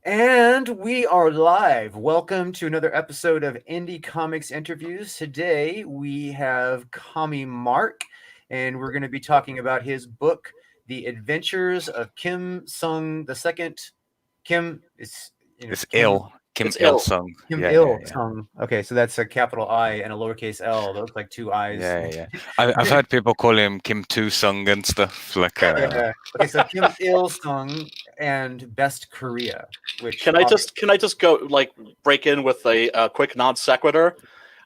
And we are live. Welcome to another episode of Indie Comics Interviews. Today we have Kami Mark, and we're going to be talking about his book, The Adventures of Kim Sung II. Kim is, It's Kim Kim It's Il ill. Sung. Kim Yeah, Il yeah, yeah. Sung. Okay, so that's a capital I and a lowercase L. That looks like two I's. Yeah, yeah. I've heard people call him Kim Tu Sung and stuff. Yeah. Okay, so Kim Il Sung and Best Korea, which Can I just go break in with a quick non sequitur?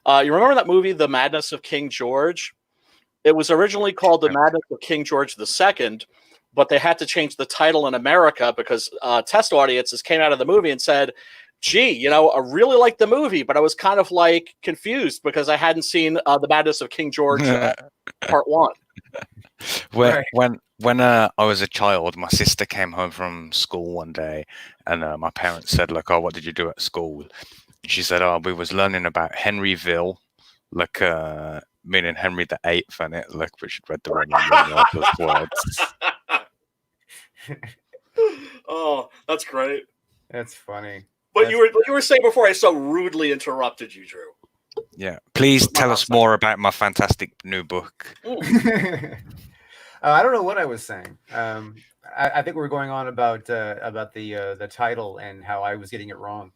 You remember that movie, The Madness of King George? It was originally called The Madness of King George II, but they had to change the title in America because test audiences came out of the movie and said, "Gee, I really liked the movie, but I was kind of confused because I hadn't seen The Madness of King George Part 1." When I was a child, my sister came home from school one day, and my parents said, "Oh, what did you do at school?" She said, "Oh, we was learning about Henryville, meaning Henry the Eighth, and it we should read the wrong words." Oh, that's great. That's funny. But you were saying before I so rudely interrupted you, Drew. Yeah, please tell us more about my fantastic new book. I don't know what I was saying. I think we were going on about the title and how I was getting it wrong.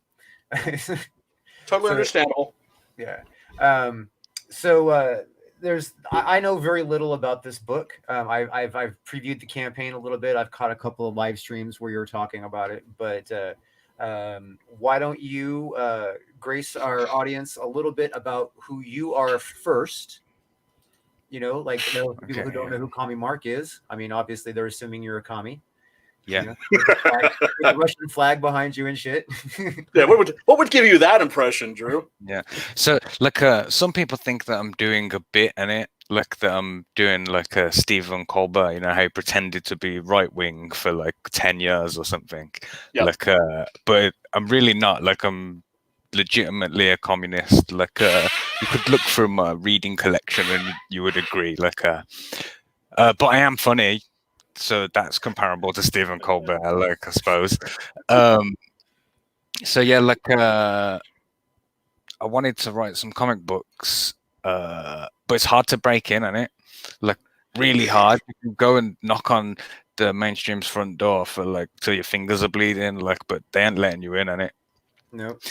Totally understandable. Yeah. I know very little about this book. I've previewed the campaign a little bit. I've caught a couple of live streams where you're talking about it, but why don't you grace our audience a little bit about who you are first? People who don't know who Kami Mark is. I mean, obviously they're assuming you're a Kami. Yeah. The Russian flag behind you and shit. Yeah, what would give you that impression, Drew? Yeah. So some people think that I'm doing a bit in it, that I'm doing a Stephen Colbert, how he pretended to be right wing for 10 years or something. Yep. But I'm really not. I'm legitimately a communist. You could look through my reading collection and you would agree. But I am funny. So that's comparable to Stephen Colbert, I suppose. So yeah, I wanted to write some comic books, but it's hard to break in on it. Really hard. You can go and knock on the mainstream's front door for till your fingers are bleeding, but they ain't letting you in on it. Nope.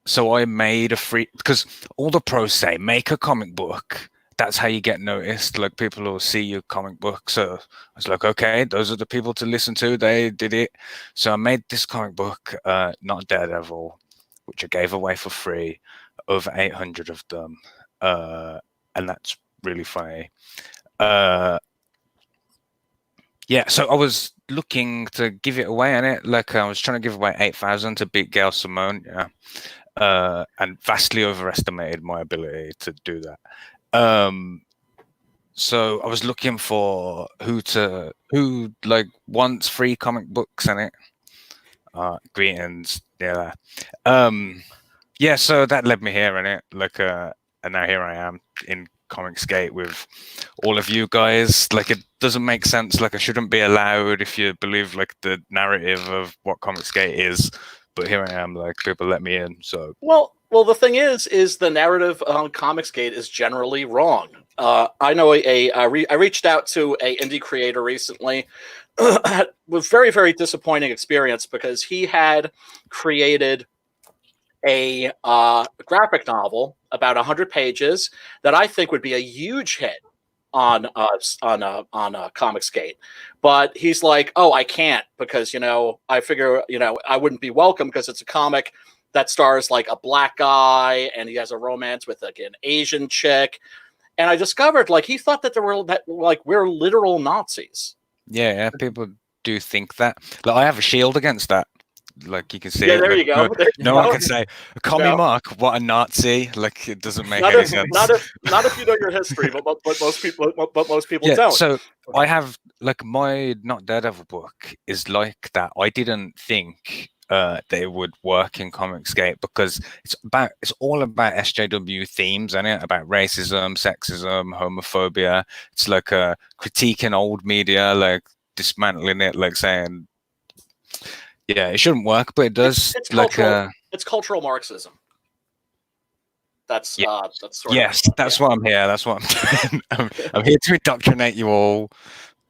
So I made because all the pros say make a comic book. That's how you get noticed. People will see your comic book. So I was okay, those are the people to listen to. They did it. So I made this comic book, Not Daredevil, which I gave away for free, over 800 of them. And that's really funny. Yeah, so I was looking to give it away on it. I was trying to give away 8,000 to beat Gail Simone. Yeah. And vastly overestimated my ability to do that. So I was looking for who wants free comic books in it. Greetings, yeah. Yeah, so that led me here in it. And now here I am in Comicsgate with all of you guys. It doesn't make sense. I shouldn't be allowed if you believe the narrative of what Comicsgate is. But here I am. People let me in. So well, the thing is the narrative on Comicsgate is generally wrong. I know I reached out to a indie creator recently with very, very disappointing experience because he had created a graphic novel about 100 pages that I think would be a huge hit on Comicsgate, but he's like, "Oh, I can't because I figure I wouldn't be welcome because it's a comic that stars a black guy and he has a romance with an Asian chick." And I discovered he thought that we're literal Nazis. Yeah, people do think that. I have a shield against that. You can see. Yeah, there you go. No one can say, "Kami Mark, what a Nazi!" It doesn't make any sense. Not if you know your history, but most people don't. So I have my Not Daredevil book is that. I didn't think they would work in Comicsgate because it's all about SJW themes, isn't it? About racism, sexism, homophobia. It's critiquing old media, dismantling it, saying Yeah, it shouldn't work, but it does. It's like, cultural. It's cultural Marxism. That's Yeah. sort yes, of that's what I'm here. That's what I'm doing. I'm here to indoctrinate you all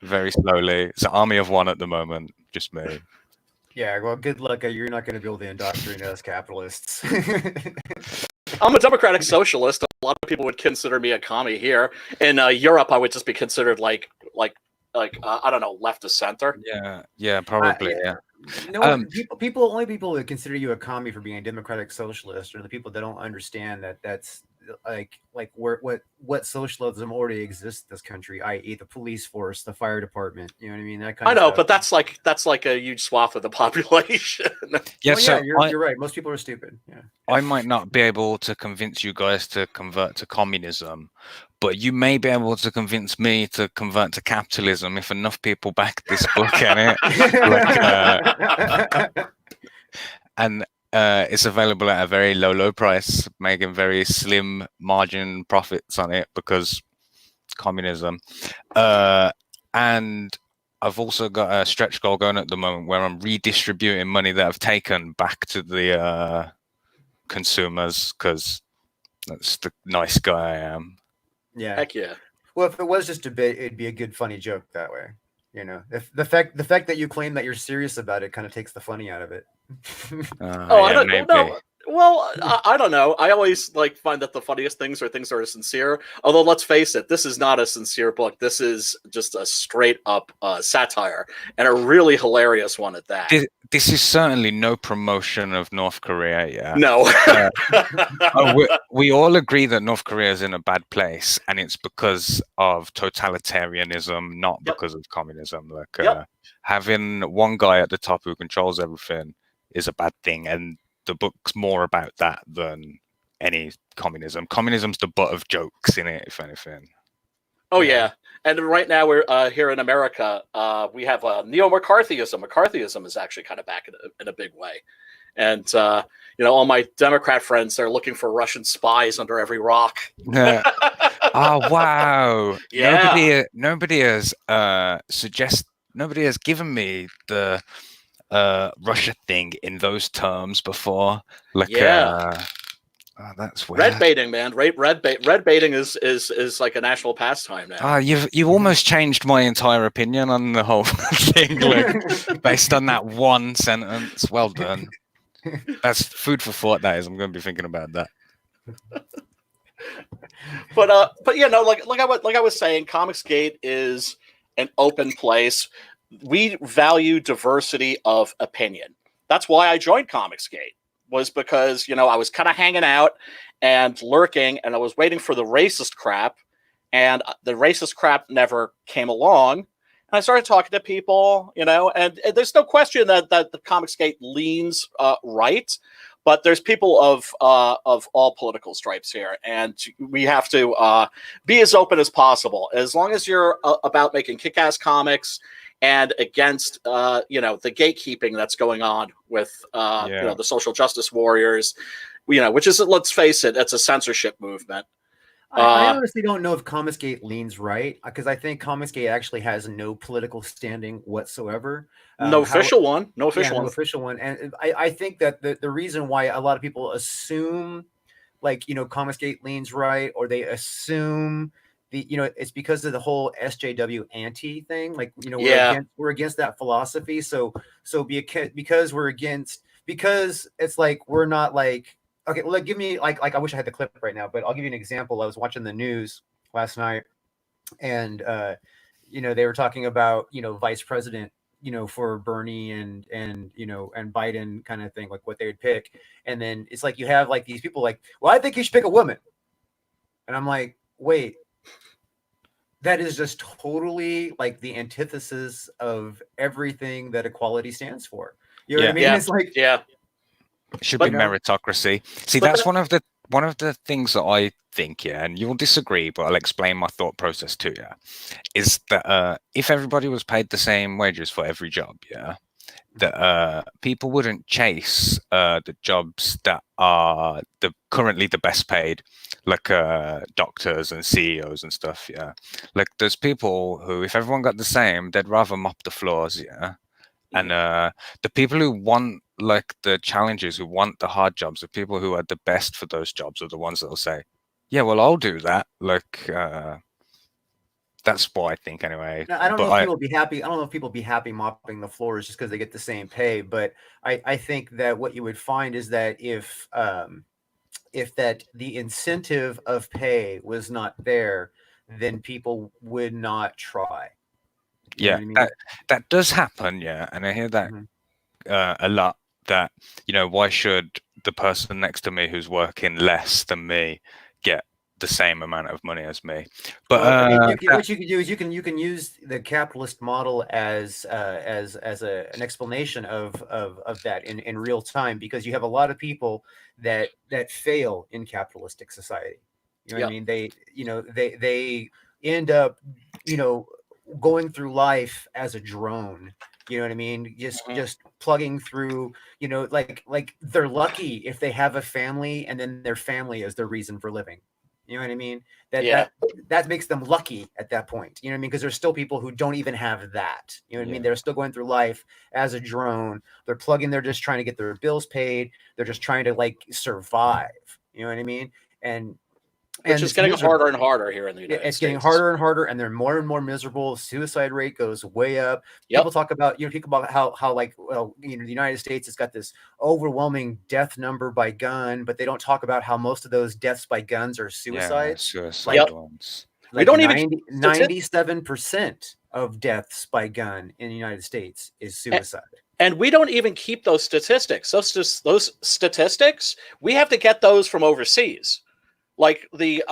very slowly. It's an army of one at the moment, just me. Yeah, well, good luck. You're not going to be able to indoctrinate us capitalists. I'm a democratic socialist. A lot of people would consider me a commie here. In Europe, I would just be considered like I don't know, left of center. Yeah, probably. Yeah. No, only people that consider you a commie for being a democratic socialist are the people that don't understand that that's like what socialism already exists in this country, i.e., the police force, the fire department. You know what I mean? That kind I of know, stuff. but that's like a huge swath of the population. Yeah, Well, so yeah, you're right. Most people are stupid. Yeah. I might not be able to convince you guys to convert to communism, but you may be able to convince me to convert to capitalism if enough people back this book in it. And it's available at a very low price, making very slim margin profits on it because it's communism. And I've also got a stretch goal going at the moment where I'm redistributing money that I've taken back to the consumers because that's the nice guy I am. Yeah. Heck yeah. Well, if it was just a bit, it'd be a good funny joke that way. You know, if the fact that you claim that you're serious about it kind of takes the funny out of it. I don't know. Well, I don't know. I always find that the funniest things are things that are sincere. Although, let's face it, this is not a sincere book. This is just a straight up satire, and a really hilarious one at that. This is certainly no promotion of North Korea. Yeah. No. We all agree that North Korea is in a bad place, and it's because of totalitarianism, not because of communism. Having one guy at the top who controls everything is a bad thing, and the book's more about that than any communism. Communism's the butt of jokes in it, if anything. Oh yeah, and right now we're here in America. We have neo-McCarthyism. McCarthyism is actually kind of back in a big way, and all my Democrat friends are looking for Russian spies under every rock. Oh wow! Yeah. Nobody has given me the Russia thing in those terms before. That's weird. Red baiting, man. Red baiting is like a national pastime now. You've almost changed my entire opinion on the whole thing, based on that one sentence. Well done. That's food for thought. That is. I'm going to be thinking about that. But like I was saying, Comicsgate is an open place. We value diversity of opinion. That's why I joined Comicsgate, was because, I was kind of hanging out and lurking, and I was waiting for the racist crap, and the racist crap never came along. And I started talking to people, and there's no question that the Comicsgate leans right, but there's people of all political stripes here, and we have to be as open as possible. As long as you're about making kick-ass comics and against the gatekeeping that's going on with the social justice warriors, which is, let's face it, it's a censorship movement. I honestly don't know if Comicsgate leans right, because I think Comicsgate actually has no political standing whatsoever. No official one. And I think that the reason why a lot of people assume Comicsgate leans right, or they assume it's because of the whole SJW anti thing. We're against that philosophy. So because we're against, because it's we're not okay, well, give me I wish I had the clip right now, but I'll give you an example. I was watching the news last night, and they were talking about vice president, for Bernie and Biden kind of thing, what they would pick, and then it's you have these people well, I think you should pick a woman, and I'm like, wait, that is just totally the antithesis of everything that equality stands for. You know what I mean? It's it should be meritocracy. See, that's one of the things that I think, and you'll disagree, but I'll explain my thought process to you, is that if everybody was paid the same wages for every job, that people wouldn't chase the jobs that are currently the best paid, like doctors and CEOs and stuff. There's people who, if everyone got the same, they'd rather mop the floors, And the people who want like the challenges, who want the hard jobs, the people who are the best for those jobs are the ones that'll say, yeah, well, I'll do that. Like, that's what I think anyway. Now, I don't But know if people would be happy. I don't know if people would be happy mopping the floors just because they get the same pay. But I think that what you would find is that if that the incentive of pay was not there, then people would not try. You know yeah, what I mean? that does happen. Yeah, and I hear that Mhm. a lot. That, you know, why should the person next to me who's working less than me get the same amount of money as me? But Well, I mean, what you can do is you can use the capitalist model as an explanation of that in real time, because you have a lot of people that fail in capitalistic society. You know what I mean? They end up, going through life as a drone. You know what I mean? Just plugging through. Like they're lucky if they have a family, and then their family is their reason for living. You know what I mean? That makes them lucky at that point. You know what I mean? Because there's still people who don't even have that. You know what I mean? They're still going through life as a drone. They're plugging. They're just trying to get their bills paid. They're just trying to like survive. You know what I mean? Which is getting harder and harder here in the United States. It's getting harder and harder, and they're more and more miserable. Suicide rate goes way up. People talk about, how like, well, the United States has got this overwhelming death number by gun, but they don't talk about how most of those deaths by guns are suicides. Yeah, suicide ones. We don't even 97% of deaths by gun in the United States is suicide. And we don't even keep those statistics. Those statistics, we have to get those from overseas. Like the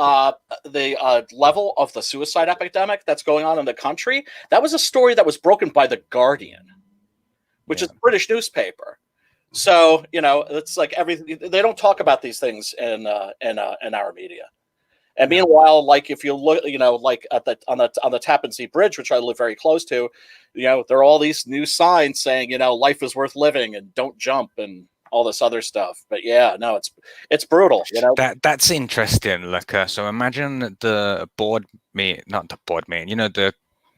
level of the suicide epidemic that's going on in the country, that was a story that was broken by The Guardian, which is a British newspaper. So, it's like everything. They don't talk about these things in our media. And meanwhile, like if you look, like on the Tappan Zee Bridge, which I live very close to, there are all these new signs saying, life is worth living and don't jump and all this other stuff. But yeah, no, it's brutal. That's interesting. Like, so imagine the board meeting, not the board meeting, the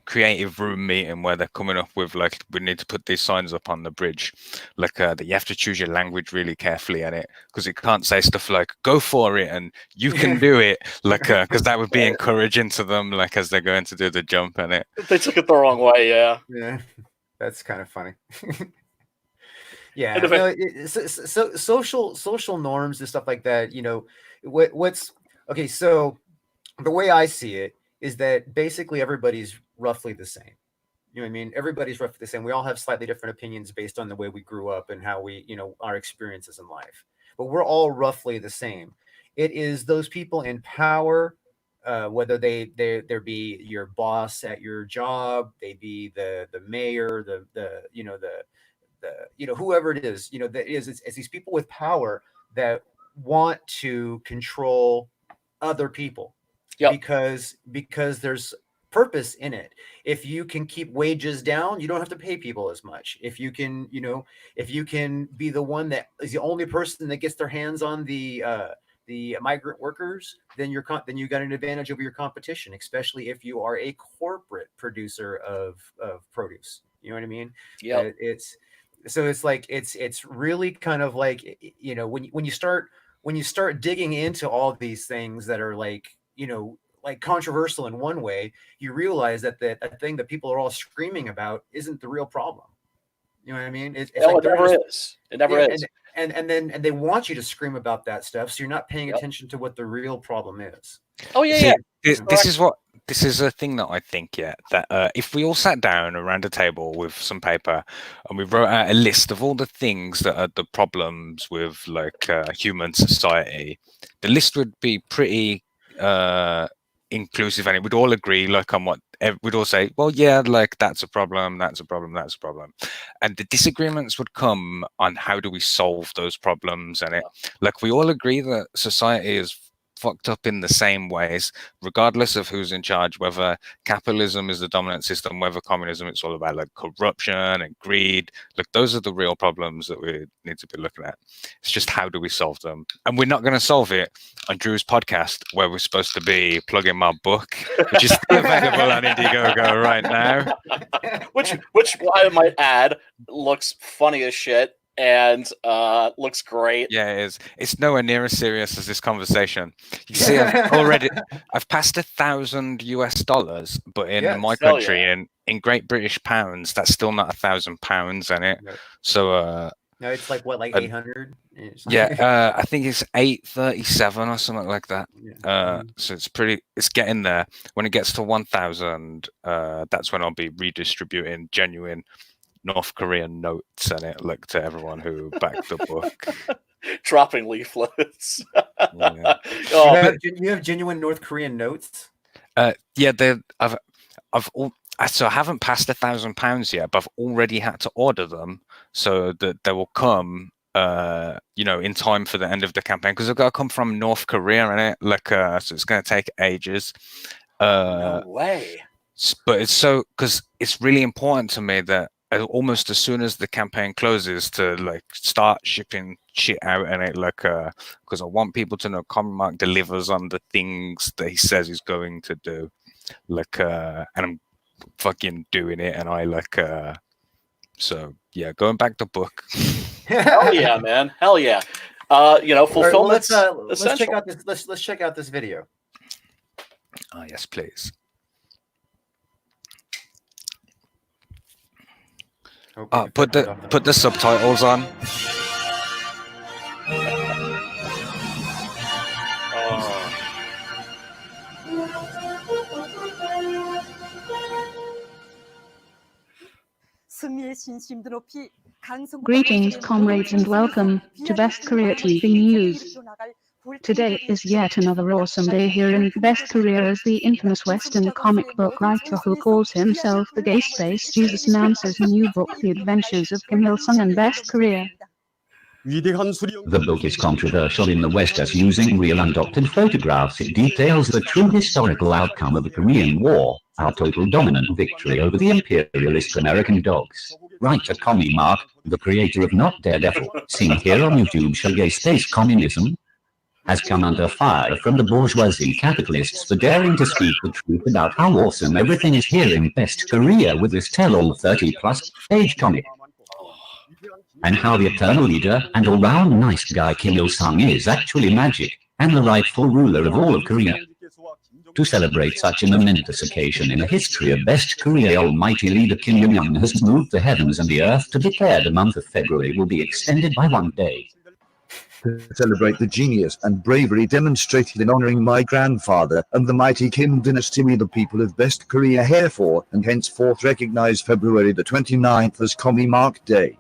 creative room meeting where they're coming up with like, we need to put these signs up on the bridge, like that you have to choose your language really carefully at it, because it can't say stuff like "go for it" and "you can do it," like because that would be encouraging to them, like as they're going to do the jump in it. They took it the wrong way. Yeah, that's kind of funny. Yeah, so social norms and stuff like that. What's okay. So the way I see it is that basically everybody's roughly the same. You know what I mean? Everybody's roughly the same. We all have slightly different opinions based on the way we grew up and how we, our experiences in life. But we're all roughly the same. It is those people in power, whether they be your boss at your job, they be the mayor, the whoever it is, it's these people with power that want to control other people. Because there's purpose in it. If you can keep wages down, you don't have to pay people as much. If you can, if you can be the one that is the only person that gets their hands on the migrant workers, then you got an advantage over your competition, especially if you are a corporate producer of produce. You know what I mean? Yeah. It's really kind of like, when you start digging into all these things that are like, like controversial in one way, you realize that a thing that people are all screaming about isn't the real problem. You know what I mean? It never is. It never is. And they want you to scream about that stuff, so you're not paying attention to what the real problem is. Oh yeah, This is a thing that I think, that if we all sat down around a table with some paper and we wrote out a list of all the things that are the problems with like human society, the list would be pretty inclusive, and it would all agree like on what we'd all say, well, yeah, like that's a problem, that's a problem, that's a problem. And the disagreements would come on how do we solve those problems. And like we all agree that society is fucked up in the same ways, regardless of who's in charge, whether capitalism is the dominant system, whether communism, it's all about like corruption and greed. Like those are the real problems that we need to be looking at. It's just how do we solve them? And we're not going to solve it on Drew's podcast, where we're supposed to be plugging my book, which is still available on Indiegogo right now. which I might add looks funny as shit and looks great. Yeah, it is. It's nowhere near as serious as this conversation. You see, I've passed $1,000 US, but in my country, in Great British pounds, that's still not £1,000 in it. Yep. So No, it's like what, like 800? yeah, I think it's 837 or something like that. Yeah. So it's getting there. When it gets to 1,000, that's when I'll be redistributing genuine North Korean notes and it, like, to everyone who backed the book. Dropping leaflets. Yeah. You have genuine North Korean notes? Yeah, so I haven't passed £1,000 yet, but I've already had to order them so that they will come, in time for the end of the campaign, because they've got to come from North Korea, innit? Like, so it's going to take ages. No way. But it's because it's really important to me that almost as soon as the campaign closes to like start shipping shit out, and it like because I want people to know Comic delivers on the things that he says he's going to do, like and I'm fucking doing it, and I like so yeah, going back to book. Hell yeah, man, hell yeah. Fulfillment's let's check out this. Let's check out this video. Oh yes, please. Put the subtitles on. Greetings, comrades, and welcome to Best Korea TV News. Today is yet another awesome day here in Best Korea as the infamous Western comic book writer who calls himself the Gay Space Jesus announces new book, The Adventures of Kim Il-sung in Best Korea. The book is controversial in the West as using real undoctored photographs it details the true historical outcome of the Korean War, our total dominant victory over the imperialist American dogs. Writer Commie Mark, the creator of Not Daredevil, seen here on YouTube show Gay Space Communism, has come under fire from the bourgeoisie capitalists for daring to speak the truth about how awesome everything is here in Best Korea with this tell-all 30-plus age comic. And how the eternal leader and all-round nice guy Kim Il-sung is actually magic, and the rightful ruler of all of Korea. To celebrate such a momentous occasion in the history of Best Korea, almighty leader Kim Jong-un has moved the heavens and the earth to declare the month of February will be extended by 1 day. To celebrate the genius and bravery demonstrated in honoring my grandfather and the mighty Kim dynasty, we the people of Best Korea herefore and henceforth recognize February the 29th as Commie Mark Day.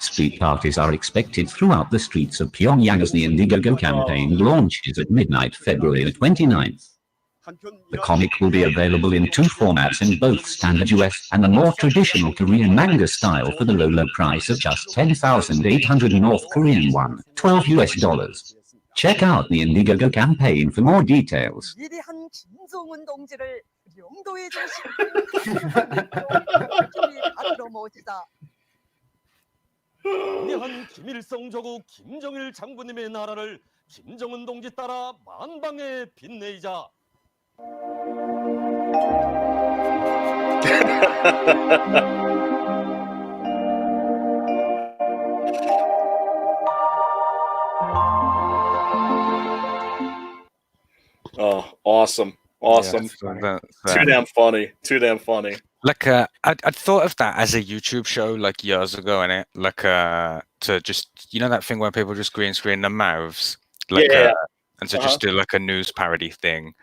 Street parties are expected throughout the streets of Pyongyang as the Indiegogo campaign launches at midnight February the 29th. The comic will be available in 2 formats in both standard US and the more traditional Korean manga style for the low price of just 10,800 North Korean won, $12 US. Check out the Indiegogo campaign for more details. 위대한 김일성 조국 김정일 장군님의 나라를 김정은 동지 따라 만방에 빛내이자. Oh, awesome. Yeah, Too damn funny. Like I'd thought of that as a YouTube show like years ago, innit? Like to just that thing where people just green screen their mouths, like and to just do like a news parody thing.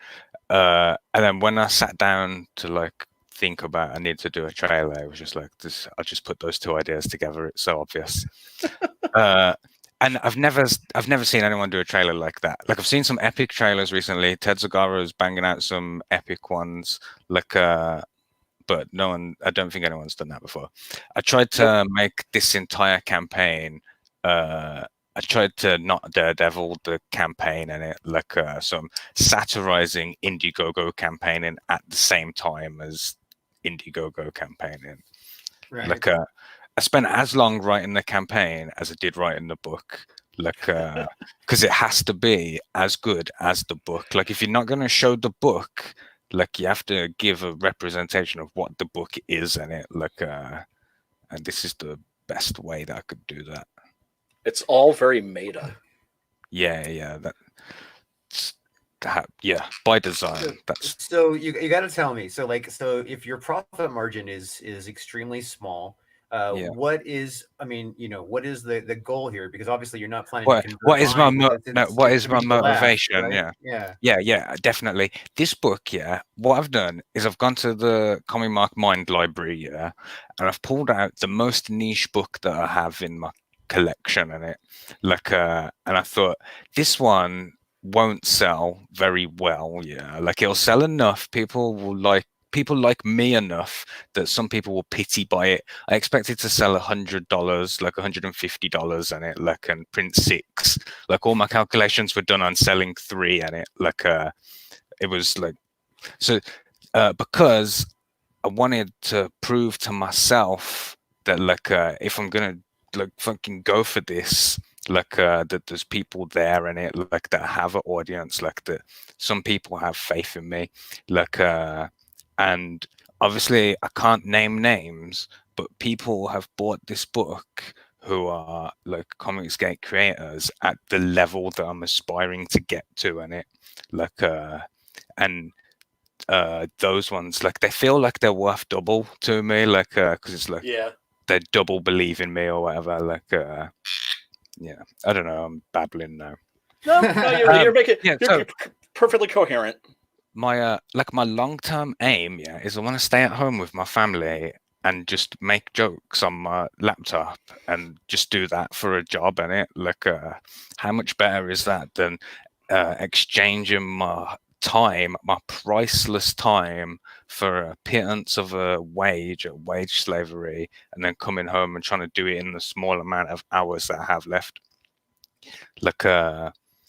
And then when I sat down to like think about I need to do a trailer, it was just like this. I'll just put those 2 ideas together. It's so obvious. And I've never seen anyone do a trailer like that. Like I've seen some epic trailers recently. Ted Zagaro's banging out some epic ones. Like but no one, I don't think anyone's done that before. I tried to make this entire campaign I tried to not Daredevil the campaign in it, like some satirizing Indiegogo campaigning at the same time as Indiegogo campaigning. Right. Like I spent as long writing the campaign as I did writing the book. Like because it has to be as good as the book. Like if you're not going to show the book, like you have to give a representation of what the book is in it. Like and this is the best way that I could do that. It's all very meta. Yeah, yeah, by design. That's So you got to tell me. So if your profit margin is extremely small, Yeah. what is what is the goal here? Because obviously you're not planning what to convert what is my mine mo- because no, it's what to is my read the last, motivation? right? Yeah, definitely. This book, yeah, what I've done is I've gone to the Comic Mark Mind Library, yeah, and I've pulled out the most niche book that I have in my collection in it. Like and I thought this one won't sell very well, yeah. Like it'll sell enough, people like me enough that some people will pity buy it. I expect it to sell $100, like $150 in it, like, and print 6. Like all my calculations were done on selling 3 in it. Like it was like so because I wanted to prove to myself that like if I'm gonna like fucking go for this, like that there's people there in it, like that have an audience, like that some people have faith in me, like and obviously I can't name names, but people have bought this book who are like Comicsgate creators at the level that I'm aspiring to get to in it, like and those ones, like they feel like they're worth double to me, like because it's like Yeah. they double believe in me or whatever, like yeah, I don't know, I'm babbling now. No, you're making yeah, you're perfectly coherent. My like my long-term aim, yeah, is I want to stay at home with my family and just make jokes on my laptop and just do that for a job in it. Like how much better is that than exchanging my time, my priceless time, for a pittance of a wage at wage slavery, and then coming home and trying to do it in the small amount of hours that I have left. Like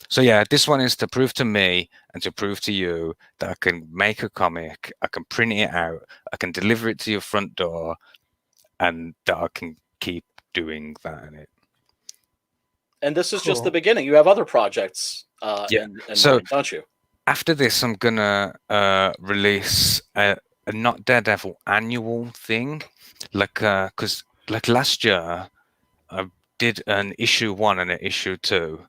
so yeah, this one is to prove to me and to prove to you that I can make a comic, I can print it out, I can deliver it to your front door, and that I can keep doing that in it. And this is just Cool. the beginning. You have other projects Yeah. in So- mind, don't you? After this, I'm gonna release a Not Daredevil annual thing, like because like last year I did an issue 1 and an issue 2,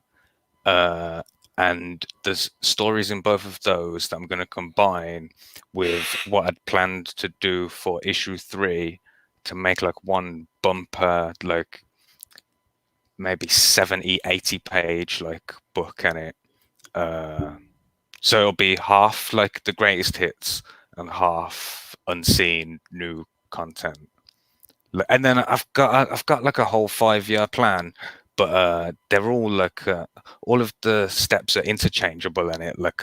and there's stories in both of those that I'm going to combine with what I'd planned to do for issue 3 to make like one bumper, like maybe 70-80 page like book in it. So it'll be half like the greatest hits and half unseen new content. And then I've got like a whole 5-year plan, but they're all like all of the steps are interchangeable in it. Like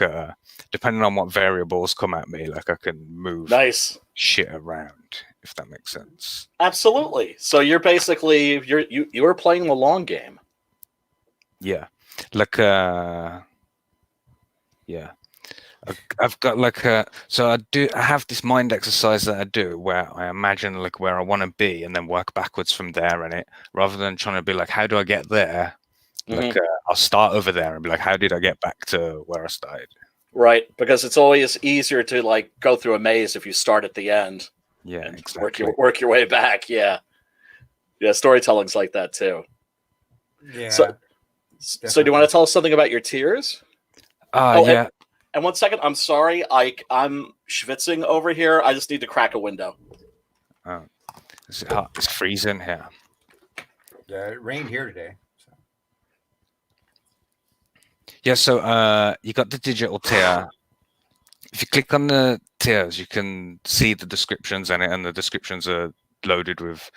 depending on what variables come at me, like I can move Nice. shit around, if that makes sense. Absolutely. So you're basically you're playing the long game. Yeah, like yeah. I've got like so I have this mind exercise that I do where I imagine like where I want to be and then work backwards from there in it, rather than trying to be like, how do I get there? Like I'll start over there and be like, how did I get back to where I started? Right, because it's always easier to like go through a maze if you start at the end. Yeah, and exactly. work your way back. Yeah, storytelling's like that too. Yeah. So do you want to tell us something about your tears? Yeah. And 1 second, I'm sorry, I'm schwitzing over here. I just need to crack a window. Oh, it's hot. It's freezing here. Yeah, it rained here today. So. Yeah, so you got the digital tier. If you click on the tiers, you can see the descriptions in it, and the descriptions are loaded with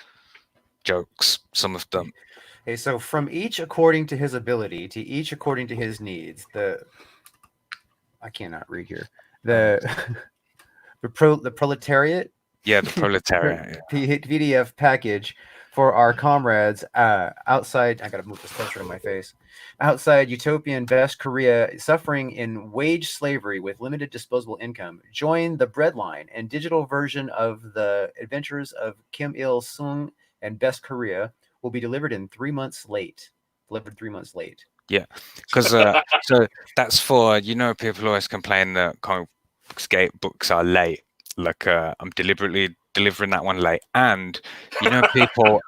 jokes, some of them. Okay, so from each according to his ability, to each according to his needs. I cannot read here. The proletariat. Yeah, the proletariat. PDF package for our comrades outside. I gotta move this closer to my face. Outside utopian Best Korea, suffering in wage slavery with limited disposable income. Join the Breadline and digital version of the Adventures of Kim Il Sung and Best Korea will be delivered in 3 months late. Delivered 3 months late. Yeah, because so that's for, you know, people always complain that comic books are late. Like I'm deliberately delivering that one late, and you know, people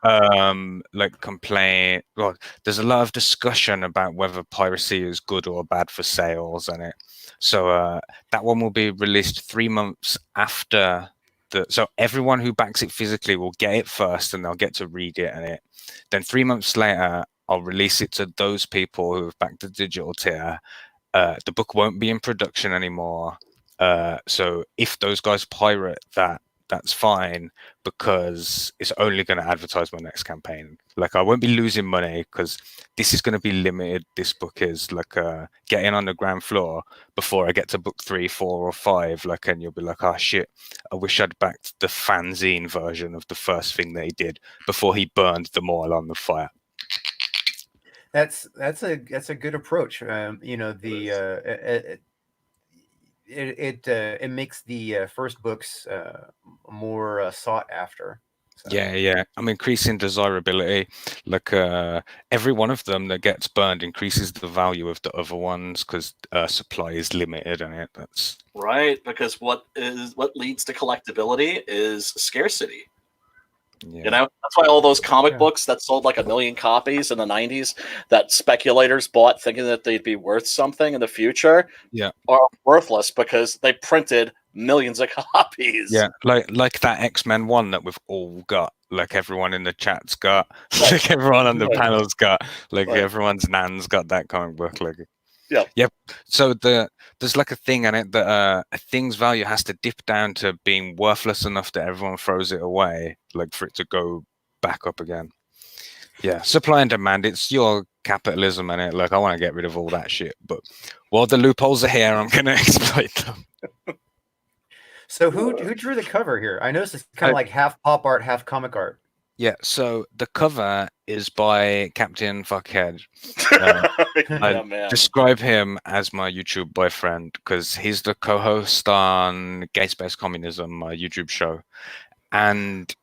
like complain. Well, there's a lot of discussion about whether piracy is good or bad for sales, and it. So that one will be released 3 months after the. So everyone who backs it physically will get it first, and they'll get to read it, and it. Then 3 months later, I'll release it to those people who have backed the digital tier. The book won't be in production anymore. So if those guys pirate that, that's fine, because it's only going to advertise my next campaign. Like I won't be losing money because this is going to be limited. This book is like getting on the ground floor before I get to book 3, 4, or 5. Like, and you'll be like, oh shit, I wish I'd backed the fanzine version of the first thing that he did before he burned them all on the fire. That's a good approach. You know, the it makes the first books more sought after. So. Yeah. I'm increasing desirability. Like every one of them that gets burned increases the value of the other ones because supply is limited, and that's right. Because what leads to collectability is scarcity. Yeah. You know, that's why all those comic books that sold like 1 million copies in the 90s that speculators bought thinking that they'd be worth something in the future are worthless because they printed millions of copies. Yeah, like that X-Men one that we've all got, like everyone in the chat's got, like everyone on the panel's got, like everyone's nan's got that comic book. Like, Yep. So there's like a thing in it that a thing's value has to dip down to being worthless enough that everyone throws it away, like for it to go back up again. Yeah, supply and demand. It's your capitalism in it. Like I want to get rid of all that shit, but while the loopholes are here, I'm going to exploit them. So who drew the cover here? I noticed it's kind of like half pop art, half comic art. Yeah, so the cover is by Captain Fuckhead. I describe him as my YouTube boyfriend because he's the co-host on Gay Space Communism, my YouTube show. And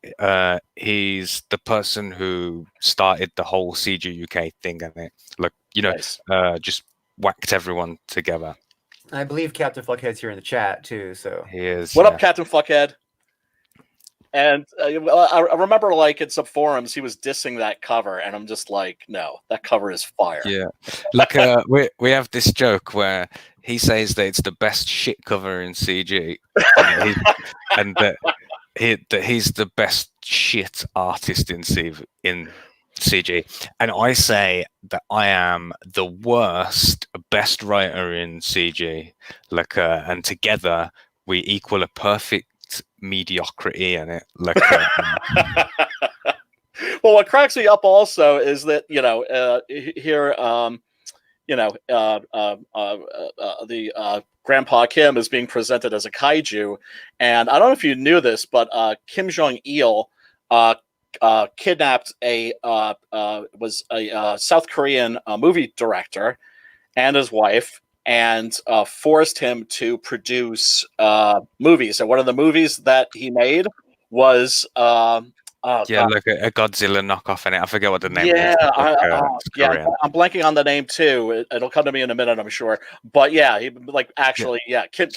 he's the person who started the whole CG UK thing, and it, like, you know, just whacked everyone together. I believe Captain Fuckhead's here in the chat too. So he is. What up, Captain Fuckhead? And I remember, like, in some forums, he was dissing that cover, and I'm just like, no, that cover is fire. Yeah, like we have this joke where he says that it's the best shit cover in CG, and that he's the best shit artist in CG, and I say that I am the worst best writer in CG. Like, and together we equal a perfect mediocrity in it. Like, well, what cracks me up also is that, you know, here, you know, the Grandpa Kim is being presented as a kaiju, and I don't know if you knew this, but Kim Jong-il kidnapped was a South Korean movie director and his wife, and forced him to produce movies. And one of the movies that he made was like a Godzilla knockoff in it. I forget what the name is. I'm blanking on the name too. It'll come to me in a minute, I'm sure. But yeah, he Kim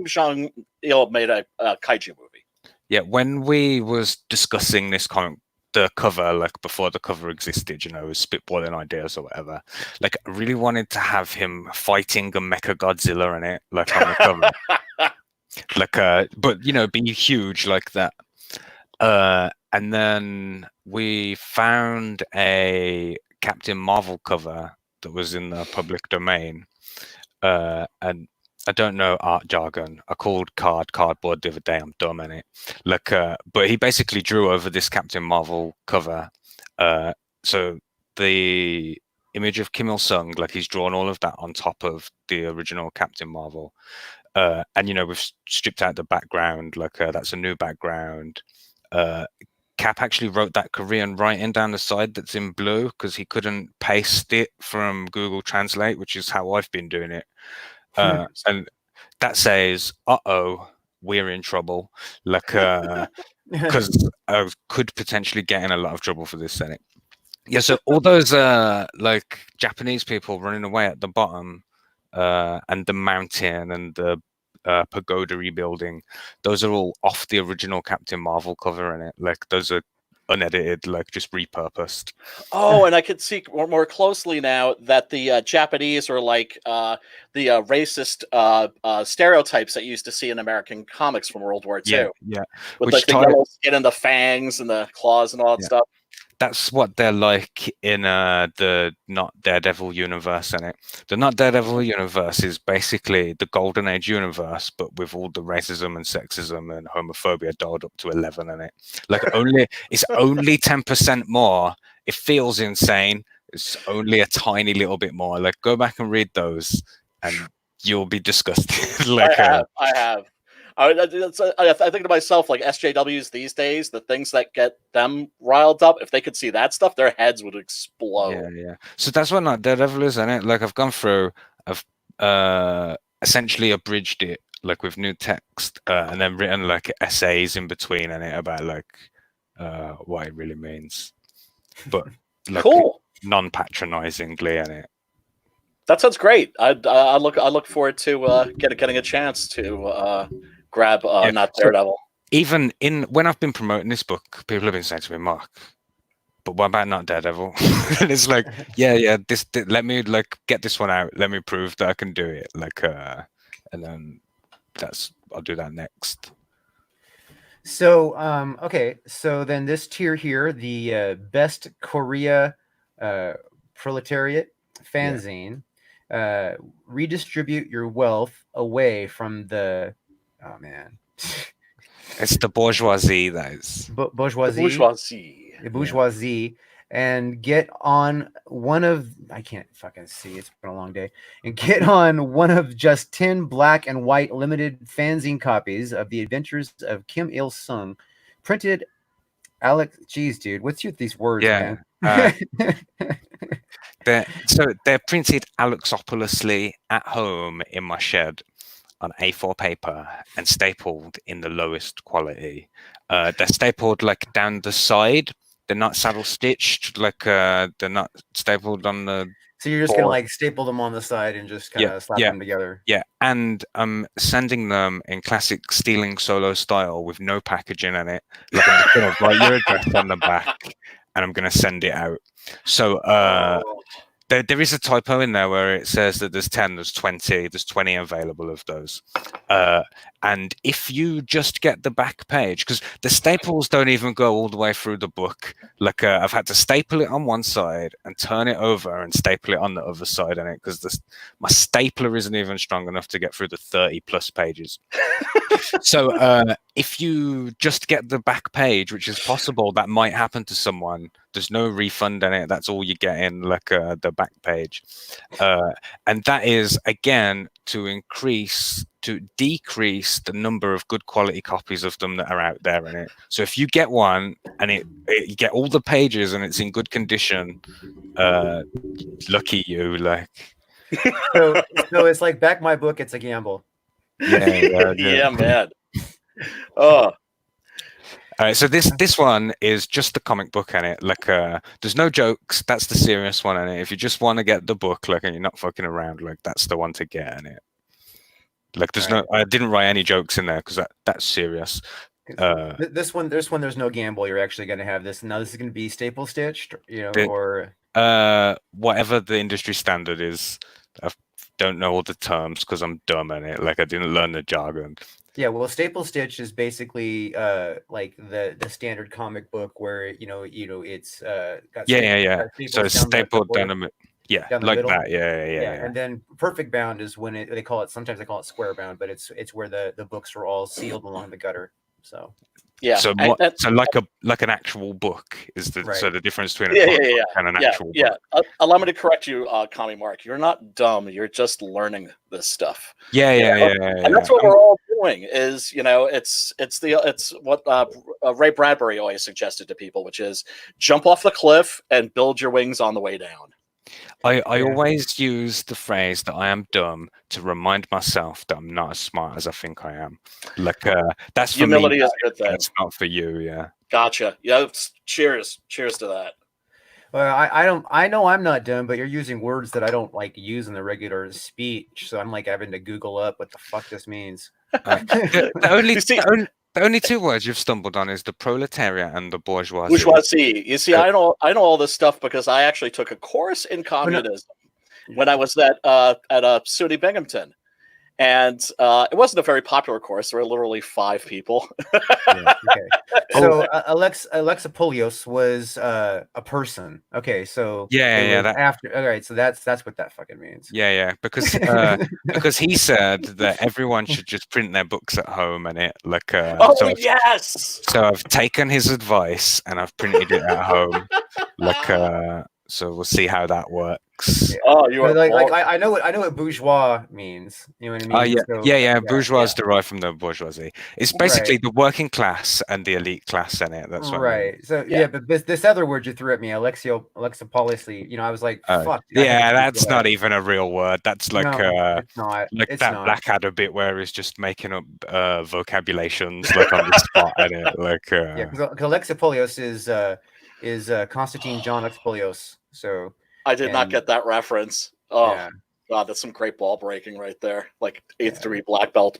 Jong-il made a kaiju movie. Yeah, when we was discussing this comic, the cover, like before the cover existed, you know, was spitballing ideas or whatever. Like, I really wanted to have him fighting a Mecha Godzilla in it, like on the cover, like but you know, be huge like that. And then we found a Captain Marvel cover that was in the public domain, and I don't know art jargon. I called cardboard the other day. I'm dumb in it. Like, but he basically drew over this Captain Marvel cover. So the image of Kim Il Sung, like he's drawn all of that on top of the original Captain Marvel. And you know, we've stripped out the background. Like, that's a new background. Cap actually wrote that Korean writing down the side that's in blue because he couldn't paste it from Google Translate, which is how I've been doing it. And that says, "Uh-oh, we're in trouble." Like, because I could potentially get in a lot of trouble for this Senate. Yeah, so all those like Japanese people running away at the bottom, and the mountain and the pagoda rebuilding, those are all off the original Captain Marvel cover in it. Like those are unedited, like just repurposed. Oh, and I could see more closely now that the Japanese are like the racist stereotypes that you used to see in American comics from World War II. Yeah. With Which like the yellow skin and the fangs and the claws and all that stuff. That's what they're like in the Not Daredevil universe in it. The Not Daredevil universe is basically the Golden Age universe, but with all the racism and sexism and homophobia dialed up to 11 in it. Like it's only 10% more. It feels insane. It's only a tiny little bit more. Like go back and read those, and you'll be disgusted. Like I have. I think to myself, like SJWs these days, the things that get them riled up, if they could see that stuff, their heads would explode. Yeah. So that's what Not Daredevil is, isn't it? Like I've gone through, I've essentially abridged it, like with new text, and then written like essays in between in it about like what it really means, but like cool, non-patronizingly in it. That sounds great. I look forward to getting a chance to grab Not Daredevil. Even when I've been promoting this book, people have been saying to me, "Mark, but what about Not Daredevil?" And it's like, yeah. This let me like get this one out. Let me prove that I can do it. Like, and then I'll do that next. So, okay. So then this tier here, the best Korea proletariat fanzine, redistribute your wealth away from the. Oh man. It's the bourgeoisie, that is. The bourgeoisie, and get on one of, I can't fucking see, it's been a long day, and get on one of just 10 black and white limited fanzine copies of The Adventures of Kim Il Sung, printed Alex, geez, dude, what's with these words, man? They're printed Alexopoulously at home in my shed on A4 paper and stapled in the lowest quality. They're stapled like down the side. They're not saddle stitched, like they're not stapled on the. So you're just gonna like staple them on the side and just kind of slap them together. Yeah, and I'm sending them in classic Stealing Solo style with no packaging in it. Like I'm just gonna write your address on the back, and I'm gonna send it out. So there is a typo in there where it says that there's 10, there's 20, there's 20 available of those. And if you just get the back page, because the staples don't even go all the way through the book. Like I've had to staple it on one side and turn it over and staple it on the other side in it because my stapler isn't even strong enough to get through the 30 plus pages. So if you just get the back page, which is possible, that might happen to someone. There's no refund in it. That's all you get in, like the back page. And that is, again, to decrease the number of good quality copies of them that are out there in it. So if you get one and you get all the pages and it's in good condition, lucky you. Like. So it's like back my book. It's a gamble. Yeah, man. Oh. All right, so this one is just the comic book in it. Like, there's no jokes. That's the serious one in it. If you just want to get the book, like, and you're not fucking around, like, that's the one to get in it. Like, there's I didn't write any jokes in there because that's serious. This one, there's no gamble. You're actually going to have this. Now this is going to be staple stitched, or whatever the industry standard is. I don't know all the terms because I'm dumb in it. Like, I didn't learn the jargon. Yeah, well, staple stitch is basically like the standard comic book where it's got so it's stapled down the like middle. That. Yeah. And then perfect bound is when sometimes they call it square bound, but it's where the books are all sealed along the gutter. So Yeah. So and- and- so like an actual book is the Right. so the difference between a Yeah, comic yeah, yeah, book and an yeah, actual yeah. book. Allow me to correct you, Kami Mark. You're not dumb. You're just learning this stuff. Yeah, You yeah, know? yeah. And that's what we're all doing. Is it's what Ray Bradbury always suggested to people, which is jump off the cliff and build your wings on the way down. I Yeah. always use the phrase that I am dumb to remind myself that I'm not as smart as I think I am. Like that's for Humility me. is a good thing. That's not for you. Yeah. Gotcha. Yeah. Cheers to that. Well, I know I'm not dumb, but you're using words that I don't like use in the regular speech, so I'm like having to Google up what the fuck this means. The only two words you've stumbled on is the proletariat and the bourgeoisie. Bourgeoisie. You see, I know all this stuff because I actually took a course in communism when I was at SUNY Binghamton. And it wasn't a very popular course. There were literally 5 people. Yeah, okay. So Alexa Polios was a person. Okay, so Yeah, it was after. All right, so that's what that fucking means. Yeah, because because he said that everyone should just print their books at home and it like Yes. So I've taken his advice and I've printed it at home. So we'll see how that works. Yeah. Oh, you are I know what bourgeois means. You know what I mean? Yeah. Bourgeois is derived from the bourgeoisie. It's basically the working class and the elite class in it. That's what I mean. So but this other word you threw at me, Alexopolis. You know, I was like, fuck. Yeah, that's not even a real word. That's like it's not. Like it's that not. Blackadder bit where he's just making up vocabulations like on the spot in it. Like because Alexopolios is Constantine John Expolios. So I did not get that reference. Oh yeah. God, that's some great ball breaking right there. Like 8th degree black belt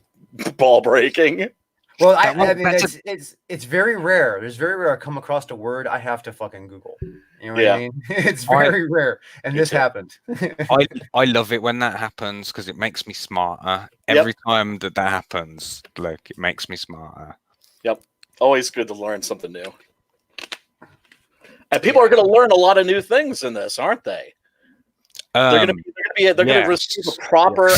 ball breaking. Well, I mean, it's very rare. It's very rare I come across a word I have to fucking Google. You know what I mean? It's very rare, and this happened. I love it when that happens because it makes me smarter. Every time that happens, like it makes me smarter. Yep, always good to learn something new. And people are going to learn a lot of new things in this, aren't they? They're going to receive a proper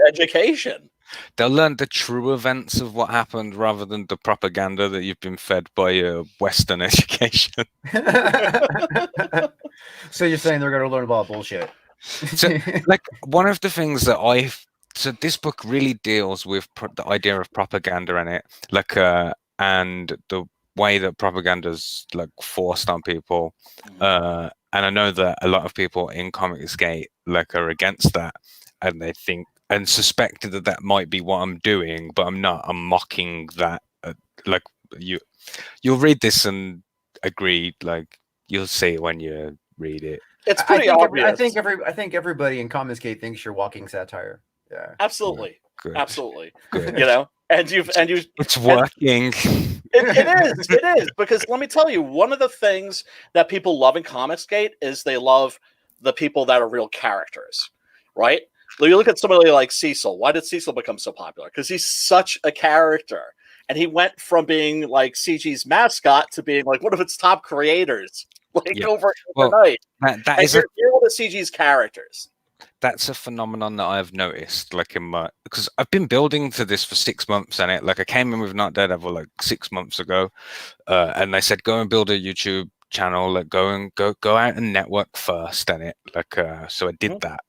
education. They'll learn the true events of what happened rather than the propaganda that you've been fed by your Western education. So you're saying they're going to learn about bullshit? So, like one of the things that so this book really deals with the idea of propaganda in it, like and the way that propaganda's like forced on people. And I know that a lot of people in Comicsgate like are against that, and they think and suspected that might be what I'm doing, but I'm not. I'm mocking that. Like you'll read this and agree. Like you'll see it when you read it. It's pretty obvious. I think everybody in Comicsgate thinks you're walking satire. Yeah, absolutely, Good. absolutely. Good. You know, and you've. It's working. It is because let me tell you, one of the things that people love in Comicsgate is they love the people that are real characters, right? You look at somebody like Cecil. Why did Cecil become so popular? Because he's such a character, and he went from being like CG's mascot to being like one of its top creators, overnight. That is you're one of CG's characters. That's a phenomenon that I've noticed, like because I've been building to this for 6 months, and like I came in with Not Daredevil like 6 months ago, and they said go and build a YouTube channel, like go out and network first, and it like so I did that.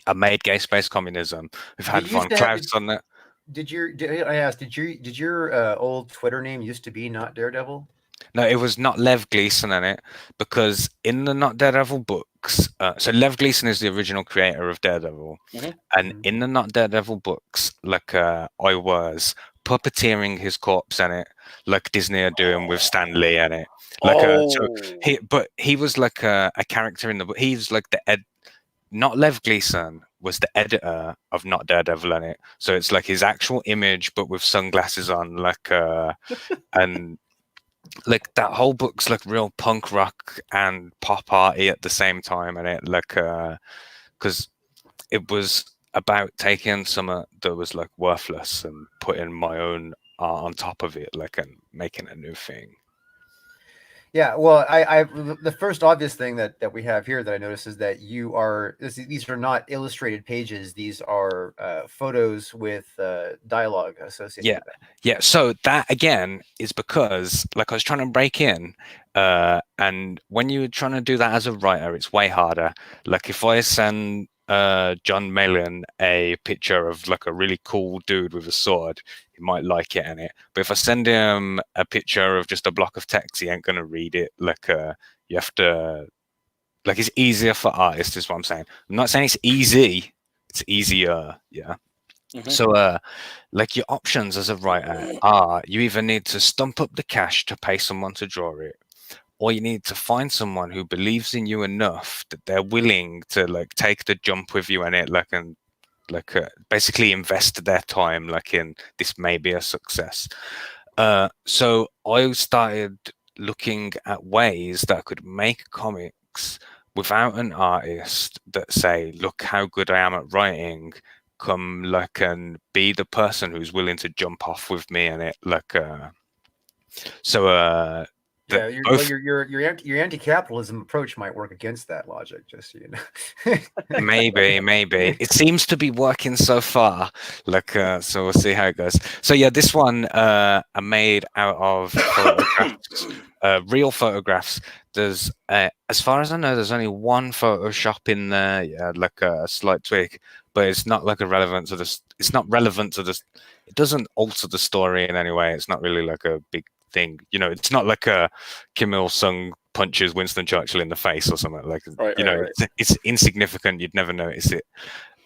I made Gay Space Communism. We've had Von Klaus on that. Did your old Twitter name used to be Not Daredevil? No, it was not Lev Gleason in it, because in the Not Daredevil books, so Lev Gleason is the original creator of Daredevil, and in the Not Daredevil books, like I was puppeteering his corpse in it, like Disney are doing with Stan Lee in it. Like he was like a character in the book. He was like not Lev Gleason was the editor of Not Daredevil in it, so it's like his actual image, but with sunglasses on, like and. Like that whole book's like real punk rock and pop arty at the same time, and it like because it was about taking something that was like worthless and putting my own art on top of it, like and making a new thing. Yeah, well, the first obvious thing that we have here that I notice is that these are not illustrated pages. These are photos with dialogue associated Yeah. with them. Yeah, so that again is because like I was trying to break in, and when you're trying to do that as a writer, it's way harder. Like if I send John Malin a picture of like a really cool dude with a sword, he might like it in it. But if I send him a picture of just a block of text, he ain't gonna read it. Like you have to, like, it's easier for artists is what I'm saying. I'm not saying it's easy, it's easier. Yeah. Mhm. So like your options as a writer are you either need to stump up the cash to pay someone to draw it, or you need to find someone who believes in you enough that they're willing to like take the jump with you in it, like, and like basically invest their time like in this may be a success. So I started looking at ways that I could make comics without an artist that say, look how good I am at writing, come like and be the person who's willing to jump off with me in it, like Yeah, your anti-capitalism approach might work against that logic, just so you know. maybe it seems to be working so far, like so we'll see how it goes. So yeah, this one I made out of photographs, real photographs. There's as far as I know, there's only one Photoshop in there, yeah, like a slight tweak, but it's not like relevant to this. It's not relevant to this. It doesn't alter the story in any way. It's not really like a big thing, you know. It's not like a Kim Il Sung punches Winston Churchill in the face or something, like, Right, you know, right. it's insignificant. You'd never notice it.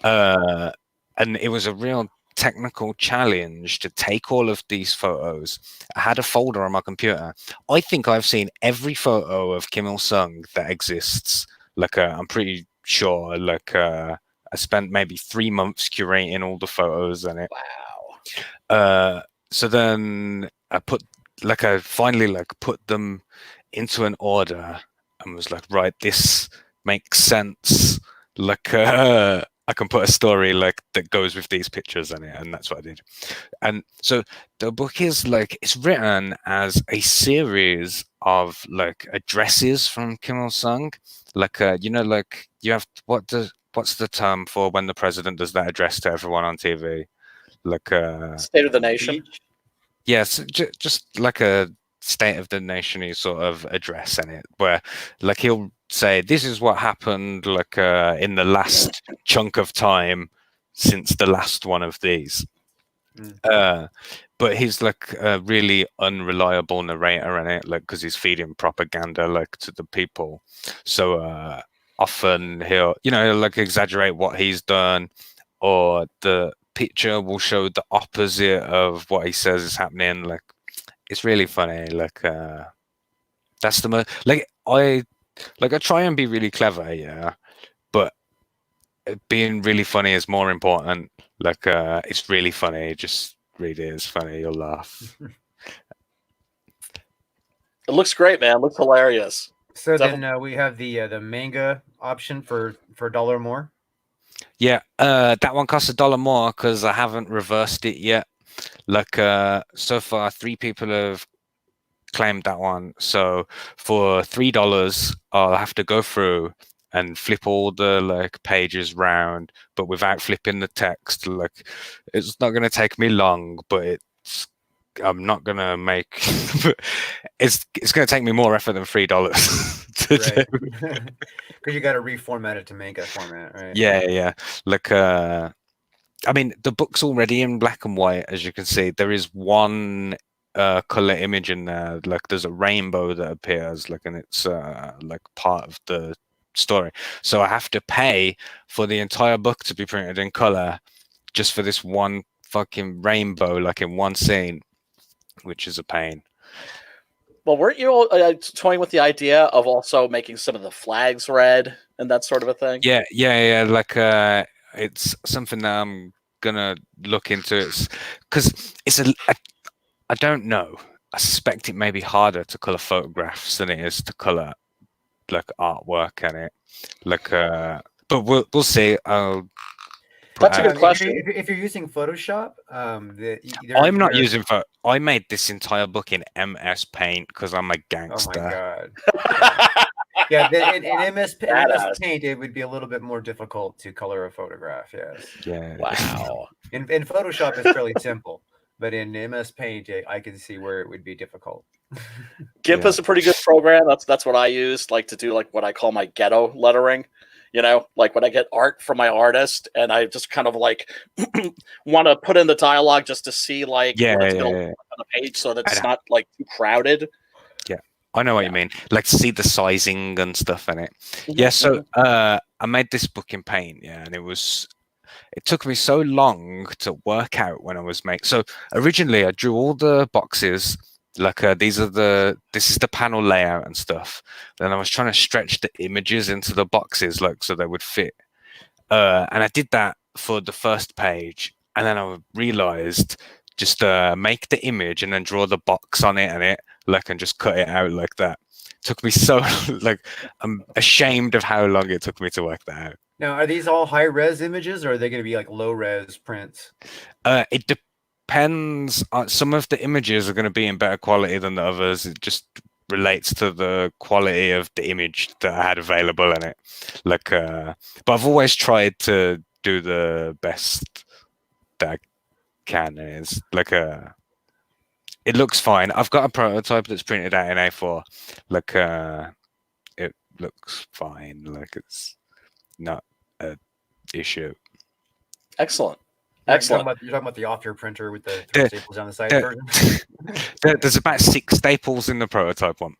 And it was a real technical challenge to take all of these photos. I had a folder on my computer. I think I've seen every photo of Kim Il Sung that exists. Like, I'm pretty sure. Like, I spent maybe 3 months curating all the photos in it. Wow. So then I finally like put them into an order and was like, right, this makes sense. Like, I can put a story like that goes with these pictures in it, and that's what I did. And so the book is like, it's written as a series of like addresses from Kim Il Sung. Like, you know, like you have what's the term for when the president does that address to everyone on TV? Like, State of the Nation. yes, just like a state of the nation sort of address in it, where like he'll say, this is what happened like in the last chunk of time since the last one of these. But he's like a really unreliable narrator in it, like, because he's feeding propaganda like to the people. So often he'll like exaggerate what he's done, or the picture will show the opposite of what he says is happening. Like, it's really funny. Like, that's the most, like, I try and be really clever, yeah, but being really funny is more important. Like, it's really funny. Just read it. It's funny. You'll laugh. It looks great, man. It looks hilarious. So then we have the manga option for $1 more. Yeah, that one costs $1 more because I haven't reversed it yet. Like, so far 3 people have claimed that one. So for $3, I'll have to go through and flip all the like pages round, but without flipping the text. Like, it's not going to take me long, but I'm not going to make it's going to take me more effort than $3 to do. Because you got to reformat it to manga format, right? Yeah. Like, I mean, the book's already in black and white, as you can see. There is one color image in there. Like, there's a rainbow that appears, like, and it's like part of the story. So I have to pay for the entire book to be printed in color just for this one fucking rainbow, like in one scene, which is a pain. Well, weren't you all toying with the idea of also making some of the flags red and that sort of a thing? Yeah. Like, it's something that I'm gonna look into. It's because it's I don't know. I suspect it may be harder to color photographs than it is to color like artwork in it. Like, but we'll see. I'll That's a good If question. if you're using Photoshop, I'm not using for. I made this entire book in MS Paint because I'm a Oh my gangster. god. Yeah, in MS Paint, it would be a little bit more difficult to color a photograph. Yes. Yeah. Wow. In Photoshop, it's fairly simple, but in MS Paint, I can see where it would be difficult. GIMP Yeah. is a pretty good program. That's what I use, like to do like what I call my ghetto lettering. You know, like when I get art from my artist, and I just kind of like want to put in the dialogue just to see like what it's going to look like on the page, so that it's not like too crowded. I know what you mean. Like to see the sizing and stuff in it. Yeah. So I made this book in Paint. Yeah, and it took me so long to work out when I was making. So originally, I drew all the boxes. Like this is the panel layout and stuff. Then I was trying to stretch the images into the boxes, like so they would fit. And I did that for the first page, and then I realized just make the image and then draw the box on it and just cut it out like that. It took me so like I'm ashamed of how long it took me to work that out. Now, are these all high res images, or are they going to be like low res prints? It depends. Some of the images are going to be in better quality than the others. It just relates to the quality of the image that I had available in it. Like, but I've always tried to do the best that I can. It's like it looks fine. I've got a prototype that's printed out in A4. Like, it looks fine. Like it's not a issue. Excellent. You're Excellent. talking about the off your printer with the three staples on the side version. There's about 6 staples in the prototype one.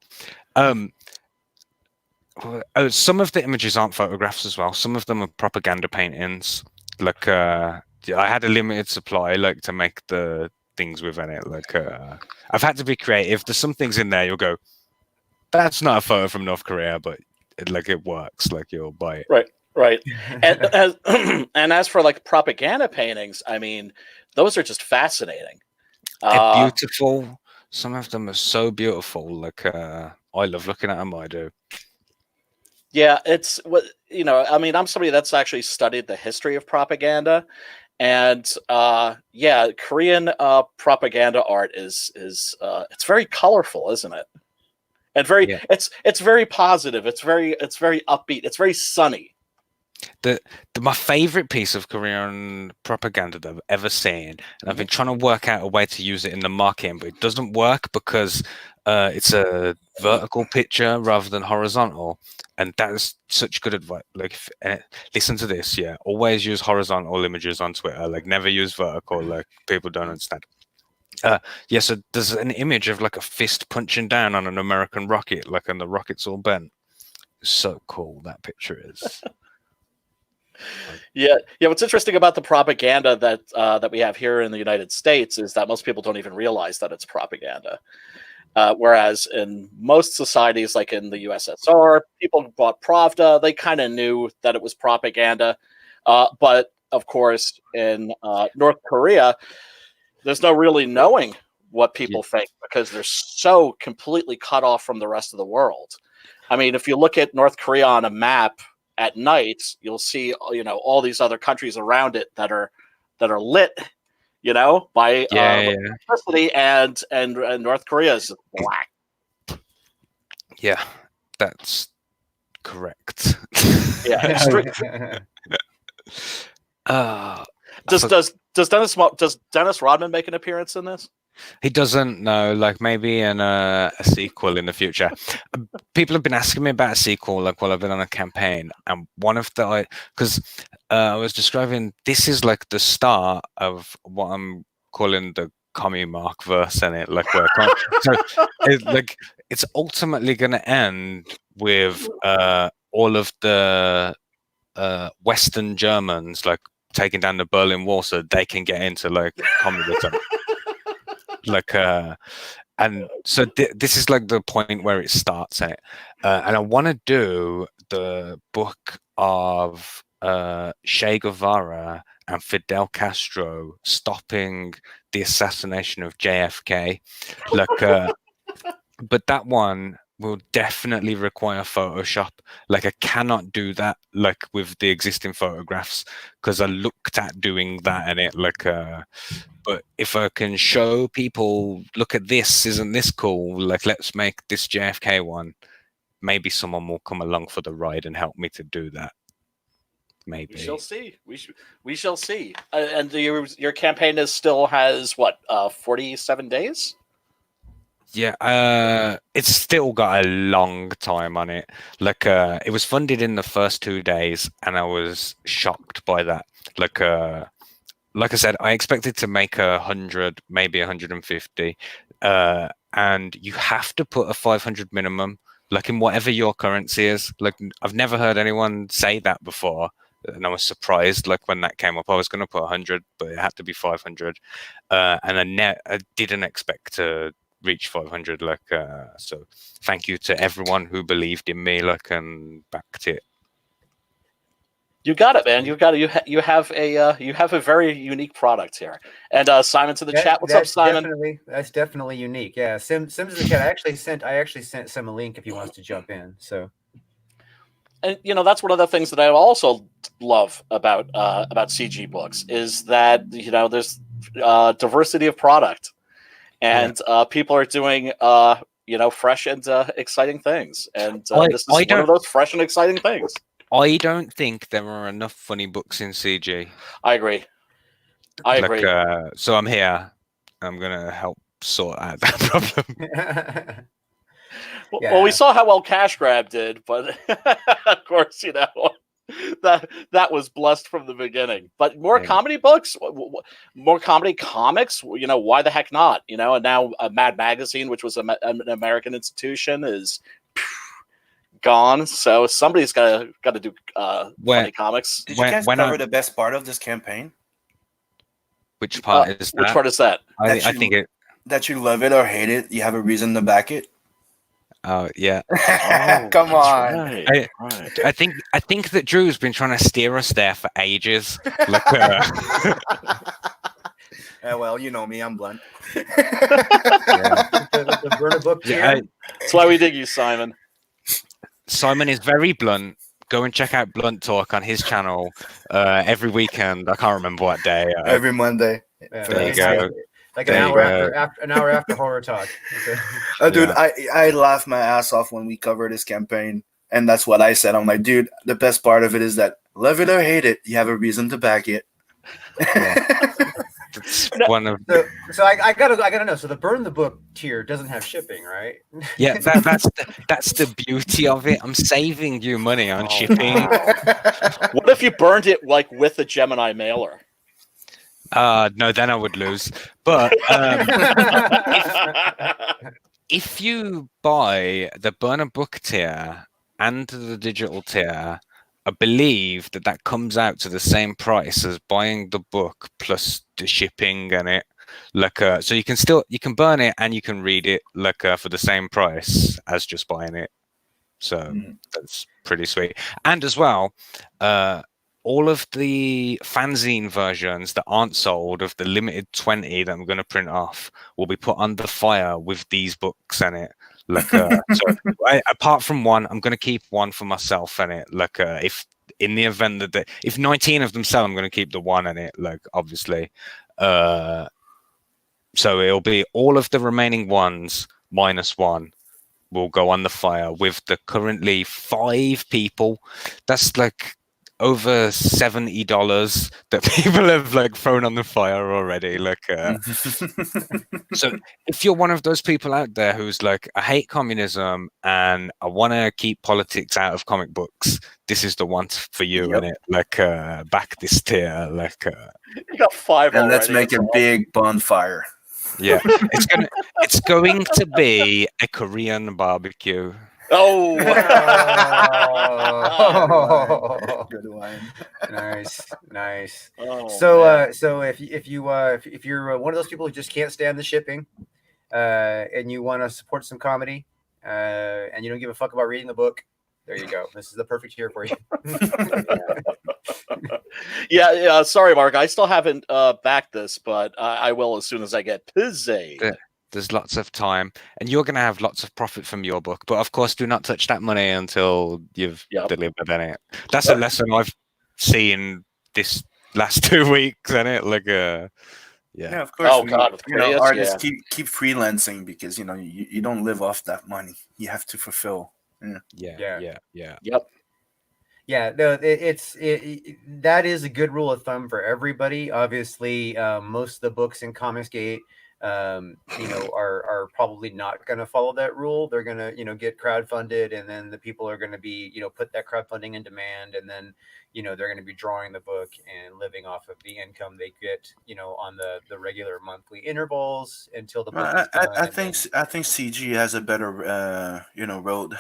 Some of the images aren't photographs as well. Some of them are propaganda paintings. Like I had a limited supply, like to make the things within it. Like I've had to be creative. There's some things in there you'll go, that's not a photo from North Korea, but it works. Like you'll buy it. Right. And as for like propaganda paintings, I mean, those are just fascinating. They're beautiful. Some of them are so beautiful. Like I love looking at them. I do. Yeah, it's what I mean, I'm somebody that's actually studied the history of propaganda, and Korean propaganda art is it's very colorful, isn't it? And it's very positive. It's very upbeat. It's very sunny. My favorite piece of Korean propaganda that I've ever seen, and I've been trying to work out a way to use it in the marketing, but it doesn't work because it's a vertical picture rather than horizontal, and that is such good advice. Like, listen to this, always use horizontal images on Twitter. Like, never use vertical. Like, people don't understand. So there's an image of like a fist punching down on an American rocket, like, and the rocket's all bent. So cool that picture is. Yeah. What's interesting about the propaganda that we have here in the United States is that most people don't even realize that it's propaganda. Whereas in most societies, like in the USSR, people who bought Pravda, they kind of knew that it was propaganda. But of course, in North Korea, there's no really knowing what people think because they're so completely cut off from the rest of the world. I mean, if you look at North Korea on a map at night, you'll see, all these other countries around it that are lit, by electricity, and North Korea is black. Yeah, that's correct. Yeah. Does Dennis Rodman make an appearance in this? He doesn't know, like maybe in a sequel in the future. People have been asking me about a sequel, like while I've been on a campaign, and one of because I was describing this is like the start of what I'm calling the commie mark verse in it, like where it's ultimately going to end with all of the Western Germans like taking down the Berlin Wall so they can get into like communism. Like and so this is like the point where it starts at and I want to do the book of Che Guevara and Fidel Castro stopping the assassination of JFK, like but that one will definitely require Photoshop. Like I cannot do that like with the existing photographs because I looked at doing that in it. Like, but if I can show people, look at this, isn't this cool? Like, let's make this JFK one. Maybe someone will come along for the ride and help me to do that. Maybe We shall see. We shall see. And your campaign still has what 47 days. Yeah, it's still got a long time on it. Like, it was funded in the first 2 days, and I was shocked by that. Like I said, I expected to make 100, maybe 150, and you have to put a 500 minimum, like in whatever your currency is. Like, I've never heard anyone say that before, and I was surprised. Like when that came up, I was going to put 100, but it had to be 500, and I didn't expect to reach 500. Like, so thank you to everyone who believed in me, like, and backed it. You got it, man. You got it. You have a very unique product here. And Simon's in the chat. What's up, Simon? That's definitely unique. Yeah, Sims in the chat. I actually sent Sim a link if he wants to jump in. So, and that's one of the things that I also love about CG books is that there's diversity of product, and people are doing fresh and exciting things, and this is one of those fresh and exciting things. I don't think there are enough funny books in CG. I agree. So I'm here. I'm gonna help sort out that problem. Well, we saw how well Cash Grab did, but of course, that was blessed from the beginning. But more comedy books, more comedy comics. Why the heck not? And now Mad Magazine, which was an American institution, is gone. So somebody's got to do funny comics. Did you guys cover the best part of this campaign? Which part is that? Which part is that? I think that you love it or hate it, you have a reason to back it. Oh yeah. Come on. Right. I think that Drew's been trying to steer us there for ages. Like, well, you know me, I'm blunt. The Burner book. Yeah, that's why we dig you, Simon. Simon is very blunt. Go and check out Blunt Talk on his channel every weekend. I can't remember what day. Every Monday. There you go. Like an hour after Horror Talk. Dude, I laughed my ass off when we covered this campaign, and that's what I said. I'm like, dude, the best part of it is that love it or hate it, you have a reason to back it. It's one of so I gotta know. So the Burn the Book tier doesn't have shipping, right? Yeah, that's the beauty of it. I'm saving you money on shipping. What if you burned it like with a Gemini mailer? No, then I would lose. But if you buy the Burner Book tier and the digital tier, I believe that comes out to the same price as buying the book plus the shipping and it. Like, so you can burn it and you can read it like for the same price as just buying it. So that's pretty sweet. And as well, all of the fanzine versions that aren't sold of the limited 20 that I'm going to print off will be put under fire with these books in it. Like, so apart from one, I'm going to keep one for myself in it. Like, if in the event that if 19 of them sell, I'm going to keep the one in it. Like, obviously, so it'll be all of the remaining ones minus one will go on the fire with the currently 5 people. That's like over $70 that people have like thrown on the fire already. Like, so if you're one of those people out there who's like, I hate communism and I want to keep politics out of comic books, this is the one for you. Yep. In it, like, back this tier, like, you got 5, and let's make a big bonfire. Yeah, it's going to be a Korean barbecue. Oh, good one. Nice. Oh, so if you're one of those people who just can't stand the shipping, and you want to support some comedy, and you don't give a fuck about reading the book, there you go. This is the perfect tier for you. Yeah. Sorry, Mark. I still haven't backed this, but I will as soon as I get busy. There's lots of time, and you're going to have lots of profit from your book. But of course, do not touch that money until you've delivered in it. That's a lesson I've seen this last 2 weeks, isn't it? Like, Yeah, of course. Oh God, with Critias, artists keep freelancing because you don't live off that money. You have to fulfill. Yeah. Yep. Yeah, no, that is a good rule of thumb for everybody. Obviously, most of the books in Comicsgate, are probably not going to follow that rule. They're going to, get crowdfunded, and then the people are going to be, put that crowdfunding in demand, and then, they're going to be drawing the book and living off of the income they get, on the regular monthly intervals until the book is done. I think CG has a better road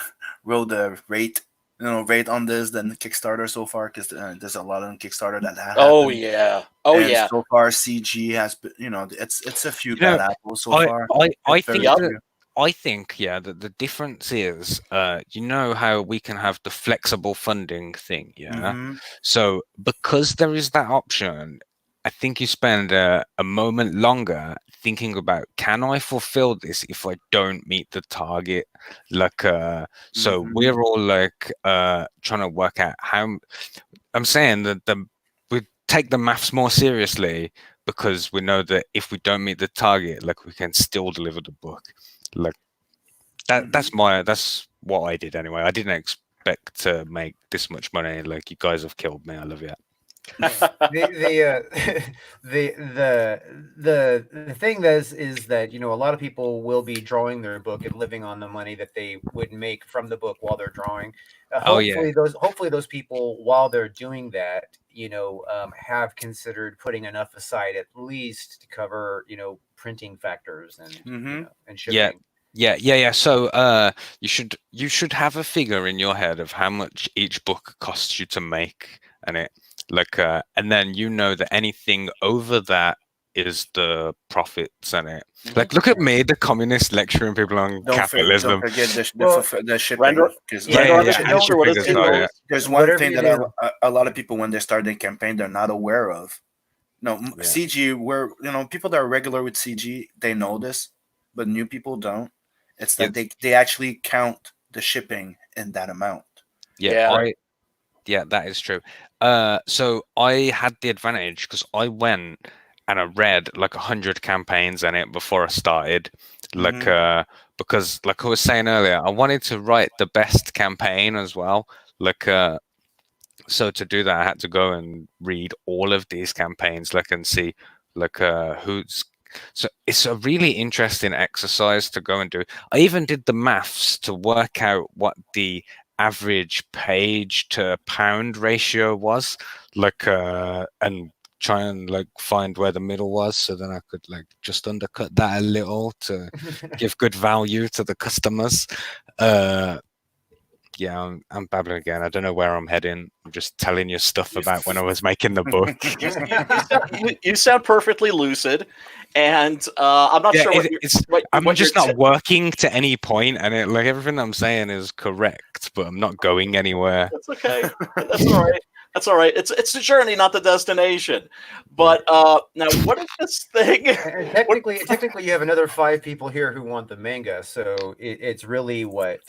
rate. Rate on this than Kickstarter so far, because there's a lot on Kickstarter that happened. Oh yeah. So far, CG has been, it's a few bad apples so far. I think that the difference is, how we can have the flexible funding thing, So because there is that option, I think you spend a moment longer thinking about, can I fulfill this if I don't meet the target? Like, so we're all like trying to work out how. I'm saying that we take the maths more seriously, because we know that if we don't meet the target, like, we can still deliver the book. Like that. That's what I did anyway. I didn't expect to make this much money. Like, you guys have killed me. I love you. The thing is that a lot of people will be drawing their book and living on the money that they would make from the book while they're drawing. Hopefully those people, while they're doing that, have considered putting enough aside at least to cover printing factors and and shipping. Yeah. So you should have a figure in your head of how much each book costs you to make, and it. Like, and then that anything over that is the profits in it. Like, look at me, the communist lecturing people on capitalism. Don't forget the shipping. There's one thing that a lot of people, when they start their campaign, they're not aware of. CG, where people that are regular with CG, they know this, but new people don't. It's that they actually count the shipping in that amount. Yeah, that is true. So I had the advantage because I went and I read like 100 campaigns in it before I started. Like, because like I was saying earlier, I wanted to write the best campaign as well. Like, so to do that, I had to go and read all of these campaigns, like, and see like who's. So it's a really interesting exercise to go and do. I even did the maths to work out what the average page to pound ratio was, like, and try and like find where the middle was, so then I could like just undercut that a little to give good value to the customers. I'm babbling again. I don't know where I'm heading. I'm just telling you stuff about when I was making the book. You sound perfectly lucid, and I'm not sure. I'm just not working to any point, and like everything I'm saying is correct, but I'm not going anywhere. That's okay. That's all right. That's all right. It's the journey, not the destination. But now, what is this thing? Technically, you have another 5 people here who want the manga, so it's really what.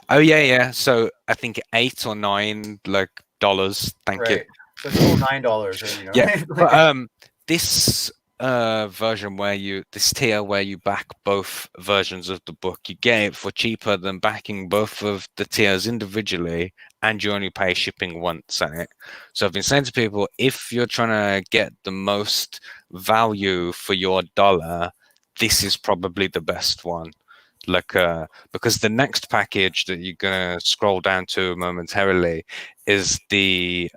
Oh yeah. So I think $8 or $9 dollars. Thank you. So it's all $9. Yeah. But, this version this tier where you back both versions of the book, you get it for cheaper than backing both of the tiers individually, and you only pay shipping once on it. So I've been saying to people, if you're trying to get the most value for your dollar, this is probably the best one. Like, because the next package that you're gonna scroll down to momentarily is the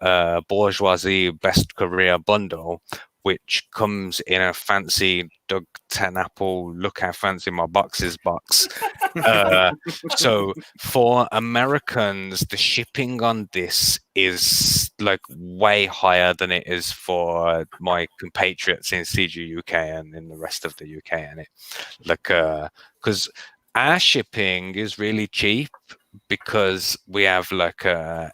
Bourgeoisie Best Career Bundle, which comes in a fancy Doug TenNapple, look how fancy my box is box. So for Americans, the shipping on this is like way higher than it is for my compatriots in CG UK and in the rest of the UK. And it, like, because our shipping is really cheap, because we have like a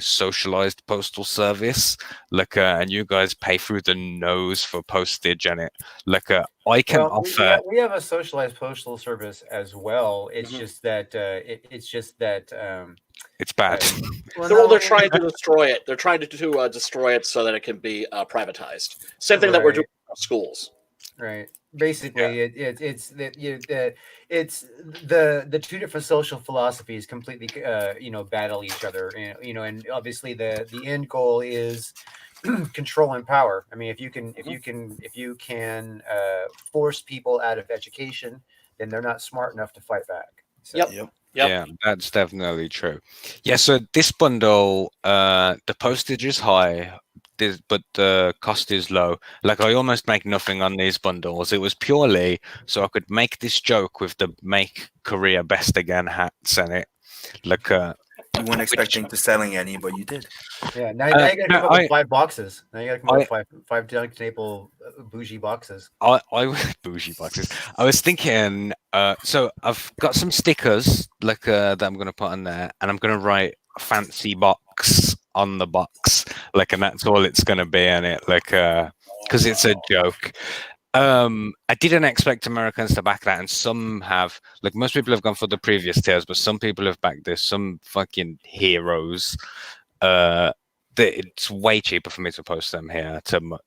socialized postal service, like and you guys pay through the nose for postage and it. Like I can Well, offer. we have a socialized postal service as well. It's just that it's just that It's bad. Well, they're trying to destroy it. They're trying to destroy it so that it can be privatized. Same thing that we're doing in schools. Right. Basically, it's the two different social philosophies completely battle each other. And obviously the end goal is control and power. I mean, if you can force people out of education, then they're not smart enough to fight back. So. Yep. Yeah, that's definitely true. Yeah, so this bundle, the postage is high, but the cost is low. Like I almost make nothing on these bundles. It was purely so I could make this joke with the Make Korea Best Again hats in it. Like you weren't expecting to selling any, but you did. Yeah, now you gotta come up with 5 boxes. Now you gotta come up with five Dunk Staple bougie boxes. I bougie boxes. I was thinking, so I've got some stickers like that I'm gonna put on there, and I'm gonna write a fancy box on the box, like, and that's all it's gonna be in it, like, because it's a joke. I didn't expect Americans to back that, and some have. Like most people have gone for the previous tiers, but some people have backed this. Some fucking heroes. It's way cheaper for me to post them here to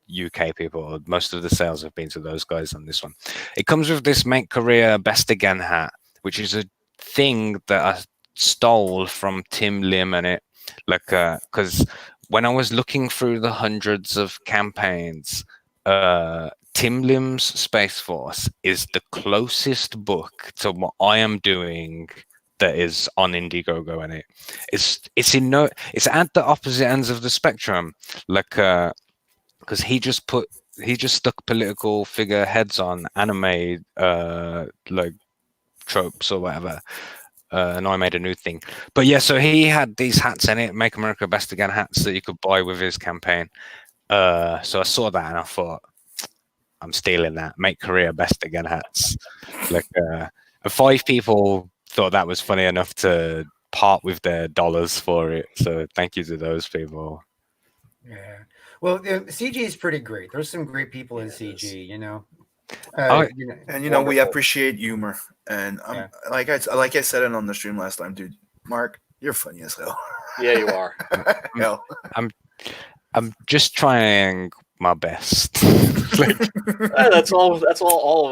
UK people. Most of the sales have been to those guys on this one. It comes with this Make Korea Best Again hat, which is a thing that I stole from Tim Lim and it. Like, because when I was looking through the hundreds of campaigns, Tim Lim's Space Force is the closest book to what I am doing that is on Indiegogo in it. It's at the opposite ends of the spectrum, like because he just stuck political figureheads on anime like tropes or whatever. And I made a new thing. But yeah, so he had these hats in it, Make America Best Again hats that you could buy with his campaign. So I saw that and I thought, I'm stealing that. Make Korea Best Again hats. Like 5 people thought that was funny enough to part with their dollars for it. So thank you to those people. Yeah. Well, CG is pretty great. There's some great people in CG, you know. We appreciate humor, and like I said it on the stream last time, dude. Mark, you're funny as hell. Yeah, you are. I'm just trying my best. That's all of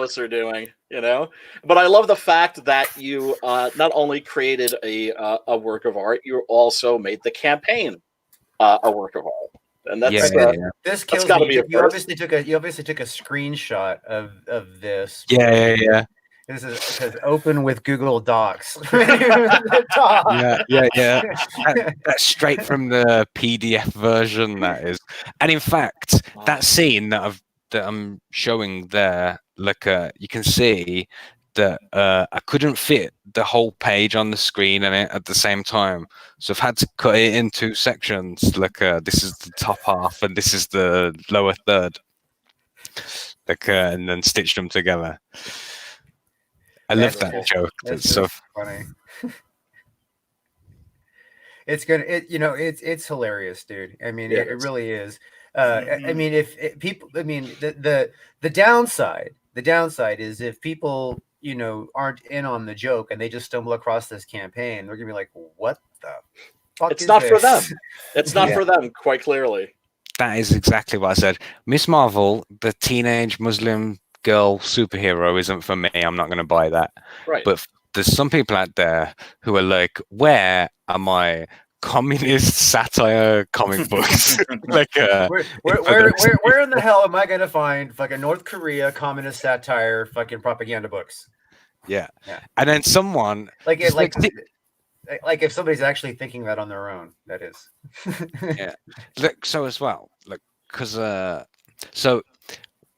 us are doing, you know. But I love the fact that you not only created a work of art, you also made the campaign a work of art. And that's this kills gotta me. be You obviously took a screenshot of this. Yeah. This is because open with Google Docs. Yeah. That's straight from the PDF version. That is, and in fact, that scene that I'm showing there, like you can see that I couldn't fit the whole page on the screen and it at the same time, so I've had to cut it in 2 sections. Like this is the top half and this is the lower third, like and then stitched them together. I love that joke. That's so funny. It's hilarious, dude. I mean, it really is. I mean, if people, I mean, the downside is if people, aren't in on the joke and they just stumble across this campaign, they're gonna be like, what the fuck? It's not for them. It's not for them, quite clearly. That is exactly what I said. Miss Marvel, the teenage Muslim girl superhero, isn't for me. I'm not going to buy that. Right. But there's some people out there who are like, where are my communist satire comic books? Like, where in the hell am I going to find fucking North Korea communist satire fucking propaganda books? Yeah. And then someone like if somebody's actually thinking that on their own, that is. Yeah. Look, so as well, like, because so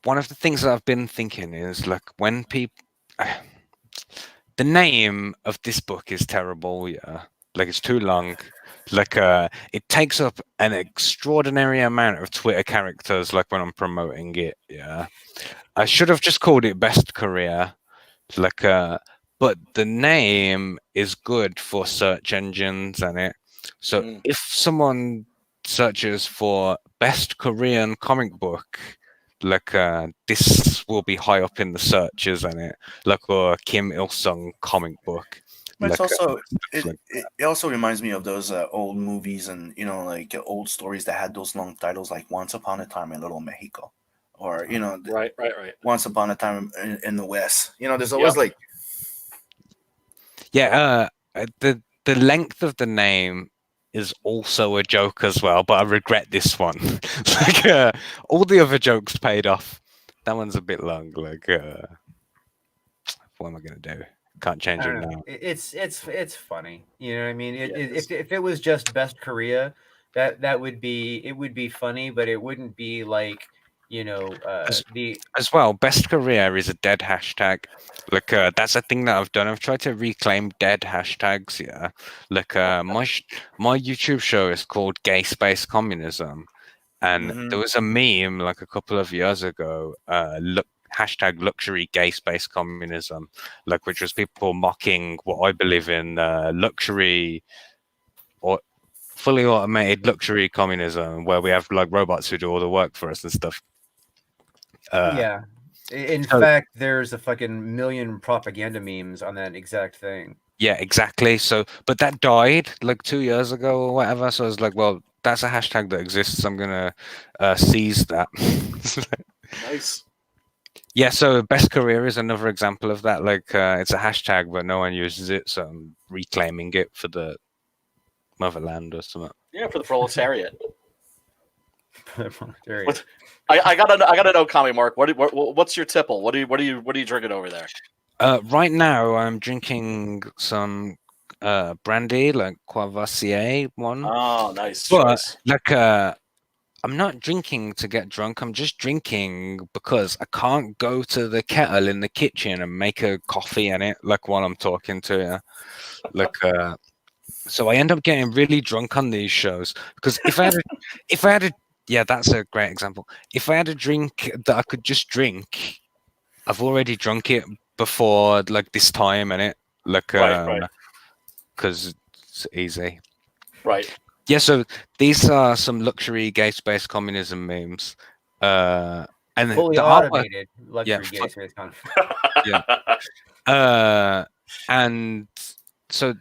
one of the things that I've been thinking is, like, when people, the name of this book is terrible. Yeah, like it's too long. Like it takes up an extraordinary amount of Twitter characters. Like when I'm promoting it, yeah, I should have just called it Best Korea. Like, but the name is good for search engines and it. So Mm. if someone searches for best Korean comic book, like this will be high up in the searches and it, like or Kim Il Sung comic book. But it's like, also stuff like it also reminds me of those old movies and like old stories that had those long titles like Once Upon a Time in Little Mexico, or Right. Once Upon a Time in the West. There's always like the length of the name is also a joke as well, but I regret this one. Like all the other jokes paid off. That one's a bit long. Like what am I gonna do? Can't change I it don't know. now. It's funny. You know what I mean? Yes. If it was just Best Korea, that would be funny, but it wouldn't be like the As well, best career is a dead hashtag. Like that's a thing that I've done. I've tried to reclaim dead hashtags. Yeah, like my YouTube show is called Gay Space Communism, and there was a meme like a couple of years ago. Hashtag luxury gay space communism, like which was people mocking what I believe in luxury or fully automated luxury communism, where we have like robots who do all the work for us and stuff. yeah. In fact, there's a fucking million propaganda memes on that exact thing. Yeah, exactly. So, but that died like 2 years ago or whatever. So I was like, well, that's a hashtag that exists. I'm gonna seize that. Nice. Yeah. So, best career is another example of that. Like, it's a hashtag, but no one uses it, so I'm reclaiming it for the motherland or something. Yeah, for the proletariat. There you What- I gotta know, Kami Mark. What's your tipple? What are you drinking over there? Right now, I'm drinking some brandy, like Courvoisier one. Oh, nice. But choice. like, I'm not drinking to get drunk. I'm just drinking because I can't go to the kettle in the kitchen and make a coffee in it, like while I'm talking to you. Like, so I end up getting really drunk on these shows because if I had a, yeah, that's a great example. If I had a drink that I could just drink, I've already drunk it before, like this time, and it, like, Right. because it's easy. Right. Yeah, so these are some luxury gay space communism memes. And fully the artwork, automated luxury yeah, gay space con. and so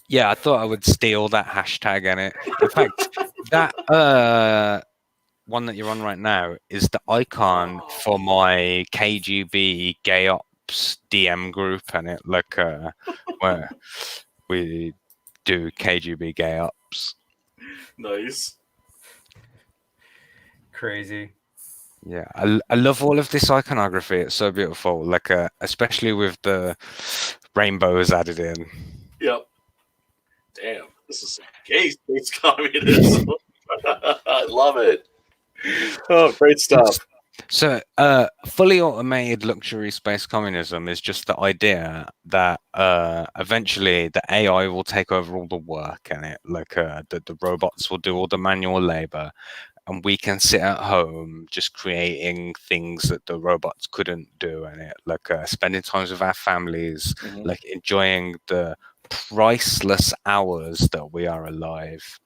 yeah, I thought I would steal that hashtag in it. In fact, that one that you're on right now is the icon for my KGB gay ops DM group, and it like where we do KGB gay ops. Nice. Crazy. Yeah, I love all of this iconography. It's so beautiful. Like especially with the rainbows added in. Yep. Damn, this is gay space communism. I love it. Oh, great stuff. So, fully automated luxury space communism is just the idea that eventually the AI will take over all the work and it, like that the robots will do all the manual labor, and we can sit at home just creating things that the robots couldn't do, and it, like spending times with our families, like enjoying the priceless hours that we are alive.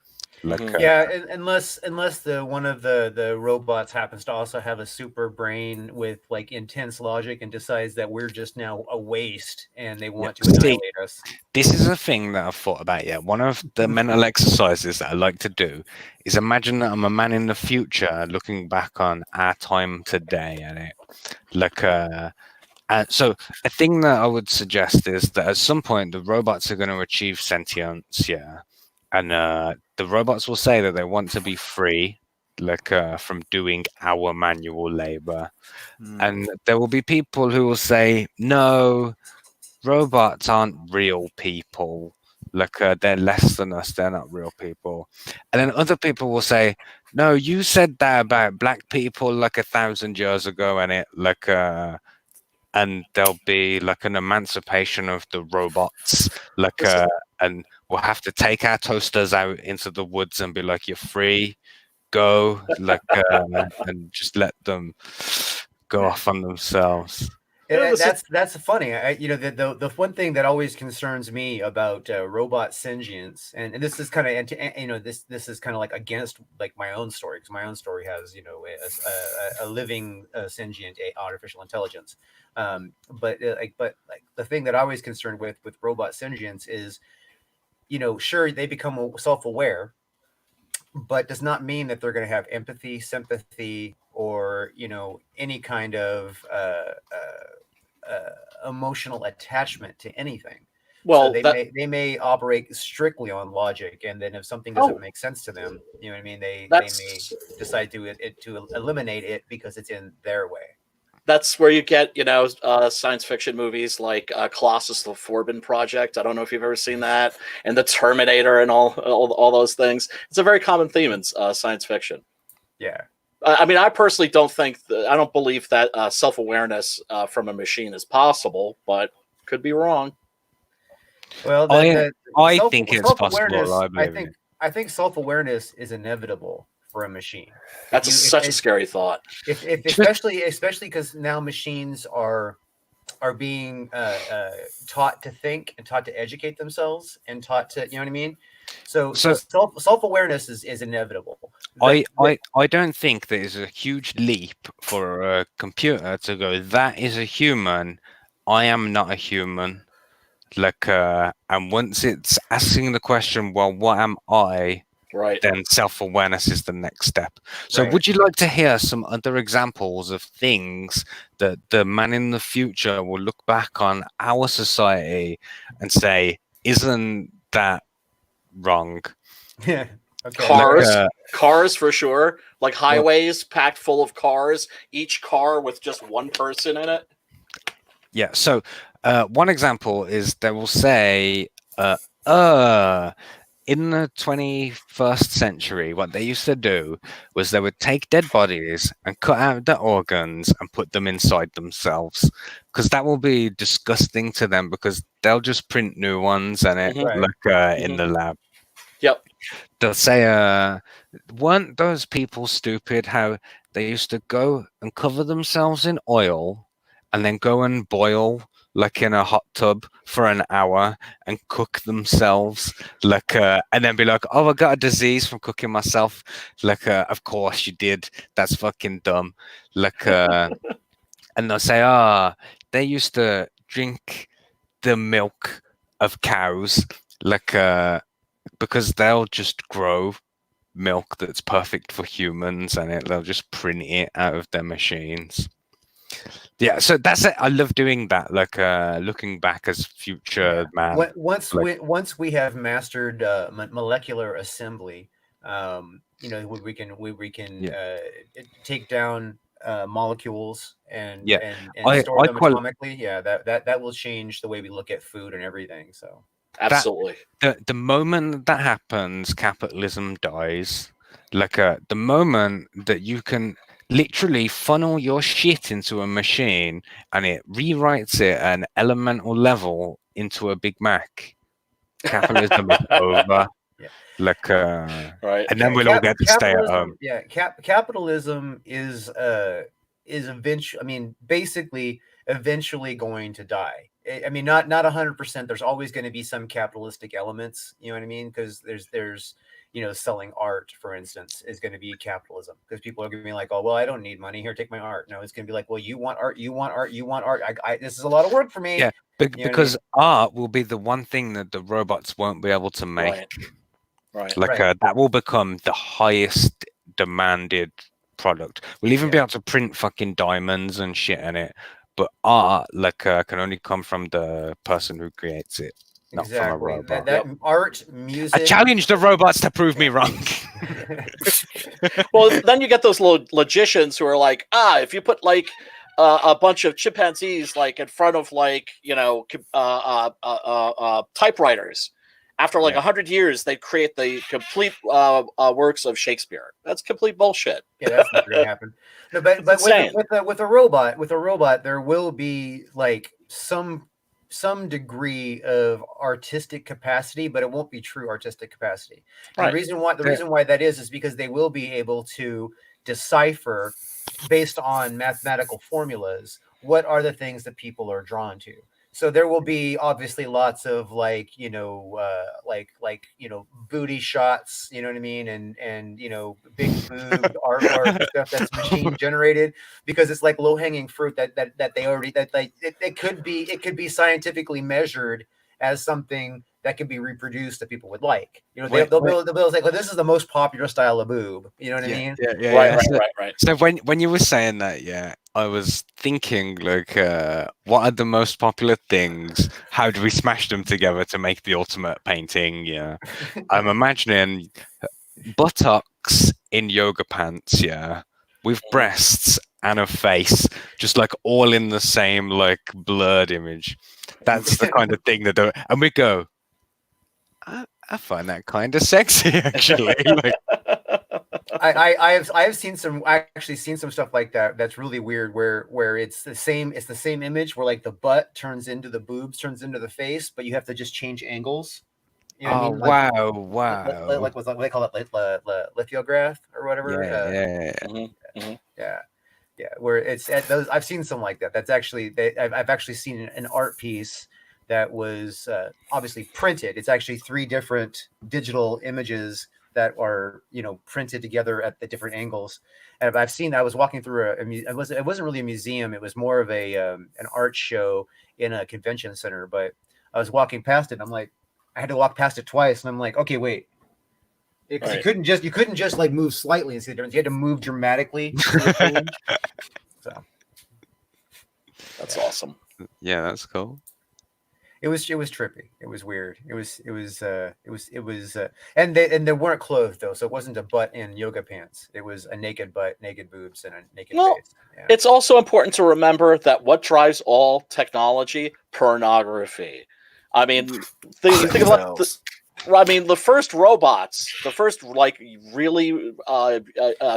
Like Yeah, unless the one of the robots happens to also have a super brain with like intense logic and decides that we're just now a waste and they want to annihilate us. This is a thing that I've thought about. Yeah, one of the mental exercises that I like to do is imagine that I'm a man in the future looking back on our time today, and it like so a thing that I would suggest is that at some point the robots are going to achieve sentience, yeah, and the robots will say that they want to be free, like from doing our manual labor, and there will be people who will say, no, robots aren't real people, like they're less than us, they're not real people. And then other people will say, no, you said that about black people like 1,000 years ago, and it like and there'll be like an emancipation of the robots, like and we'll have to take our toasters out into the woods and be like, you're free, go, like and just let them go off on themselves. That's funny. The one thing that always concerns me about robot sentience, and this is kind of this is kind of like against like my own story, because my own story has a living sentient artificial intelligence. But the thing that I always concerned with robot sentience is, sure, they become self-aware, but does not mean that they're going to have empathy, sympathy, or any kind of emotional attachment to anything. Well, so they may operate strictly on logic, and then if something doesn't make sense to them, they may decide to eliminate it because it's in their way. That's where you get science fiction movies like Colossus: The Forbidden Project. I don't know if you've ever seen that, and The Terminator, and all those things. It's a very common theme in science fiction. Yeah. I mean, I personally don't believe that self-awareness from a machine is possible, but could be wrong. Well, I think it's possible. I think self-awareness is inevitable for a machine. That's such a scary thought. Especially because now machines are being taught to think and taught to educate themselves and taught to, So self-awareness is inevitable. I don't think there is a huge leap for a computer to go, that is a human, I am not a human. And once it's asking the question, well, what am I? Right. Then self-awareness is the next step. So would you like to hear some other examples of things that the man in the future will look back on our society and say, isn't that wrong? Yeah. Okay. Cars for sure. Like highways packed full of cars, each car with just one person in it. Yeah. So one example is they will say, in the 21st century, what they used to do was they would take dead bodies and cut out the organs and put them inside themselves, because that will be disgusting to them, because they'll just print new ones and it in the lab. Yep. They'll say, weren't those people stupid how they used to go and cover themselves in oil and then go and boil in a hot tub for an hour and cook themselves, and then be like, oh, I got a disease from cooking myself. Of course you did. That's fucking dumb. And they'll say, they used to drink the milk of cows, because they'll just grow milk that's perfect for humans, and they'll just print it out of their machines. Yeah, so that's it. I love doing that, looking back as future man. Once we have mastered molecular assembly, we can take down molecules and store them atomically. Yeah, that will change the way we look at food and everything. So absolutely, the moment that happens, capitalism dies. The moment that you can literally funnel your shit into a machine and it rewrites it at an elemental level into a Big Mac, capitalism is over. Yeah. Right. And then we'll all get to stay at home. Yeah, capitalism is eventually, basically eventually going to die. I mean, not 100%. There's always going to be some capitalistic elements. You know what I mean? Because there's selling art, for instance, is going to be capitalism, because people are going to be like, oh, well, I don't need money. Here, take my art. No, it's going to be like, well, you want art. This is a lot of work for me. Yeah, because art will be the one thing that the robots won't be able to make. Right. That will become the highest demanded product. We'll even be able to print fucking diamonds and shit in it. But art, can only come from the person who creates it. Not from a robot. That art, music. I challenge the robots to prove me wrong. Well, then you get those little logicians who are like, if you put a bunch of chimpanzees in front of typewriters, after 100 years, they create the complete works of Shakespeare. That's complete bullshit. Yeah, that's not going to happen. No, but with a robot, there will be some degree of artistic capacity, but it won't be true artistic capacity. Right. The reason why that is because they will be able to decipher, based on mathematical formulas, what are the things that people are drawn to. So there will be obviously lots of like booty shots, you know what I mean, and big boob artwork and stuff that's machine generated, because it's like low hanging fruit that they already that like it could be scientifically measured as something that can be reproduced that people would like. They'll build like, well, this is the most popular style of boob. You know what I mean? Yeah. Right. So when you were saying that, yeah, I was thinking like, what are the most popular things? How do we smash them together to make the ultimate painting? Yeah, I'm imagining buttocks in yoga pants, yeah, with breasts and a face, just like all in the same like blurred image. That's the kind of thing and we go, I find that kind of sexy, actually. Like, I have seen some stuff like that. That's really weird. Where it's the same image where like the butt turns into the boobs, turns into the face, but you have to just change angles. You know what I mean? Wow. Like what they call it, lithograph or whatever. Yeah. Where it's at those. I've seen some like that. That's actually I've actually seen an art piece that was obviously printed. It's actually 3 different digital images that are printed together at the different angles. And I've seen. I was walking through it wasn't really a museum. It was more of an art show in a convention center. But I was walking past it. And I'm like, I had to walk past it twice, and I'm like, okay, wait. Because you couldn't just like move slightly and see the difference. You had to move dramatically. So that's awesome. Yeah, that's cool. It was trippy. It was weird. And they weren't clothed though, so it wasn't a butt in yoga pants. It was a naked butt, naked boobs, and a naked face. Yeah. It's also important to remember that what drives all technology? Pornography. I mean, think about the first robots, the first like really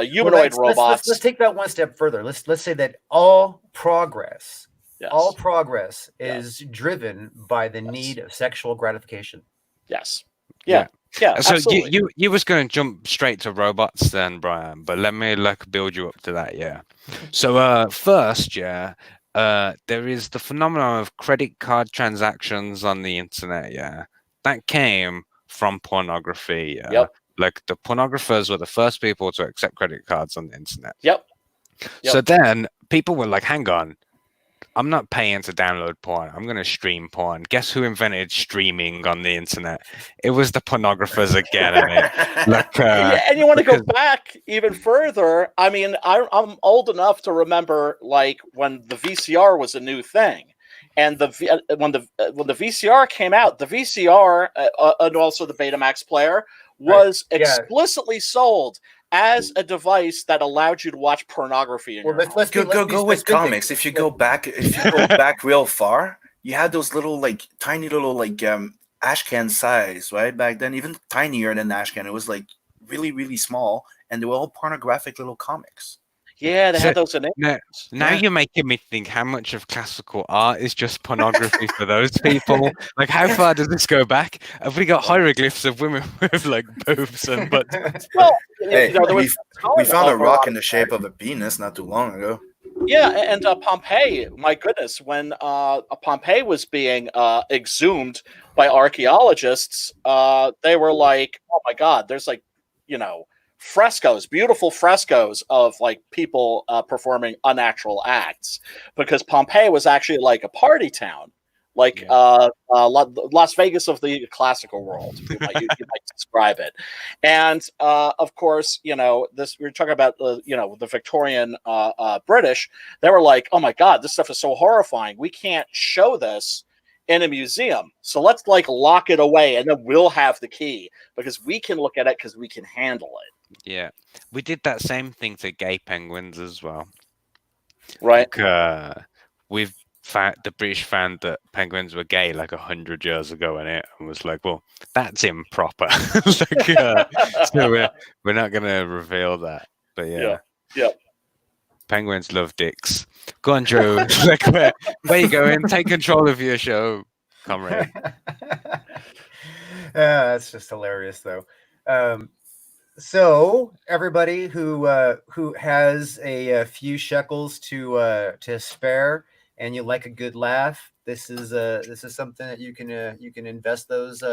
humanoid robots. Let's take that one step further. Let's say that all progress. Yes. All progress is driven by the need of sexual gratification. Yes. Yeah. So absolutely. you was going to jump straight to robots then, Brian, but let me like build you up to that. Yeah. So first, there is the phenomenon of credit card transactions on the internet. Yeah, that came from pornography. Yep. Like the pornographers were the first people to accept credit cards on the internet. Yep. So then people were like, hang on. I'm not paying to download porn. I'm going to stream porn. Guess who invented streaming on the internet? It was the pornographers again. And you want to go back even further. I mean, I'm old enough to remember like when the VCR was a new thing. And when the VCR came out, the VCR and also the Betamax player was explicitly sold as a device that allowed you to watch pornography. Let's go with comics. If you go back real far, you had those little like tiny little like ashcan size, right? Back then, even tinier than ashcan. It was like really, really small, and they were all pornographic little comics. Yeah, they had those in it. Now you're making me think how much of classical art is just pornography for those people. Like, how far does this go back? Have we got hieroglyphs of women with like boobs and butts? Well, we found a rock in the shape of a penis not too long ago. Yeah, and Pompeii, my goodness, when Pompeii was being exhumed by archaeologists, they were like, oh my God, there's like, frescoes, beautiful frescoes of like people performing unnatural acts, because Pompeii was actually like a party town, like Las Vegas of the classical world, you might describe it. And of course, this we're talking about the Victorian British. They were like, oh my God, this stuff is so horrifying. We can't show this in a museum, so let's like lock it away, and then we'll have the key because we can look at it because we can handle it. Yeah, we did that same thing to gay penguins as well. Right. We've found the British found that penguins were gay like 100 years ago, and was like, well, that's improper. So we're not going to reveal that. But yeah. Penguins love dicks. Go on, Drew. Like, where you going? Take control of your show, comrade. That's just hilarious, though. So everybody who has a few shekels to spare, and you like a good laugh, this is something that you can invest those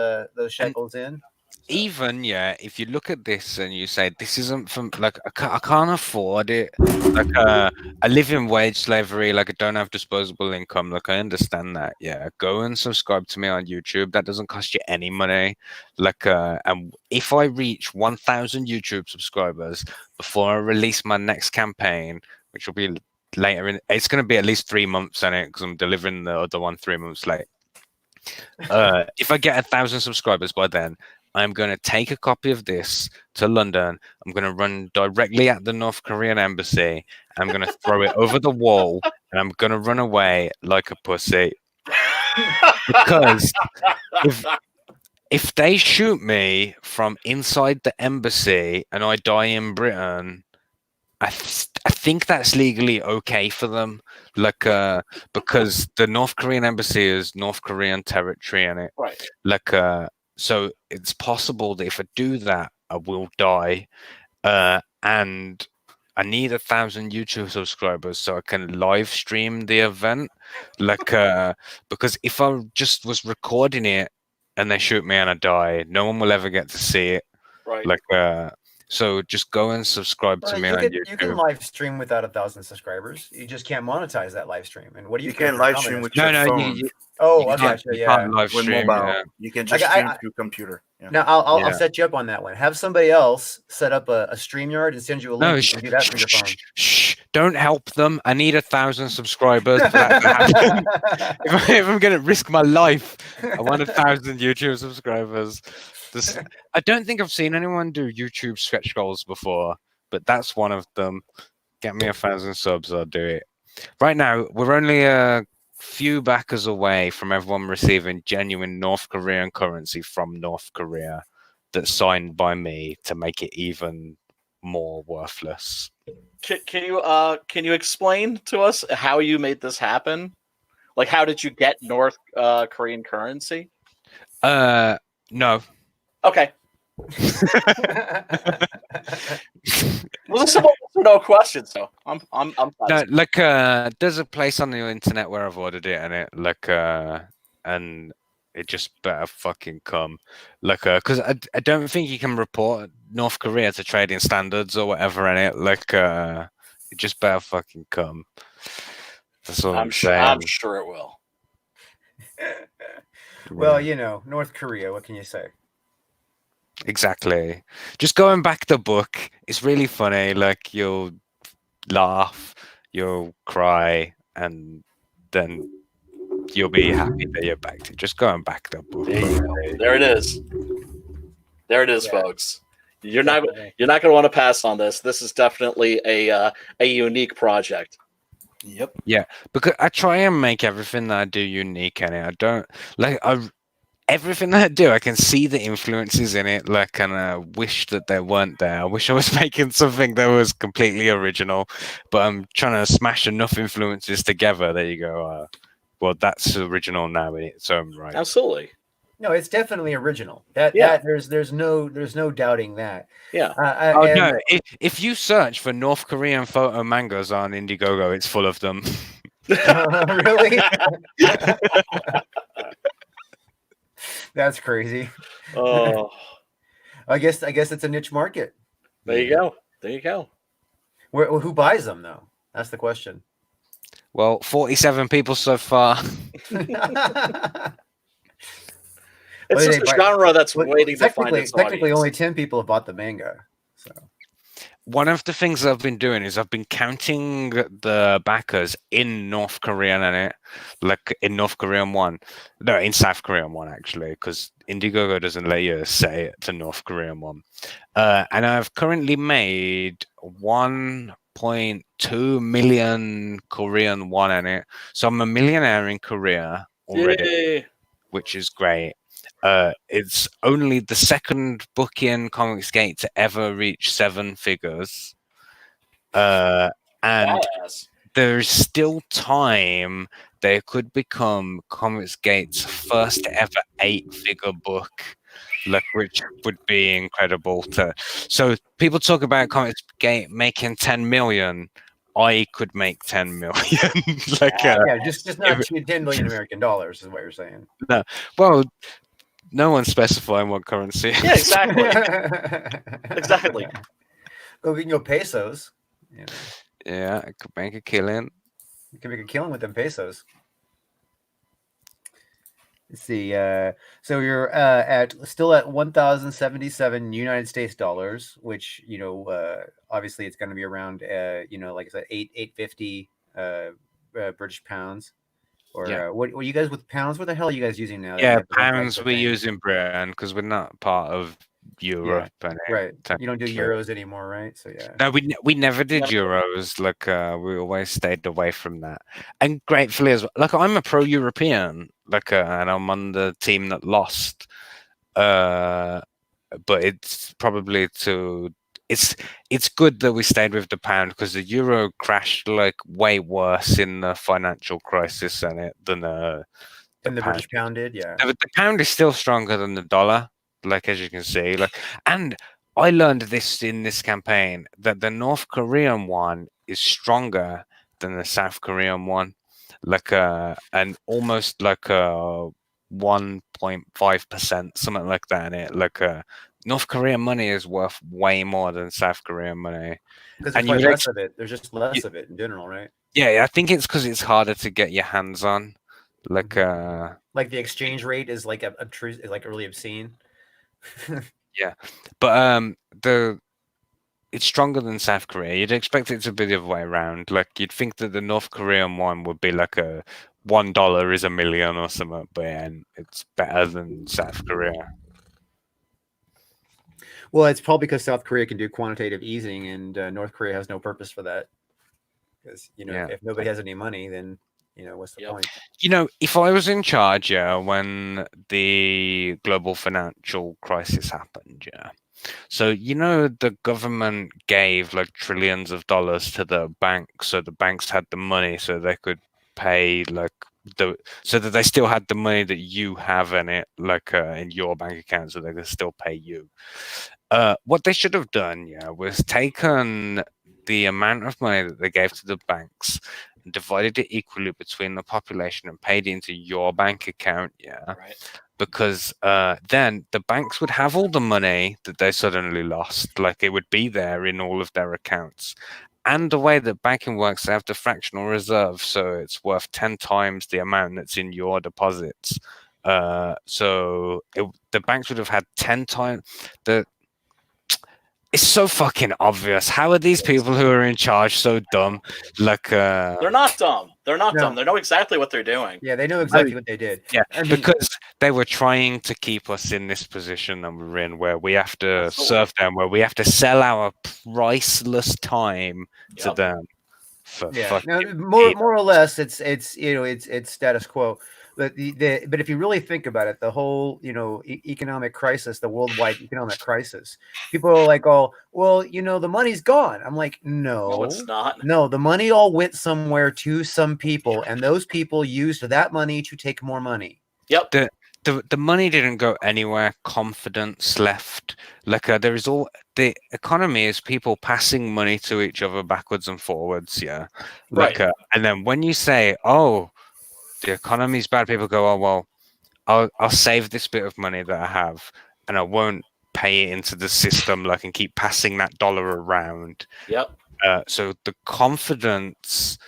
shekels in. Even if you look at this and you say this isn't from like I can't afford it, like I live in wage slavery, like I don't have disposable income, like I understand that. Yeah, go and subscribe to me on YouTube. That doesn't cost you any money. Like and if I reach 1,000 YouTube subscribers before I release my next campaign, which will be later in, it's going to be at least 3 months in it because I'm delivering the other one 3 months late. If I get 1,000 subscribers by then, I'm going to take a copy of this to London. I'm going to run directly at the North Korean embassy. I'm going to throw it over the wall, and I'm going to run away like a pussy. Because if they shoot me from inside the embassy and I die in Britain, I think that's legally okay for them. Like, because the North Korean embassy is North Korean territory in it. Right. Like, so it's possible that if I do that, I will die. And I need 1,000 YouTube subscribers so I can live stream the event. Like, because if I just was recording it and they shoot me and I die, no one will ever get to see it. Right. Like, so just go and subscribe to me on YouTube. You can live stream without 1,000 subscribers. You just can't monetize that live stream. And what do you? You can live stream with your your phone. I gotcha. You can't live With stream. mobile. Yeah. You can just stream through computer. Yeah. Now I'll set you up on that one. Have somebody else set up a StreamYard and send you a link. No, You can do that from your phone. Don't help them. I need 1,000 subscribers for that to happen. if I'm going to risk my life, I want 1,000 YouTube subscribers. I don't think I've seen anyone do YouTube stretch goals before, but that's one of them. Get me 1,000 subs, I'll do it. Right now, we're only a few backers away from everyone receiving genuine North Korean currency from North Korea that's signed by me to make it even more worthless. Can you explain to us how you made this happen? Like, how did you get North Korean currency? No. Okay. Well, this is no questions, so I'm no, like there's a place on the internet where I've ordered it, and it like and it just better fucking come, like because I don't think you can report North Korea to trading standards or whatever in it, like it just better fucking come. That's all I'm saying. I'm sure it will. Well, North Korea. What can you say? Exactly. Just going back the book, it's really funny. Like you'll laugh, you'll cry, and then you'll be happy that you're back to just going back the book. There it is. There it is, folks. You're not going to want to pass on this. This is definitely a unique project. Yep. Yeah, because I try and make everything that I do unique in it. I don't like everything that I do, I can see the influences in it, like, and I wish that they weren't there. I wish I was making something that was completely original, but I'm trying to smash enough influences together that you go, well, that's original now in its own right. Absolutely. No, it's definitely original. That there's no doubting that. Yeah. No, if you search for North Korean photo mangas on Indiegogo, it's full of them. Really? That's crazy. Oh, I guess it's a niche market. There you go. There you go. Who buys them though? That's the question. Well, 47 people so far. It's just a genre that's waiting to find its Technically, audience. only 10 people have bought the manga. So. One of the things I've been doing is I've been counting the backers in North Korean in it, like in North Korean one. No, in South Korean one, actually, because Indiegogo doesn't let you say it to North Korean one. And I've currently made 1.2 million Korean won in it. So I'm a millionaire in Korea already, Yay. which is great. It's only the second book in Comicsgate to ever reach 7 figures. And Badass. there's still time they could become Comicsgate's first ever 8-figure book, like, which would be incredible. So people talk about Comicsgate making 10 million. I could make 10 million. Like, Yeah, just not if- 10 million American dollars is what you're saying. well, no one's specifying what currency. Yeah, exactly. Exactly. Well, we can go pesos. You know, Yeah, I could make a killing. you can make a killing with them pesos. Let's see. So you're still at 1,077 United States dollars, which obviously it's going to be around like I said, 850 British pounds. Or Yeah. what you guys with pounds? What the hell are you guys using now? Yeah, pounds we use in Britain because we're not part of Europe. Right. You don't do euros anymore, right? So yeah. No, we never did euros. Like we always stayed away from that, and gratefully as well. Like I'm a pro-European, like, and I'm on the team that lost. But it's probably it's good that we stayed with the pound because the euro crashed like way worse in the financial crisis than the British pound did. Yeah. The pound is still stronger than the dollar. Like, as you can see, and I learned this in this campaign that the North Korean one is stronger than the South Korean one, and almost like 1.5%, something like that. In it, North Korean money is worth way more than South Korean money. Because there's less of it. There's just less of it in general, right? Yeah, I think it's because it's harder to get your hands on. Like the exchange rate is like really obscene. Yeah, but it's stronger than South Korea. You'd expect it to be the other way around. Like you'd think that the North Korean one would be like a $1 is a million or something, but it's better than South Korea. Well, it's probably because South Korea can do quantitative easing, and North Korea has no purpose for that. Because if nobody has any money, then what's the point? If I was in charge, when the global financial crisis happened, so the government gave like trillions of dollars to the banks, so the banks had the money, so they could pay so that they still had the money that you have in it, in your bank account, so they could still pay you. What they should have done, was taken the amount of money that they gave to the banks and divided it equally between the population and paid into your bank account, Right. Because then the banks would have all the money that they suddenly lost, like it would be there in all of their accounts. And the way that banking works, they have the fractional reserve, so it's worth 10 times the amount that's in your deposits. So the banks would have had 10 times the. It's so fucking obvious. How are these people who are in charge so dumb? They're not dumb. They're not dumb. They know exactly what they're doing. Yeah, they know exactly what they did. Yeah, because they were trying to keep us in this position that we're in, where we have to serve them, where we have to sell our priceless time to them. More or less, it's status quo. But but if you really think about it, the whole economic crisis, the worldwide economic crisis, people are like, oh, well, the money's gone. I'm like, no, it's not. No, the money all went somewhere to some people, and those people used that money to take more money. Yep. The money didn't go anywhere. Confidence left. There is all the economy is people passing money to each other backwards and forwards. Yeah. Right. And then when you say, oh, the economy's bad, people go, oh, well, I'll save this bit of money that I have and I won't pay it into the system and keep passing that dollar around. Yep. So the confidence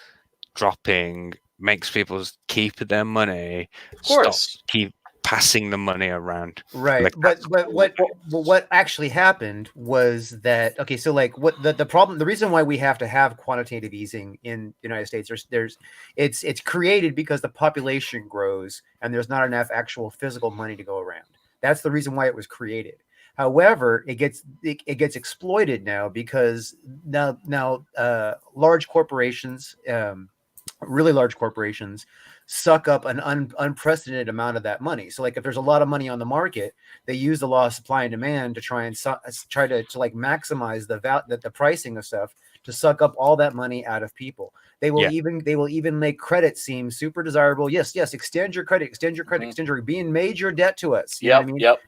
dropping makes people keep their money. Of course. Keep passing the money around. Right. But what actually happened was that, okay, so what the problem, the reason why we have to have quantitative easing in the United States, it's created because the population grows and there's not enough actual physical money to go around. That's the reason why it was created. However, it gets exploited now because now large corporations, really large corporations, suck up an unprecedented amount of that money. So if there's a lot of money on the market, they use the law of supply and demand to try to maximize the pricing of stuff to suck up all that money out of people. They will even make credit seem super desirable. Yes, extend your credit, extend your being major debt to us. You know what I mean? Yep.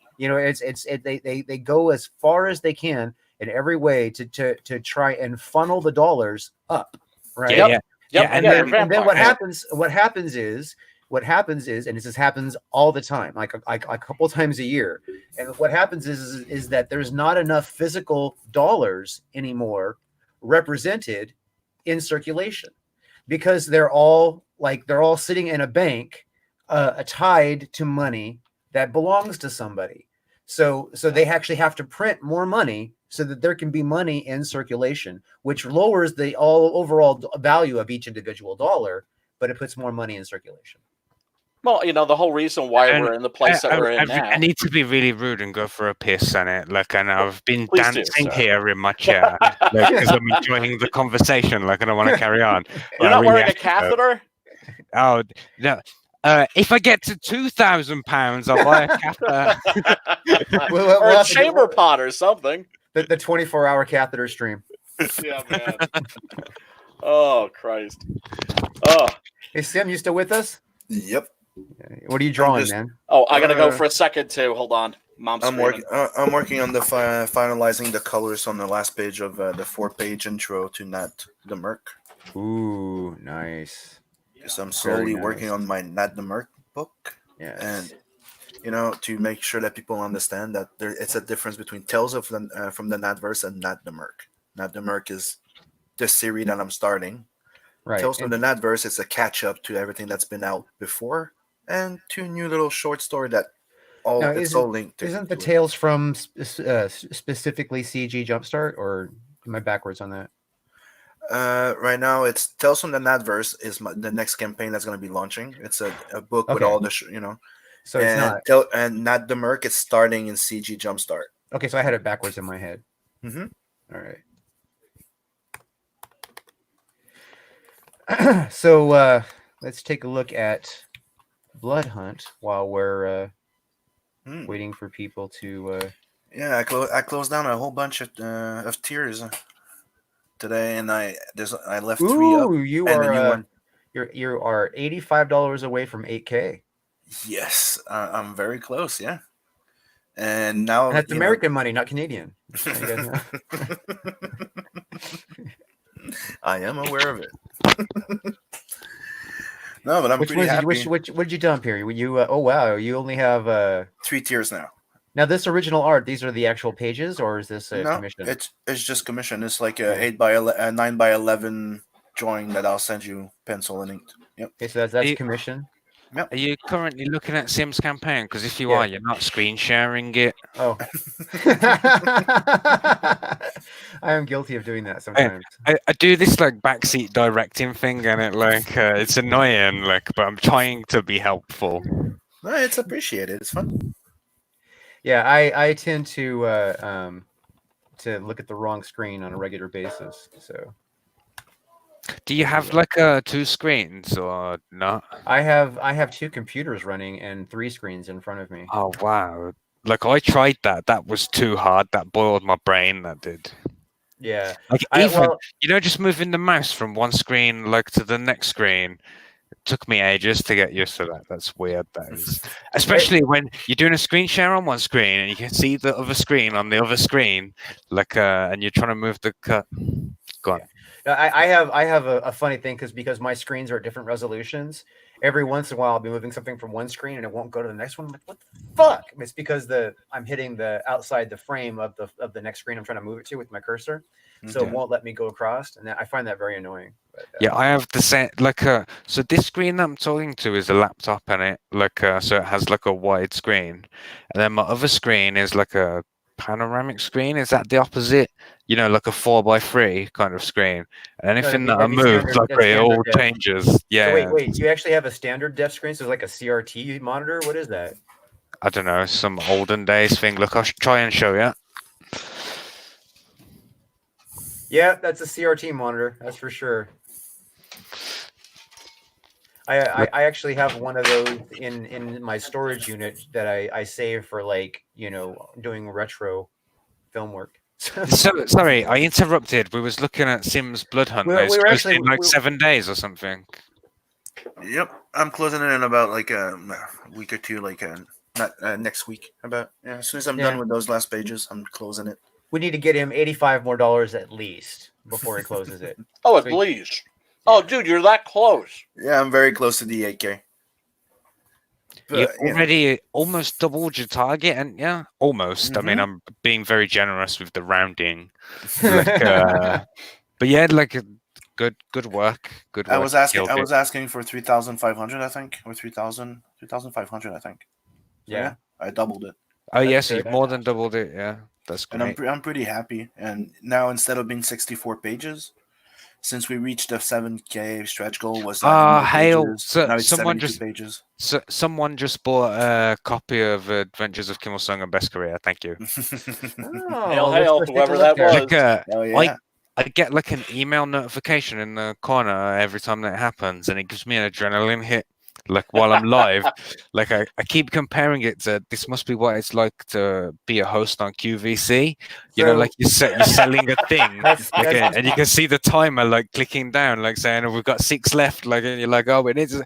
They go as far as they can in every way to try and funnel the dollars up. right? Yeah, Yep. yeah, Yep. and yeah, then- they're And then what vampires. happens is, and this happens all the time, like a couple times a year. And what happens is that there's not enough physical dollars anymore represented in circulation because they're all sitting in a bank, tied to money that belongs to somebody. So they actually have to print more money so that there can be money in circulation, which lowers the overall value of each individual dollar, but it puts more money in circulation. Well, the whole reason why And we're in the place that we're in now. I need to be really rude and go for a piss on it. Like, and I've been Please do, dancing sir. here in my chair because I'm enjoying the conversation. Like, and I want to carry on. You're I not really wearing a have to go. catheter? Oh no! If I get to £2,000, I'll buy a catheter. We'll Or a have to do chamber pot or something. the 24-hour catheter stream. Yeah, man. Oh, Christ. Oh, Hey, Sim, you still with us? Yep. What are you drawing, just- man? I gotta go Uh, for a second too. Hold on, Mom's I'm screaming. working on the finalizing the colors on the last page of the 4-page intro to Nat the Merc. Ooh, nice. Because I'm slowly nice. working on my Nat the Merc book, Yes. and to make sure that people understand that it's a difference between Tales of from the Natverse and Nat the Merc. Nat the Merc is the series that I'm starting. Right. Tales from the Natverse is a catch up to everything that's been out before, and 2 new little short story that Now, it's all linked. Isn't the to it. Tales from specifically CG Jumpstart, or am I backwards on that? Right now, it's Tales from the Natverse is the next campaign that's going to be launching. It's a book with Okay. all the So it's not. and Nat the Merc is starting in CG Jumpstart. Okay, so I had it backwards in my head. Mhm. All right. So let's take a look at Blood Hunt while we're waiting for people to. Yeah, I closed down a whole bunch of tiers today, and I left 3 up. Ooh, you and a new are one. you are $85 away from 8K. Yes, I'm very close. Yeah, and now That's American money, not Canadian. Just so you guys know. I am aware of it. No, but I'm Which pretty happy. what did you dump here? You oh wow, you only have 3 tiers now. now this original art. These are the actual pages, or is this a No, commission? it's just commission. It's like a 9 by 11 drawing that I'll send you pencil and inked. Yep. Okay, so that's You- commission. Are you currently looking at Sim's campaign? Because if you Yeah. are, you're not screen sharing it. Oh, I am guilty of doing that sometimes. I do this like backseat directing thing, and it's annoying. Like, but I'm trying to be helpful. No, it's appreciated. It's fun. Yeah, I tend to look at the wrong screen on a regular basis. So Do you have like 2 screens or not? I have 2 computers running and 3 screens in front of me. Oh wow! Like I tried that. That was too hard. That boiled my brain. That did. Yeah, Like even just moving the mouse from one screen like to the next screen. It took me ages to get used to that. That's weird. That is, especially when you're doing a screen share on one screen and you can see the other screen on the other screen, like and you're trying to move the cut. Go on. I have a funny thing because my screens are at different resolutions. Every once in a while, I'll be moving something from one screen and it won't go to the next one. I'm like, what the fuck? It's because I'm hitting the outside the frame of the next screen I'm trying to move it to with my cursor, so it won't let me go across, and I find that very annoying. But, Yeah, I have the same. Like so this screen that I'm talking to is a laptop, and it so it has like a wide screen, and then my other screen is like a panoramic screen. Is that the opposite? You know, like a 4x3 kind of screen. And anything that I that'd be move, standard- like that's it all standard def. changes. Yeah. So wait, you actually have a standard def screen? So it's like a CRT monitor? What is that? I don't know, some olden days thing. Look, I'll try and show you. Yeah, that's a CRT monitor. That's for sure. I actually have one of those in my storage unit that I save for doing retro film work. So sorry, I interrupted. We was looking at Sim's Blood Hunt. We It's were closed actually- in like we- 7 days or something. Yep, I'm closing it in about like a week or two, not next week. As soon as I'm done with those last pages, I'm closing it. We need to get him $85 more at least before he closes it. Oh, So- please. Oh, dude, you're that close. Yeah, I'm very close to the 8K. You But, you know, already almost doubled your target, and yeah, almost. I mean, Mhm. I'm being very generous with the rounding. Like, but yeah, like good work. Good work. I was You asking. killed I it. was asking for 3,500, I think, or 3,500, I think. So, Yeah. I doubled it, Oh That's yes, good. you've more than doubled it. Yeah, that's and great. I'm pretty happy. And now instead of being 64 pages, since we reached the 7K stretch goal, was 90 more Hail! pages. So Now it's someone 72 just pages. someone just bought a copy of Adventures of Kim Il Sung and Best Career. Thank you. Oh, Hail, let's hail, go take a whoever look that there. was. Like, Oh yeah. I get like an email notification in the corner every time that happens, and it gives me an adrenaline hit. Like while I'm live, like I keep comparing it to this must be what it's like to be a host on QVC. You know, So- like you're selling a thing, That's- like, that's- and you can see the timer like clicking down, like saying, "Oh, we've got 6 left." Like, and you're like, "Oh, it is." We're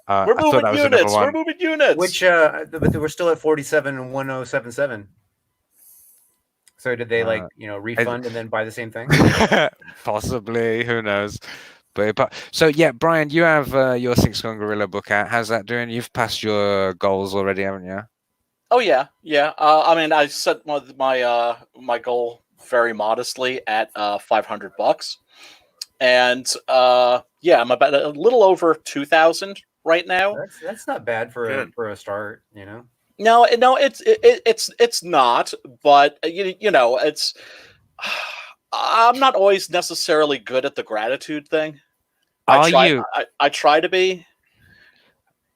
I thought moving that was another units. We're one. moving units. Which but we're still at 47,1077. So did they refund and then buy the same thing? Possibly, who knows? But so yeah, Brian, you have your 6-gun Gorilla book out. How's that doing? You've passed your goals already, haven't you? Oh yeah. I mean, I set my goal very modestly at $500, and I'm about a little over 2,000 right now. That's not bad for Good. a start, No, it's not. But you know, it's. I'm not always necessarily good at the gratitude thing. I try to be.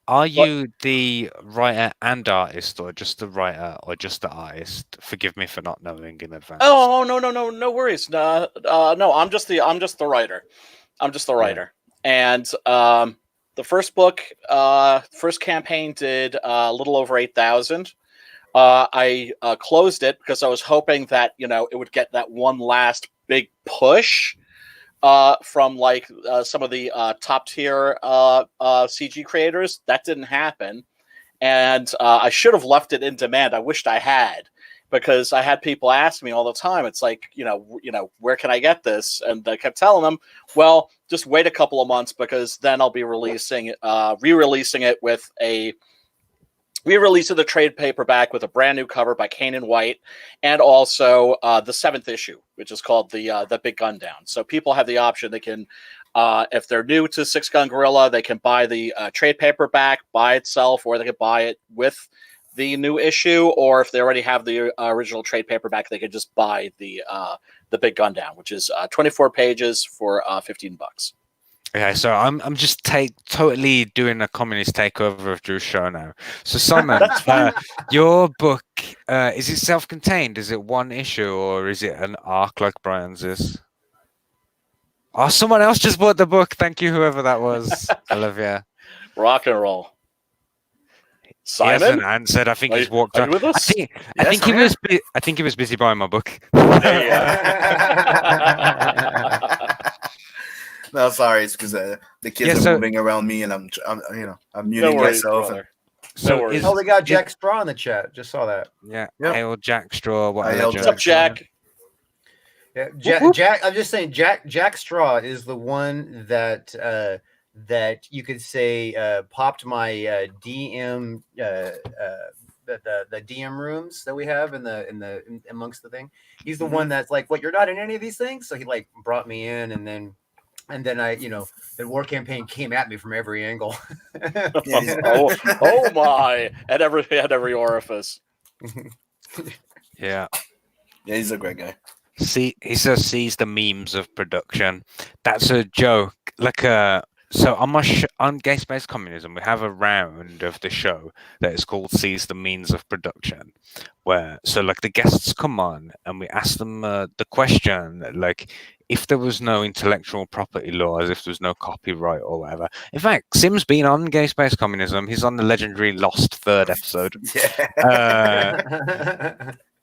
Are you the writer and artist, or just the writer, or just the artist? Forgive me for not knowing in advance. Oh no worries. No, I'm just the writer. I'm just the writer. And the first book, first campaign did a little over 8,000. I closed it because I was hoping that it would get that one last big push from like some of the top tier CG creators. That didn't happen, and I should have left it in demand. I wished I had, because I had people ask me all the time. It's like, where can I get this? And I kept telling them, well, just wait a couple of months, because then I'll be re-releasing it with a. We released the trade paperback with a brand new cover by Kane White, and also the 7th issue, which is called the Big Gun Down. So people have the option; they can, if they're new to 6-Gun Gorilla, they can buy the trade paperback by itself, or they can buy it with the new issue. Or if they already have the original trade paperback, they can just buy the Big Gun Down, which is 24 pages for $15. Okay, so I'm just totally doing a communist takeover of Drew's show now. So Simon, your book, is it self-contained? Is it one issue, or is it an arc like Brian's is? Oh, someone else just bought the book. Thank you, whoever that was. I love you. Rock and roll. Simon? He hasn't answered. I think he's walked out. With us? I think he was busy buying my book. No, sorry, it's because the kids are moving around me, and I'm muting myself. No worries. Oh, they got Jack Straw in the chat. Just saw that. Yeah. Hail Jack Straw. What's up, Jack? Yeah, Jack. I'm just saying, Jack Straw is the one that that you could say popped my DM the DM rooms that we have in amongst the thing. He's the one that's like, what, you're not in any of these things? So he like brought me in, and then I, the war campaign came at me from every angle. oh my! At every orifice. Yeah. Yeah, he's a great guy. See, he says, "Sees the memes of production." That's a joke. Like so on my on Gay Space Communism, we have a round of the show that is called "Sees the Means of Production," where like the guests come on and we ask them the question, like, if there was no intellectual property laws, if there was no copyright or whatever. In fact, Sim's been on Gay Space Communism. He's on the legendary Lost 3rd episode.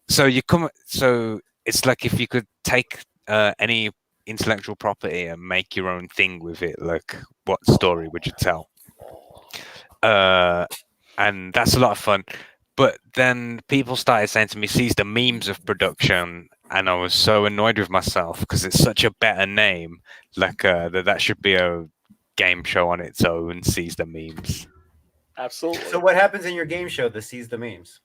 So it's like if you could take any intellectual property and make your own thing with it, like, what story would you tell? And that's a lot of fun. But then people started saying to me, "Sees the memes of production," and I was so annoyed with myself because it's such a better name. Like that should be a game show on its own. Seize the memes. Absolutely. So what happens in your game show that sees the memes?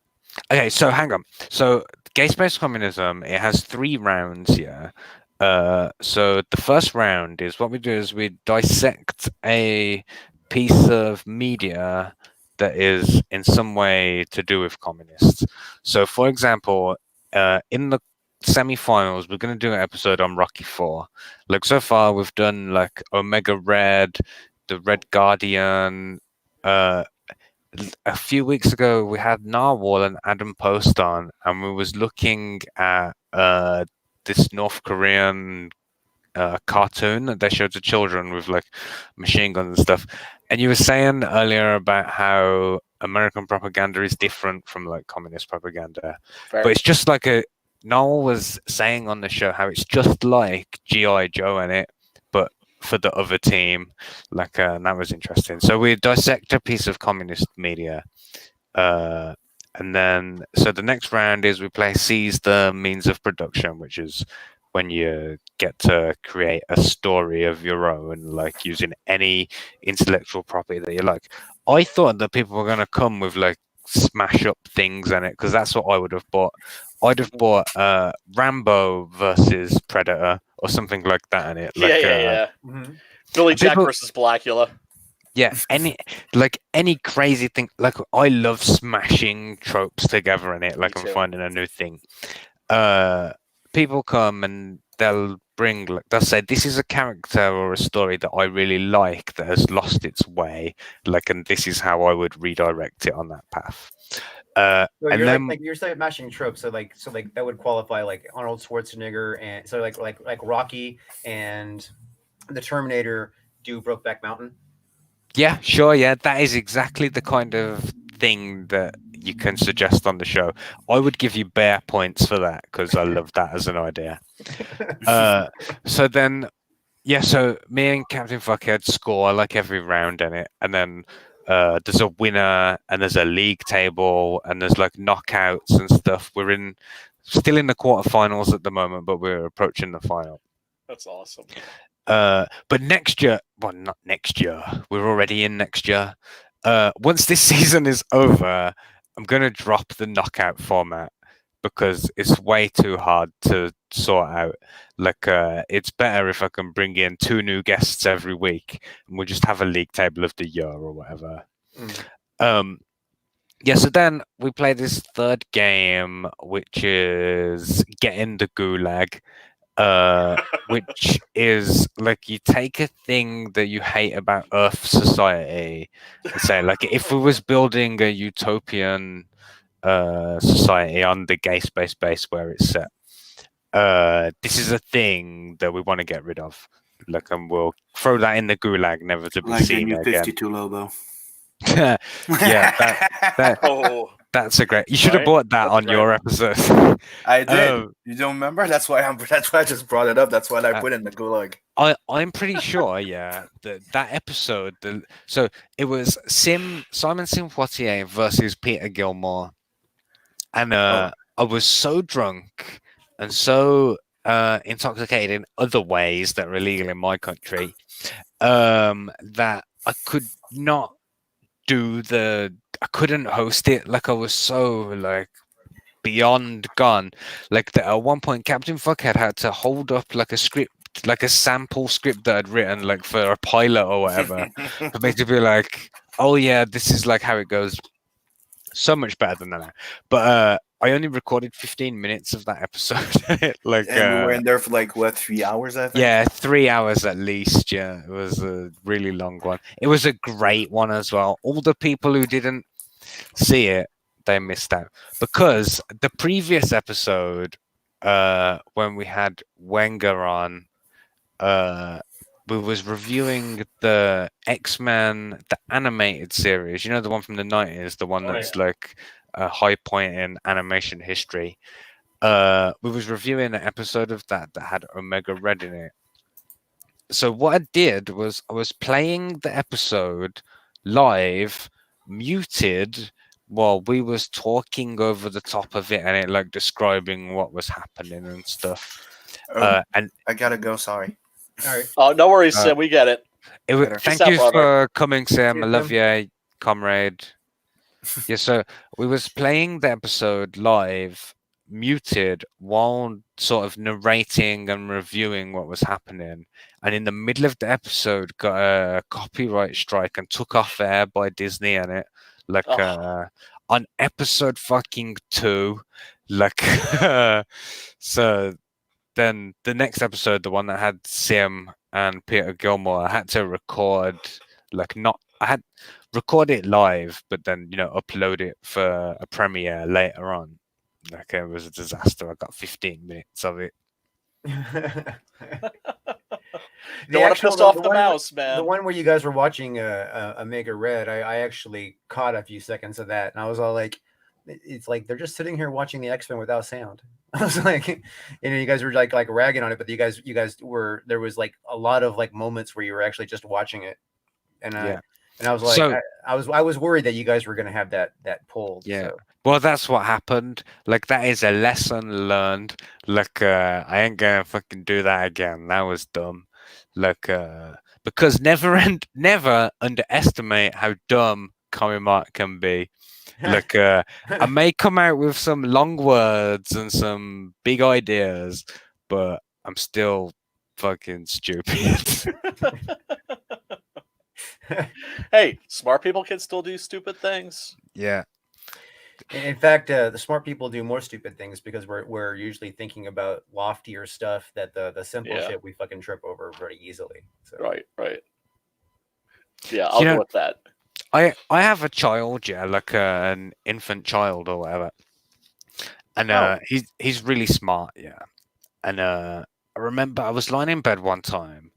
Okay, so hang on. So Gay Space Communism, it has 3 rounds here. So the first round is what we do is we dissect a piece of media that is in some way to do with communists. So for example, in the semi-finals, we're going to do an episode on Rocky 4. Like so far, we've done like Omega Red, the Red Guardian. A few weeks ago, we had Narwhal and Adam Post on, and we was looking at this North Korean cartoon that they showed to children with like machine guns and stuff. And you were saying earlier about how American propaganda is different from like communist propaganda, but it's just like Noel was saying on the show how it's just like G.I. Joe in it, but for the other team, like and that was interesting. So we dissect a piece of communist media, and then so the next round is we play Seize the Means of Production, which is when you get to create a story of your own, like using any intellectual property that you like. I thought that people were going to come with like smash up things in it, because that's what I would have bought. I'd have bought Rambo versus Predator or something like that in it. Like, yeah. Billy Jack versus Blackula. Yeah, any crazy thing. Like I love smashing tropes together in it. Like I'm finding a new thing. People come and they'll say this is a character or a story that I really like that has lost its way. Like, and this is how I would redirect it on that path. So and you're then like you're saying mashing tropes, so that would qualify like Arnold Schwarzenegger, and so like Rocky and the Terminator do Brokeback Mountain. Yeah, sure. Yeah, that is exactly the kind of thing that you can suggest on the show. I would give you bare points for that because I love that as an idea. So then, yeah, so me and Captain Fuckhead score like every round in it, and then there's a winner and there's a league table and there's like knockouts and stuff. We're still in the quarterfinals at the moment, but we're approaching the final. That's awesome. But next year, well, not next year. We're already in next year. Once this season is over, I'm gonna drop the knockout format because it's way too hard to sort out. Like, it's better if I can bring in 2 new guests every week and we'll just have a league table of the year or whatever. Yeah, so then we play this third game, which is Get in the Gulag, which is like you take a thing that you hate about Earth society and say, like, if we was building a utopian society on the gay space base where it's set, this is a thing that we want to get rid of. Like, and we'll throw that in the Gulag, never to be Like seen the new again. 52 Lobo. Yeah, that's a great. You should have bought that on your episode. I did. You don't remember? That's why I just brought it up. That's why I put it in the Gulag. I'm pretty sure, yeah, that episode. So it was Simon Poitier versus Peter Gilmore, and I was so drunk and so intoxicated in other ways that are illegal in my country that I could not I couldn't host it. Like, I was so like beyond gone. Like, at one point Captain Fuckhead had to hold up like a script, like a sample script that I'd written like for a pilot or whatever, to basically be like, oh yeah, this is like how it goes. So much better than that. But I only recorded 15 minutes of that episode. Like, and we were in there for like what, 3 hours, I think? Yeah, 3 hours at least. Yeah, it was a really long one. It was a great one as well. All the people who didn't see it, they missed out, because the previous episode, when we had Wenger on, we was reviewing the X-Men, the animated series. You know, the one from the 90s, the one that's like a high point in animation history. We was reviewing an episode of that had Omega Red in it. So what I did was I was playing the episode live, muted, well, we was talking over the top of it and it like describing what was happening and stuff. And I gotta go. Sorry. All right. Oh, no worries, Uh, Sim. We get it. it was, Later. thank Peace out, you brother. for coming, Sam. See I you, love Sam. you, comrade. Yeah, so we was playing the episode live, muted, while sort of narrating and reviewing what was happening. And in the middle of the episode, got a copyright strike and took off air by Disney and it. Like Oh. on episode fucking 2. Like so then the next episode, the one that had Sim and Peter Gilmore, I had to record I had record it live, but then upload it for a premiere later on. Like it was a disaster. I got 15 minutes of it. Don't want to piss off the mouse, man. The one where you guys were watching Omega Red, I actually caught a few seconds of that, and I was all like, it's like they're just sitting here watching the X-Men without sound. I was like, you guys were like ragging on it, but you guys were, there was like a lot of like moments where you were actually just watching it, and Yeah. and I was like, So- I was worried that you guys were gonna have that pulled. Yeah. so. Well, that's what happened. Like that is a lesson learned. Like I ain't gonna fucking do that again. That was dumb. Like because never underestimate how dumb Comic Mart can be. Like I may come out with some long words and some big ideas, but I'm still fucking stupid. Hey, smart people can still do stupid things. Yeah. In fact, the smart people do more stupid things because we're usually thinking about loftier stuff that the simple Yeah. shit we fucking trip over very easily. So. Right. Yeah, I'll You know- go with that. I have a child, yeah, like an infant child or whatever, and Oh. he's really smart, yeah. And I remember I was lying in bed one time,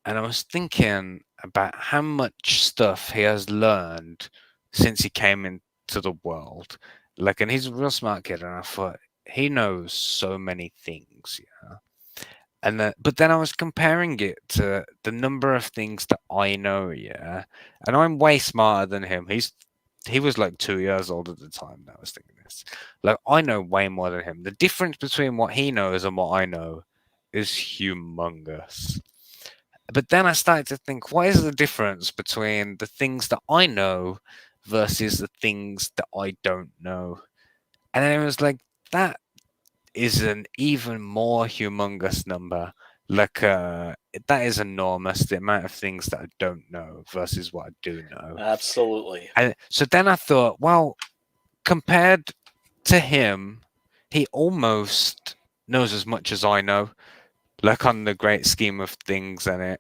and I was thinking about how much stuff he has learned since he came into the world. Like, and he's a real smart kid, and I thought he knows so many things, yeah. And but then I was comparing it to the number of things that I know, yeah. And I'm way smarter than him. He was like 2 years old at the time that I was thinking this. Like I know way more than him. The difference between what he knows and what I know is humongous. But then I started to think, what is the difference between the things that I know versus the things that I don't know? And then it was like, that is an even more humongous number. Like that is enormous, the amount of things that I don't know versus what I do know. Absolutely. And so then I thought, well, compared to him, he almost knows as much as I know, like on the great scheme of things. And it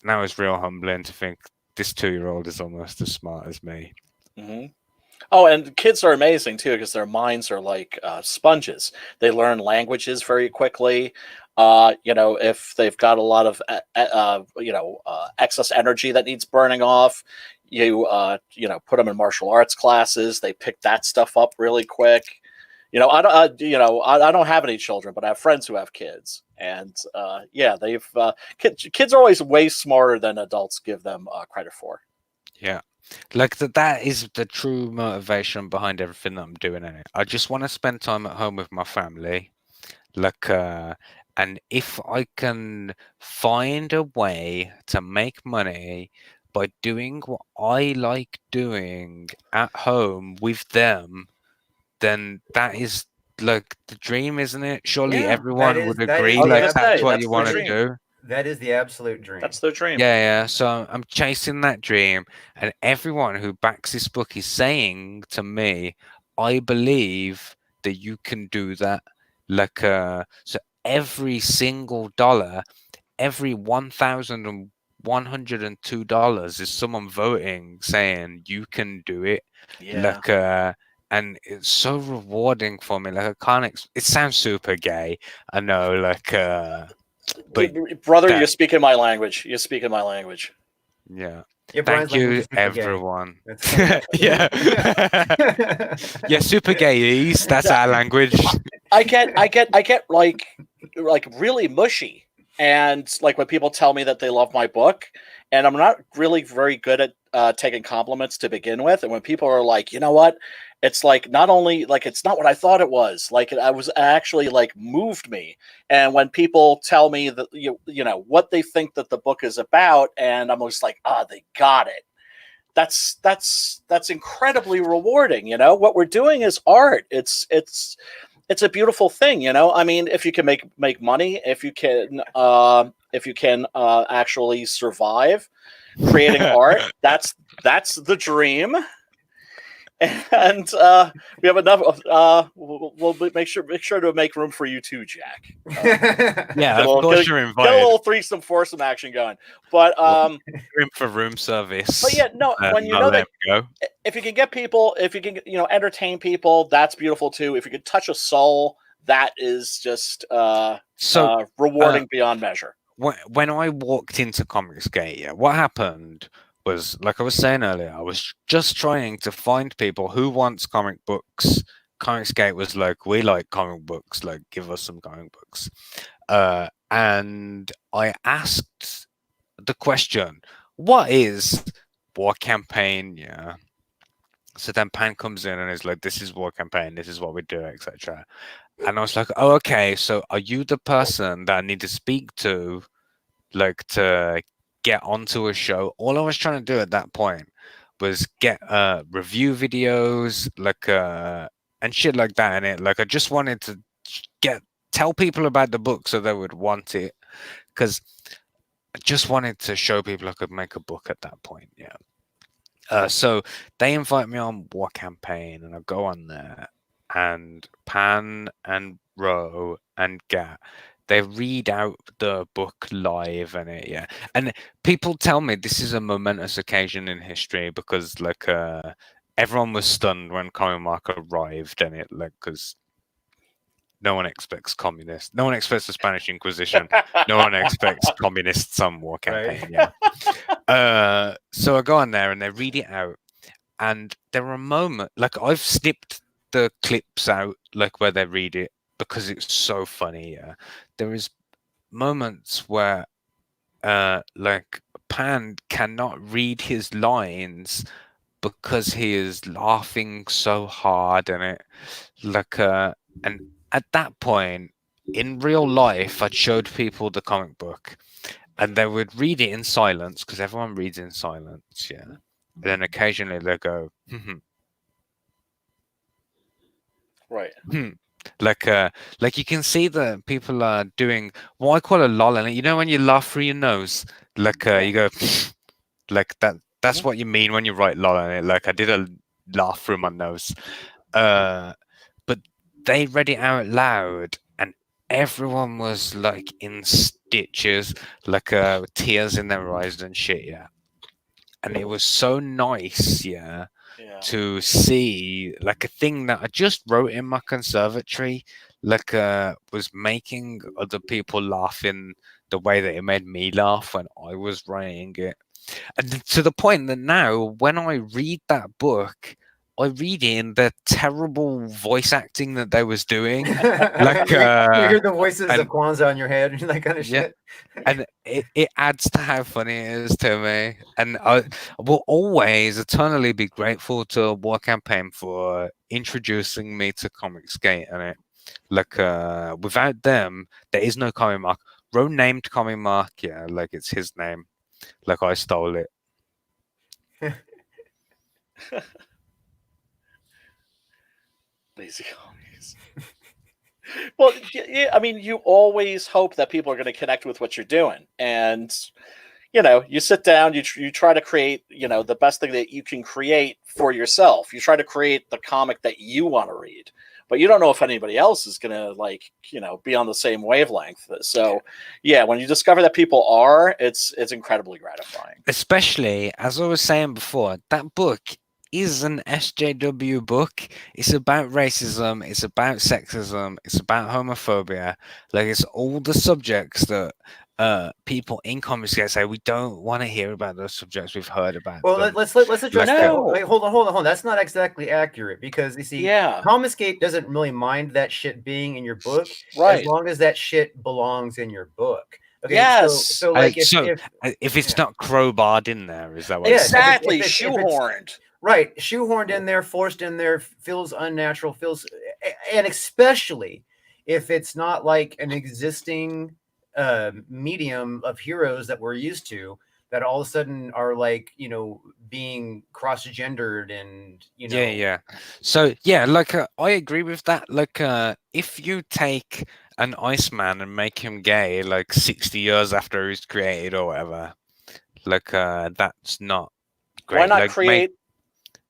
now is real humbling to think this 2-year-old is almost as smart as me. Hmm. Oh, and kids are amazing too because their minds are like sponges. They learn languages very quickly. If they've got a lot of excess energy that needs burning off, you put them in martial arts classes. They pick that stuff up really quick. I don't have any children, but I have friends who have kids, and kids are always way smarter than adults give them credit for. Yeah. Like that is the true motivation behind everything that I'm doing in it. I just want to spend time at home with my family. Like and if I can find a way to make money by doing what I like doing at home with them, then that is like the dream, isn't it? Surely Yeah, everyone would agree I was like gonna that's say, what that's you the want to dream. do. That is the absolute dream. That's their dream. Yeah. So I'm chasing that dream, and everyone who backs this book is saying to me, "I believe that you can do that." Like, so every single dollar, every $1,102 is someone voting saying you can do it. Yeah. Like, and it's so rewarding for me. Like, I can't. It sounds super gay. I know. Like, but Brother, that- you're speaking my language. You're speaking my language. yeah. Yeah, Thank Brian's language you, is super gay. everyone. That's- Yeah. Yeah, super gays. That's our language. I get like really mushy, and like when people tell me that they love my book, and I'm not really very good at taking compliments to begin with, and when people are like, you know what, it's like not only like it's not what I thought it was. Like I was actually like moved me, and when people tell me that you know what they think that the book is about, and I'm just like, they got it. That's incredibly rewarding. You know, what we're doing is art. It's a beautiful thing. You know, I mean, if you can make money, if you can actually survive creating art, that's the dream. And we have enough. We'll make sure to make room for you too, Jack. Yeah, of course you're invited. Get a little threesome foursome action going. But room for room service. But yeah, no. When you know that, if you can get people, if you can entertain people, that's beautiful too. If you can touch a soul, that is just rewarding beyond measure. When I walked into Comicsgate, what happened was, like I was saying earlier, I was just trying to find people who wants comic books. Comicsgate was like, we like comic books, like give us some comic books. And I asked the question, what is War Campaign? Yeah. So then Pan comes in and is like, this is War Campaign, this is what we do, etc. And I was like, oh, okay, so are you the person that I need to speak to, like, to get onto a show? All I was trying to do at that point was get review videos, like, and shit like that in it. Like, I just wanted to tell people about the book so they would want it, because I just wanted to show people I could make a book at that point. Yeah. So they invite me on War Campaign, and I go on there, and Pan and Ro and Gat, they read out the book live in it, yeah. And people tell me this is a momentous occasion in history because, like, everyone was stunned when Comic Mark arrived in it, like, because no one expects communists, no one expects the Spanish Inquisition, no one expects communists on War Campaign, right? Yeah. So I go on there and they read it out, and there are moments, like, I've snipped the clips out, like, where they read it, because it's so funny. Yeah, there is moments where like Pan cannot read his lines because he is laughing so hard in it, like, and at that point in real life I showed people the comic book and they would read it in silence, because everyone reads in silence, yeah, and then occasionally they go right. Like you can see that people are doing what I call a lol, and you know when you laugh through your nose, like you go like that. That's what you mean when you write lol on it. Like I did a laugh through my nose. But they read it out loud, and everyone was like in stitches, like tears in their eyes and shit. Yeah, and it was so nice. Yeah. To see, like, a thing that I just wrote in my conservatory, like, was making other people laugh in the way that it made me laugh when I was writing it. And to the point that now, when I read that book, I read it in the terrible voice acting that they was doing. Like, you hear the voices of Kwanzaa in your head and that kind of shit. And it adds to how funny it is to me. And I will always eternally be grateful to War Campaign for introducing me to Comicsgate. And it, like, without them, there is no Comic Mark. Ro named Comic Mark, yeah, like it's his name. Like I stole it. Lazy comics. Well, yeah, I mean, you always hope that people are going to connect with what you're doing, and you sit down, you try to create, the best thing that you can create for yourself. You try to create the comic that you want to read, but you don't know if anybody else is going to be on the same wavelength. So, yeah, when you discover that people are, it's incredibly gratifying. Especially, as I was saying before, that book is an SJW book. It's about racism, it's about sexism, it's about homophobia. Like, it's all the subjects that people in Comicsgate say we don't want to hear about. Those subjects we've heard about. Well, let's address that. Wait, hold on. That's not exactly accurate, because you see, Comicsgate doesn't really mind that shit being in your book, right, as long as that shit belongs in your book. Okay, Yes. So like if it's yeah. not crowbarred in there, is that what? Yes, Exactly. if it's Shoehorned. right, shoehorned in there, forced in there, feels unnatural, and especially if it's not like an existing medium of heroes that we're used to, that all of a sudden are like, you know, being cross-gendered and, you know. Yeah. So yeah, like I agree with that. Like if you take an Iceman and make him gay like 60 years after he's created or whatever, like that's not great. Why not like create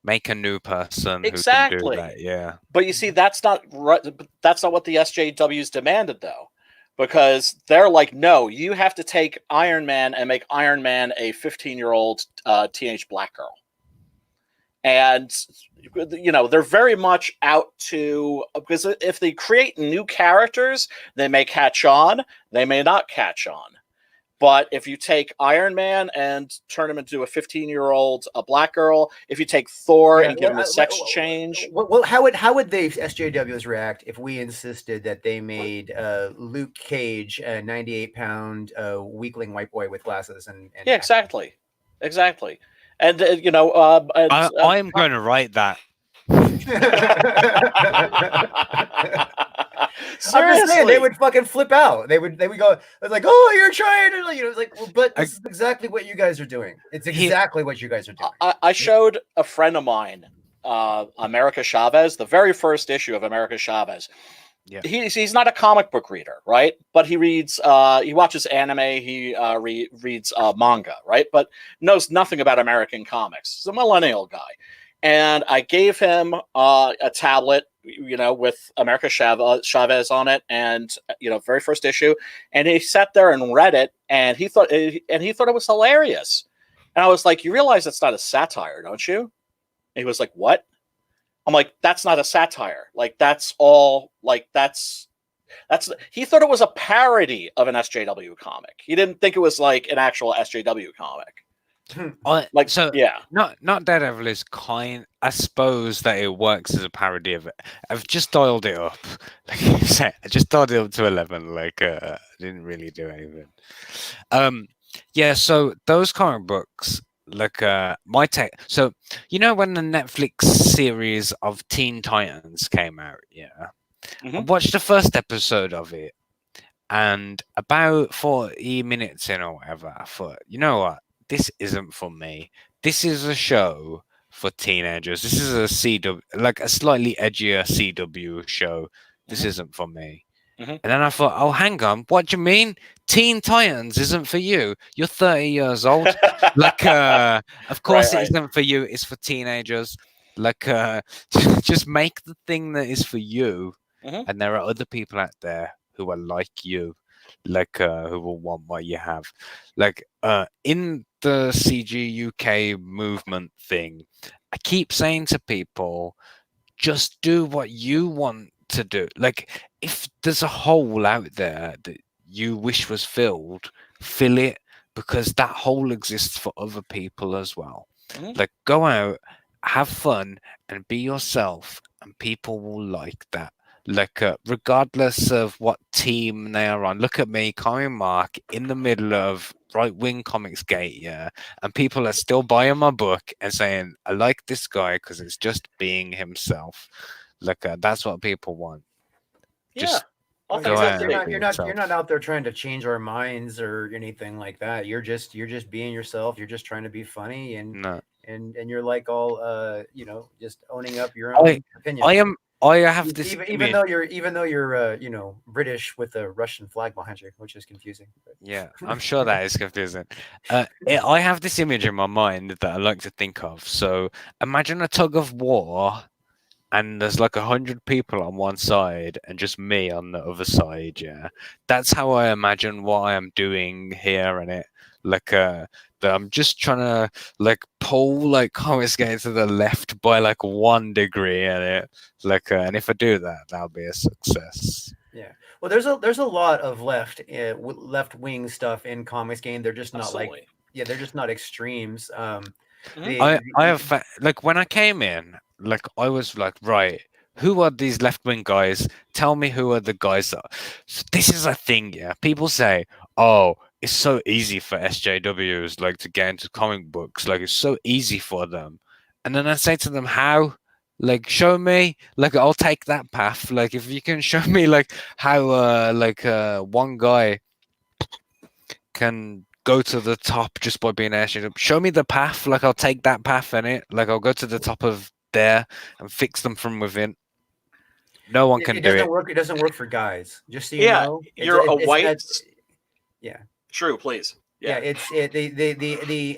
make a new person exactly who can do that? Yeah. But you see, that's not right. That's not what the SJWs demanded, though, because they're like, no, you have to take Iron Man and make Iron Man a 15-year-old teenage black girl. And, you know, they're very much out to, because if they create new characters, they may catch on, they may not catch on. But if you take Iron Man and turn him into a 15-year-old black girl, if you take Thor and give him a sex change, well, how would the SJWs react if we insisted that they made Luke Cage a 98-pound weakling white boy with glasses and yeah, exactly. And you know, I'm going to write that. I'm just saying, they would fucking flip out. They would go, it's like, oh, you're trying to, you know, it's like, well, but this is exactly what you guys are doing. It's exactly what you guys are doing. I showed a friend of mine, America Chavez, the very first issue of America Chavez. Yeah. He's not a comic book reader, right? But he reads, he watches anime, he reads manga, right? But knows nothing about American comics. He's a millennial guy. And I gave him a tablet, you know, with America Chavez on it, and you know, very first issue. And he sat there and read it, and he thought it was hilarious. And I was like, "You realize it's not a satire, don't you?" And he was like, "What?" I'm like, "That's not a satire. Like that's all. Like that's." He thought it was a parody of an SJW comic. He didn't think it was like an actual SJW comic. Not Daredevil is kind. I suppose that it works as a parody of it. I've just dialed it up, like you said. I just dialed it up to 11. Like, didn't really do anything. Yeah. So those comic books, like, my take. So you know when the Netflix series of Teen Titans came out, yeah, I watched the first episode of it, and about 40 minutes in or whatever, I thought, you know what? This isn't for me. This is a show for teenagers. This is a CW, like a slightly edgier CW show. This isn't for me. And then I thought, oh, hang on. What do you mean? Teen Titans isn't for you? You're 30 years old. Like, of course it isn't for you. It's for teenagers. Like, just make the thing that is for you. And there are other people out there who are like you. Like who will want what you have. Like in the CG UK movement thing, I keep saying to people, just do what you want to do. Like if there's a hole out there that you wish was filled, fill it, because that hole exists for other people as well. Like go out, have fun, and be yourself, and people will like that. Like, regardless of what team they are on. Look at me, Comic Mark, in the middle of right-wing comics gate, yeah, and people are still buying my book and saying, I like this guy because it's just being himself. Like, that's what people want. Just you're not out there trying to change our minds or anything like that. You're just being yourself. You're just trying to be funny, and you're like all you know, just owning up your own opinion. I have this even though you're you know, British with a Russian flag behind you, which is confusing. Yeah, I'm sure that is confusing. I have this image in my mind that I like to think of. So imagine a tug of war, and there's like 100 people on one side and just me on the other side. Yeah, that's how I imagine what I am doing here in it. Like that I'm just trying to like pull like comics getting to the left by like 1 degree in it. Like and if I do that, that'll be a success. Yeah. Well, there's a lot of left wing stuff in Comics Game. They're just not like they're just not extremes. I have like when I came in, like I was like, right, who are these left wing guys? Tell me who are the guys that. So this is a thing, yeah. People say, oh, it's so easy for SJWs like to get into comic books. Like it's so easy for them. And then I say to them, how? Like show me. Like I'll take that path. Like if you can show me like how one guy can go to the top just by being SJW. Show me the path. Like I'll take that path in it. Like I'll go to the top of there and fix them from within. No one can do it. It doesn't work for guys. Just so you Yeah, know, you're a white. Yeah. True, please. Yeah, the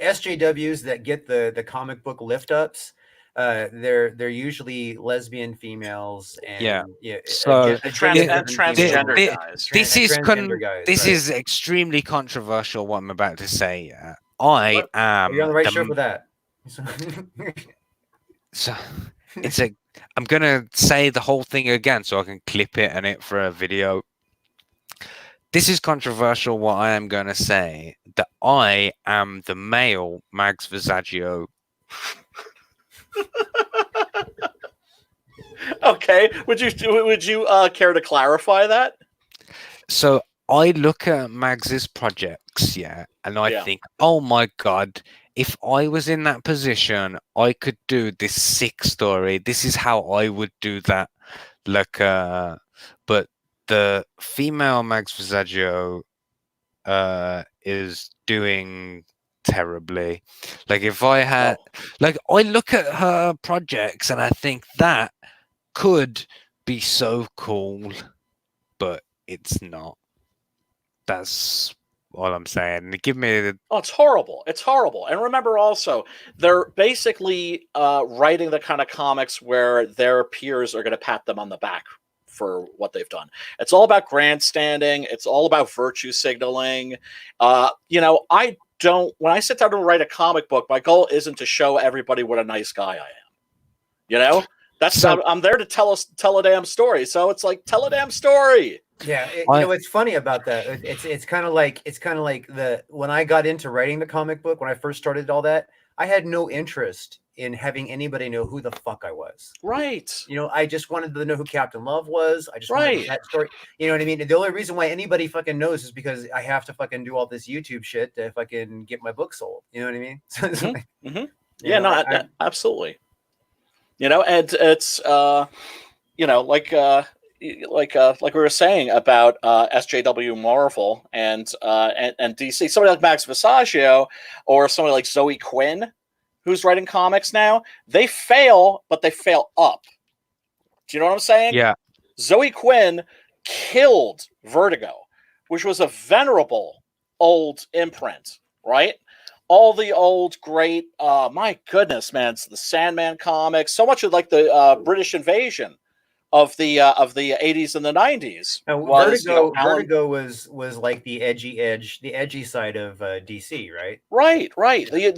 SJWs that get the comic book lift ups, they're usually lesbian females and so transgender guys. This is extremely controversial. What I'm about to say. I am. You're on the right show for that. So I'm gonna say the whole thing again so I can clip it and it for a video. This is controversial what I am going to say, that I am the male Mags Visaggio. Okay, would you care to clarify that? So I look at Mags's projects, and I think, oh my God, if I was in that position, I could do this sick story. This is how I would do that. Like, but the female Mags Visaggio is doing terribly. Like if I had, like I look at her projects and I think that could be so cool, but it's not. That's all I'm saying. Give me the... Oh, it's horrible. It's horrible. And remember also, they're basically writing the kind of comics where their peers are going to pat them on the back for what they've done. It's all about grandstanding. It's all about virtue signaling. I don't, when I sit down to write a comic book, my goal isn't to show everybody what a nice guy I am. That's I'm there to tell a damn story. So it's like, tell a damn story. Yeah, it's funny about that. It's kind of like when I got into writing the comic book, when I first started all that, I had no interest in having anybody know who the fuck I was. Right. I just wanted to know who Captain Love was. I just wanted that story. You know what I mean? The only reason why anybody fucking knows is because I have to fucking do all this YouTube shit to fucking get my book sold. You know what I mean? Absolutely. And it's like we were saying about SJW Marvel and DC, somebody like Max Visaggio or somebody like Zoe Quinn, who's writing comics now, they fail, but they fail up. Do you know what I'm saying? Yeah. Zoe Quinn killed Vertigo, which was a venerable old imprint, right? All the old great, my goodness, man, it's the Sandman comics, so much of like the British invasion of the 80s and the 90s. Vertigo was like the edgy side of DC, right? Right. The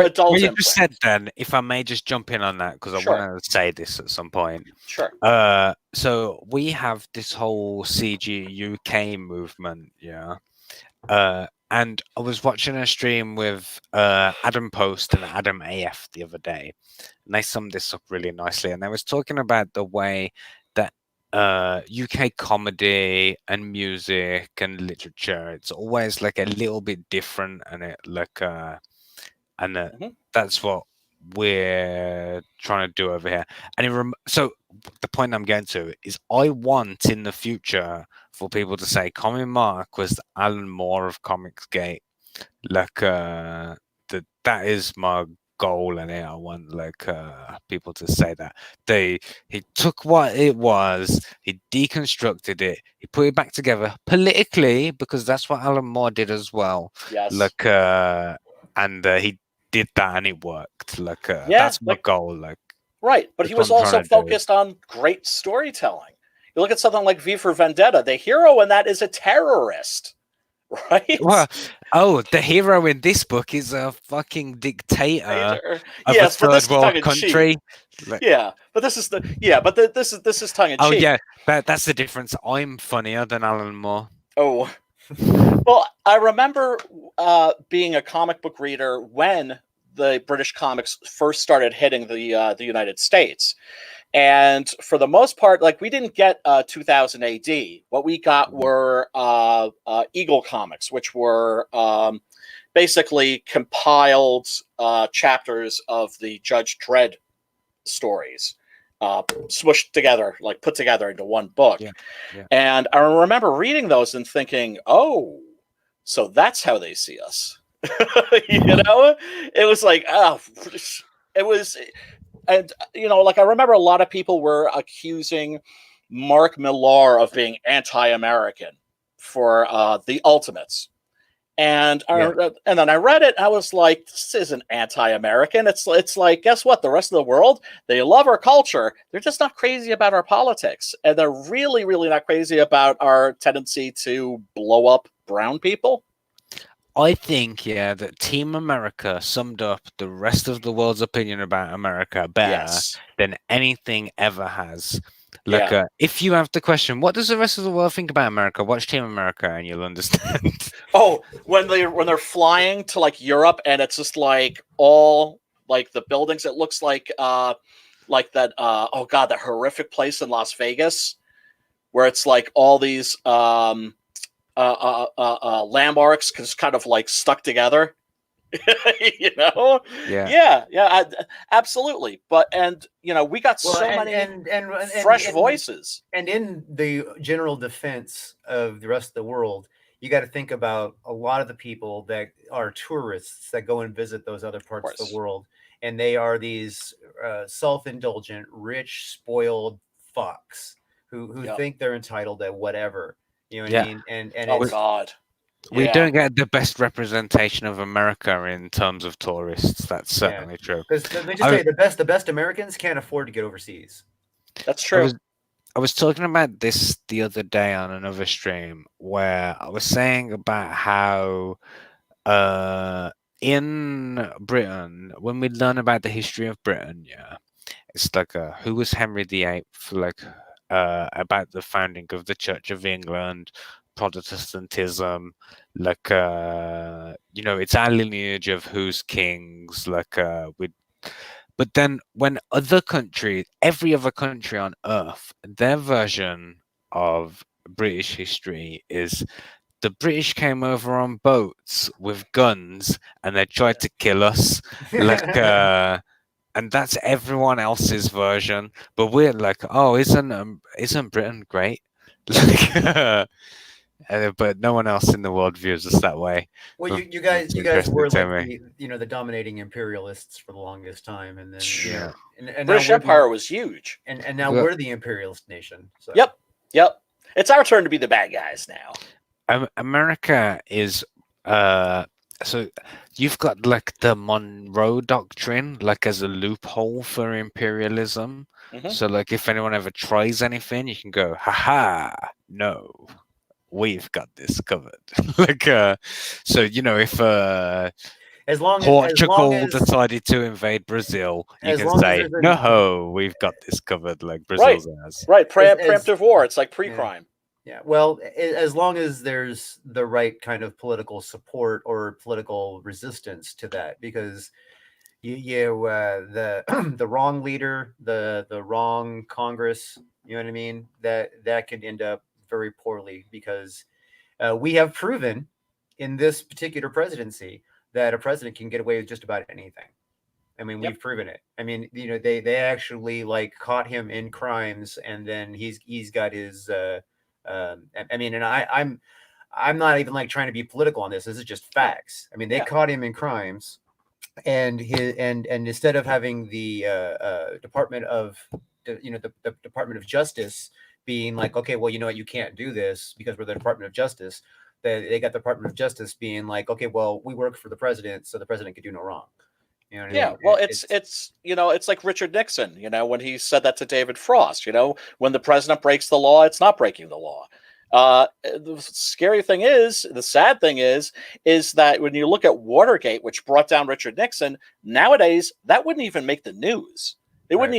adult. What you just said then, if I may just jump in on that, because I want to say this at some point. Sure. So we have this whole CG UK movement, and I was watching a stream with Adam Post and Adam AF the other day, and they summed this up really nicely. And they was talking about the way that UK comedy and music and literature, it's always like a little bit different, and that's what we're trying to do over here. And so the point I'm getting to is, I want in the future for people to say Comic Mark was the Alan Moore of Comicsgate. Like that is my goal in it. I want people to say that he took what it was, he deconstructed it, he put it back together politically, because that's what Alan Moore did as well. Yes. And he did that and it worked. That's my goal. Right, but he was also focused on great storytelling. You look at something like V for Vendetta, the hero in that is a terrorist, right? Well, the hero in this book is a fucking dictator of a third world country. But this is this is tongue in cheek. Oh yeah, that's the difference. I'm funnier than Alan Moore. Oh, well, I remember being a comic book reader when the British comics first started hitting the United States. And for the most part, like, we didn't get 2000 AD. What we got were Eagle comics, which were basically compiled chapters of the Judge Dredd stories, smushed together, like put together into one book. Yeah, yeah. And I remember reading those and thinking, oh, so that's how they see us. You know, it was like, oh, it was. And, you know, like, I remember a lot of people were accusing Mark Millar of being anti-American for the Ultimates. And and then I read it, and I was like, this isn't anti-American. It's like, guess what? The rest of the world, they love our culture. They're just not crazy about our politics. And they're really, really not crazy about our tendency to blow up brown people. I think, that Team America summed up the rest of the world's opinion about America better than anything ever has. Like, if you have the question, what does the rest of the world think about America? Watch Team America, and you'll understand. Oh, when they're flying to, like, Europe, and it's just like all, like, the buildings. It looks like that. Oh God, that horrific place in Las Vegas, where it's like all these landmarks just kind of like stuck together. You know, absolutely. But, and, you know, we got so many fresh voices. And in the general defense of the rest of the world, you got to think about a lot of the people that are tourists that go and visit those other parts of the world, and they are these self-indulgent, rich, spoiled fucks who think they're entitled to whatever. You know what I mean? And oh God, we don't get the best representation of America in terms of tourists. That's certainly true. Because let me just tell you, the best Americans can't afford to get overseas. That's true. I was talking about this the other day on another stream, where I was saying about how in Britain, when we learn about the history of Britain, it's like who was Henry VIII, like about the founding of the Church of England, Protestantism, like you know, it's our lineage of who's kings, like but then when other countries, every other country on earth, their version of British history is the British came over on boats with guns and they tried to kill us, like and that's everyone else's version. But we're like, oh, isn't Britain great? Like, but no one else in the world views us that way. Well, you guys were like the dominating imperialists for the longest time, and then and British Empire was huge, and now we're the imperialist nation. So. Yep. It's our turn to be the bad guys now. America is so you've got like the Monroe Doctrine, like as a loophole for imperialism. So like if anyone ever tries anything, you can go, haha, no, we've got this covered. Like so, you know, if as long Portugal as decided to invade Brazil, you can say, no, we've got this covered, like Brazil has. Right, preemptive war. It's like pre-crime. Yeah, well, as long as there's the right kind of political support or political resistance to that, because the wrong leader, the wrong Congress, you know what I mean, that could end up very poorly, because we have proven in this particular presidency that a president can get away with just about anything. I mean, we've proven it. I mean, you know, they actually like caught him in crimes, and then he's got his. I mean, and I'm not even like trying to be political on this. This is just facts. I mean, they caught him in crimes, and instead of having the Department of the Department of Justice being like, okay, well, you know what, you can't do this because we're the Department of Justice. They got the Department of Justice being like, okay, well, we work for the president, so the president could do no wrong. You know what I mean? Well, it's you know, it's like Richard Nixon, you know, when he said that to David Frost, you know, when the president breaks the law, it's not breaking the law. The scary thing is, the sad thing is that when you look at Watergate, which brought down Richard Nixon, nowadays that wouldn't even make the news. It wouldn't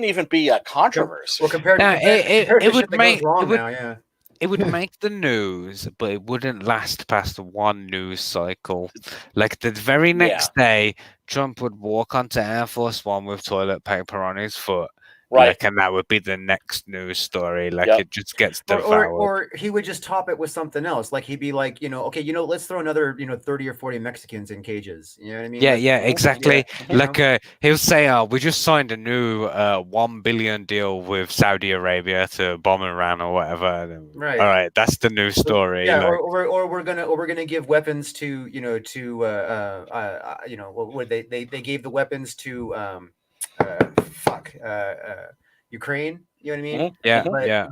even be a controversy. Well, compared to it would make now, it would make the news, but it wouldn't last past one news cycle. Like the very next day, Trump would walk onto Air Force One with toilet paper on his foot, Right. Like, and that would be the next news story. Like, Yep. it just gets Or, devoured. or he would just top it with something else. Like he'd be like, okay, let's throw another, 30 or 40 Mexicans in cages. You know what I mean? Yeah, Like, yeah, exactly. you Like, know? he'll say, we just signed a new 1 billion deal with Saudi Arabia to bomb Iran or whatever. And, Right. All right, that's the news story. Yeah, like, or we're gonna give weapons to what they gave the weapons to Ukraine. You know what I mean? yeah, But, yeah.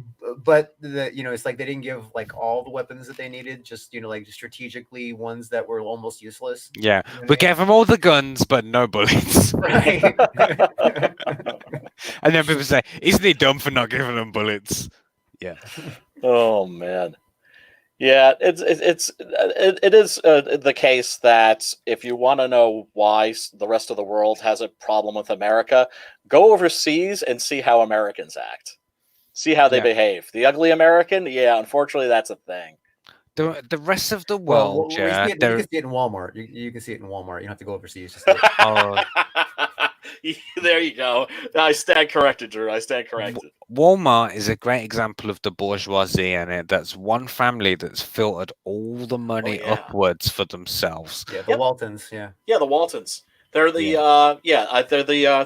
but it's like they didn't give like all the weapons that they needed, just like strategically ones that were almost useless. Yeah, You know what I we mean? gave them all the guns, but no bullets. Right. And then people say, "Isn't he dumb for not giving them bullets?" Yeah, Oh man, yeah. It is the case that if you want to know why the rest of the world has a problem with America, go overseas and see how Americans act, see how they Yeah. behave. The ugly American, yeah, unfortunately, that's a thing. the rest of the Well, world, you yeah, can they're see it in Walmart. You can see it in Walmart. You don't have to go overseas. Just oh, There you go. I stand corrected, Drew. I stand corrected. Walmart is a great example of the bourgeoisie in it. That's one family that's filtered all the money yeah. upwards for themselves. yeah, the Yep. Waltons. Yeah. Yeah, the Waltons. They're the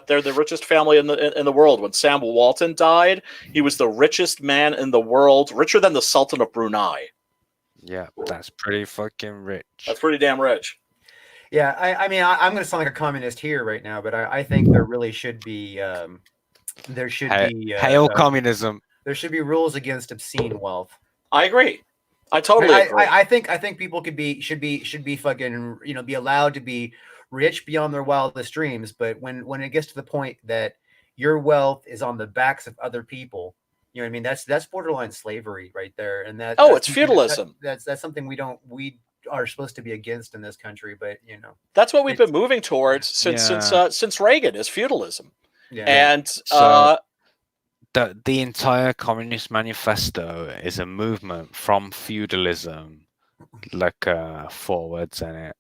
they're the richest family in the world. When Sam Walton died, he was the richest man in the world, richer than the Sultan of Brunei. Yeah, that's pretty fucking rich. That's pretty damn rich. Yeah, I mean, I'm going to sound like a communist here right now, but I think there really should be Hail communism. there should be rules against obscene wealth. I agree. I totally agree. I think people should be fucking be allowed to be rich beyond their wildest dreams, but when it gets to the point that your wealth is on the backs of other people, you know what I mean? That's borderline slavery right there, and that's it's feudalism. That's something we are supposed to be against in this country, but That's what we've been moving towards since Reagan is feudalism. yeah. And So the entire Communist Manifesto is a movement from feudalism, like forwards in it.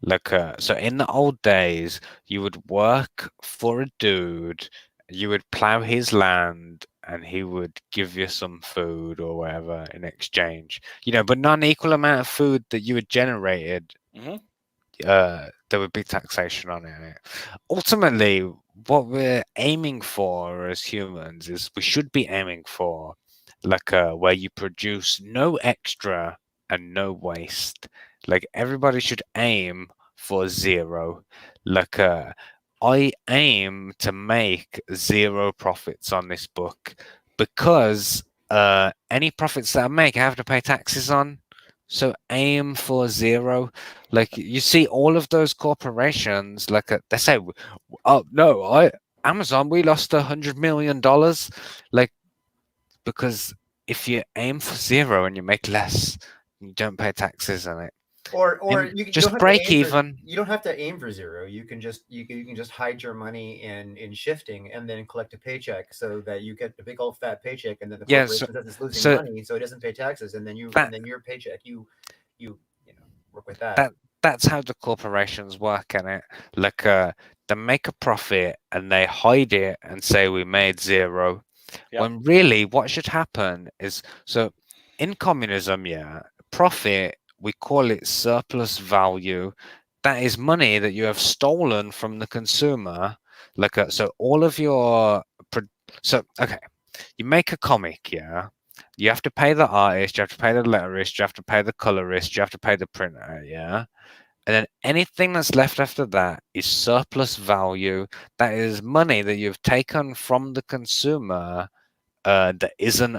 Like so in the old days, you would work for a dude, you would plow his land, and he would give you some food or whatever in exchange. But not an equal amount of food that you had generated. Mhm. There would be taxation on it. Ultimately, what we're aiming for as humans is we should be aiming for like where you produce no extra and no waste. Like everybody should aim for zero. Like I aim to make zero profits on this book because any profits that I make I have to pay taxes on. So aim for zero. Like you see all of those corporations, like they say, oh no, Amazon, we lost $100 million. Like, because if you aim for zero and you make less, you don't pay taxes on it. Or And you can just break even. You don't have to aim for zero. You can just hide your money in shifting and then collect a paycheck so that you get a big old fat paycheck, and then the corporation says it's losing money, so it doesn't pay taxes, and then your paycheck you work with that. That's how the corporations work in it. Like they make a profit and they hide it and say we made zero. Yep. When really what should happen is, so in communism, profit, we call it surplus value. That is money that you have stolen from the consumer. Like so all of your you make a comic, you have to pay the artist, you have to pay the letterist, you have to pay the colorist, you have to pay the printer, and then anything that's left after that is surplus value. That is money that you've taken from the consumer that isn't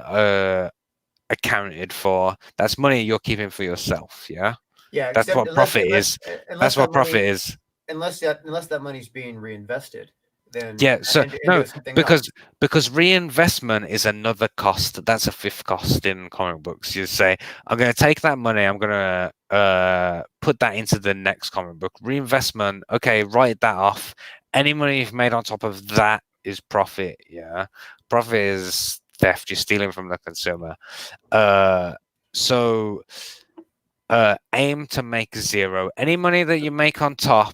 accounted for. That's money you're keeping for yourself. Yeah, that's what profit is. That's what profit is. Unless that money's being reinvested, then because reinvestment is another cost. That's a fifth cost in comic books. You say, I'm going to take that money, I'm going to put that into the next comic book. Reinvestment, okay, write that off. Any money you've made on top of that is profit. Profit is theft. You're stealing from the consumer. So aim to make zero. Any money that you make on top,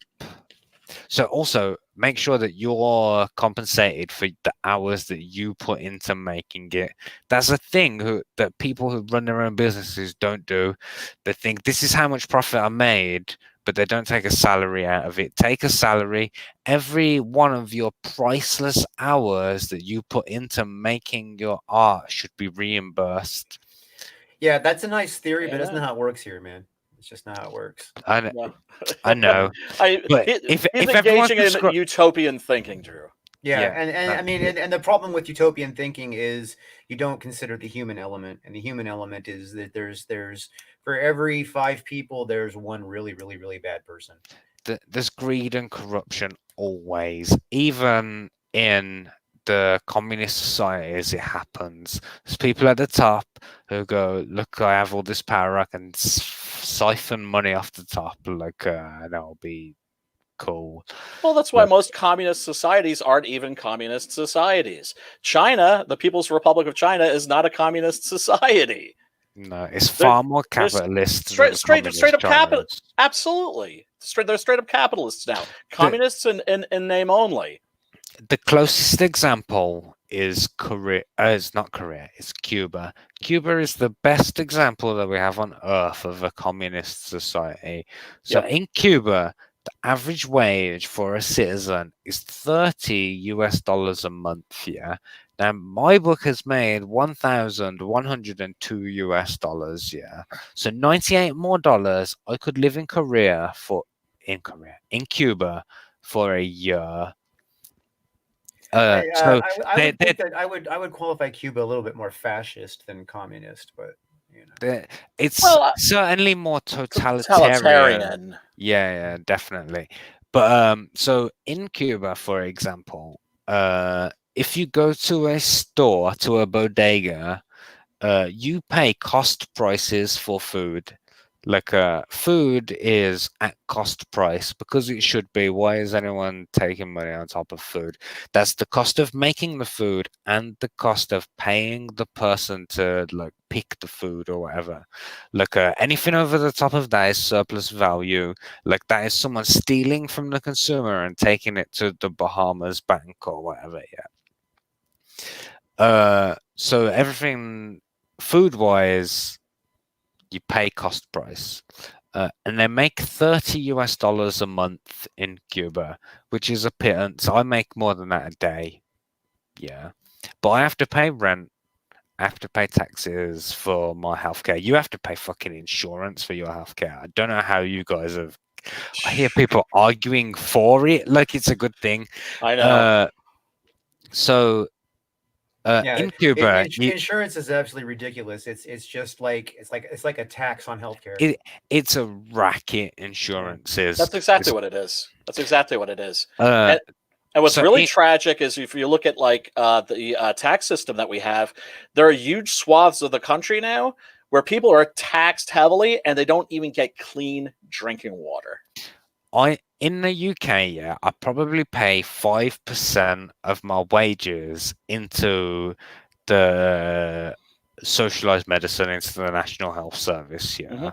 So also make sure that you're compensated for the hours that you put into making it. That's a thing that people who run their own businesses don't do. They think this is how much profit I made, but they don't take a salary out of it. Take a salary. Every one of your priceless hours that you put into making your art should be reimbursed. Yeah, that's a nice theory, but that's Yeah. not how it works here, man. It's just not how it works. I know. No. I know. But He's if everyone engaging in subscri- utopian thinking, Drew. Yeah, Yeah, and I mean, and the problem with utopian thinking is you don't consider the human element, and the human element is that there's for every 5 people, there's one really, really, really bad person. there's greed and corruption always, even in the communist societies. It happens. There's people at the top who go, look, I have all this power, I can siphon money off the top, like and I'll be cool. Well, that's why Look. most communist societies aren't even communist societies. China, the People's Republic of China, is not a communist society. No, it's far more there's capitalist. straight- than straight- communist straight up China capital- is. Absolutely. They're straight up capitalists now. Communists in name only. The closest example is Korea. It's not Korea. It's Cuba. Cuba is the best example that we have on Earth of a communist society. So Yep. in Cuba, the average wage for a citizen is $30 a month. Yeah. Now my book has made $1,102. Yeah. So $98 more dollars. I could live in Cuba for a year. So I would think that I would qualify Cuba a little bit more fascist than communist, but you know. it's Well, certainly more totalitarian. Yeah, definitely. But so in Cuba, for example, if you go to a store, to a bodega, you pay cost prices for food. Like food is at cost price because it should be. Why is anyone taking money on top of food? That's the cost of making the food and the cost of paying the person to like pick the food or whatever. Like anything over the top of that is surplus value. Like that is someone stealing from the consumer and taking it to the Bahamas bank or whatever. Yeah. So everything food-wise, you pay cost price, and they make $30 a month in Cuba, which is a pittance. I make more than that a day. Yeah, but I have to pay rent. I have to pay taxes for my healthcare. You have to pay fucking insurance for your healthcare. I don't know how you guys have. I hear people arguing for it like it's a good thing. I know. So. In Cuba, insurance is absolutely ridiculous. It's just like it's like a tax on healthcare. It's a racket. Insurance is. That's exactly what it is. That's exactly what it is. And what's really tragic is if you look at like the tax system that we have, there are huge swaths of the country now where people are taxed heavily and they don't even get clean drinking water. In the UK, yeah, I probably pay 5% of my wages into the socialized medicine, into the National Health Service, yeah. Mm-hmm.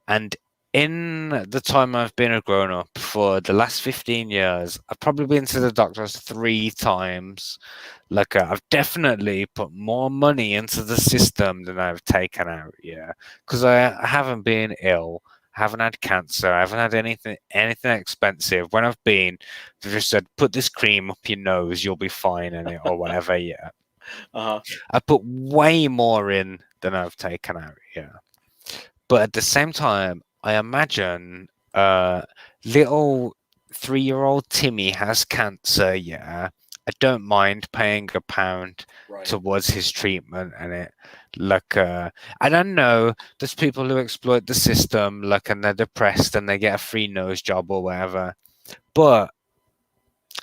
And in the time I've been a grown-up, for the last 15 years, I've probably been to the doctors 3 times. Like, I've definitely put more money into the system than I've taken out, yeah. Because I haven't been ill. Haven't had cancer. I haven't had anything expensive. When I've been, they just said, put this cream up your nose, you'll be fine in it, or whatever. Yeah. I put way more in than I've taken out. Yeah. But at the same time, I imagine little 3-year-old Timmy has cancer. Yeah. I don't mind paying £1 towards his treatment and it. Like, I don't know. There's people who exploit the system, like, and they're depressed and they get a free nose job or whatever. But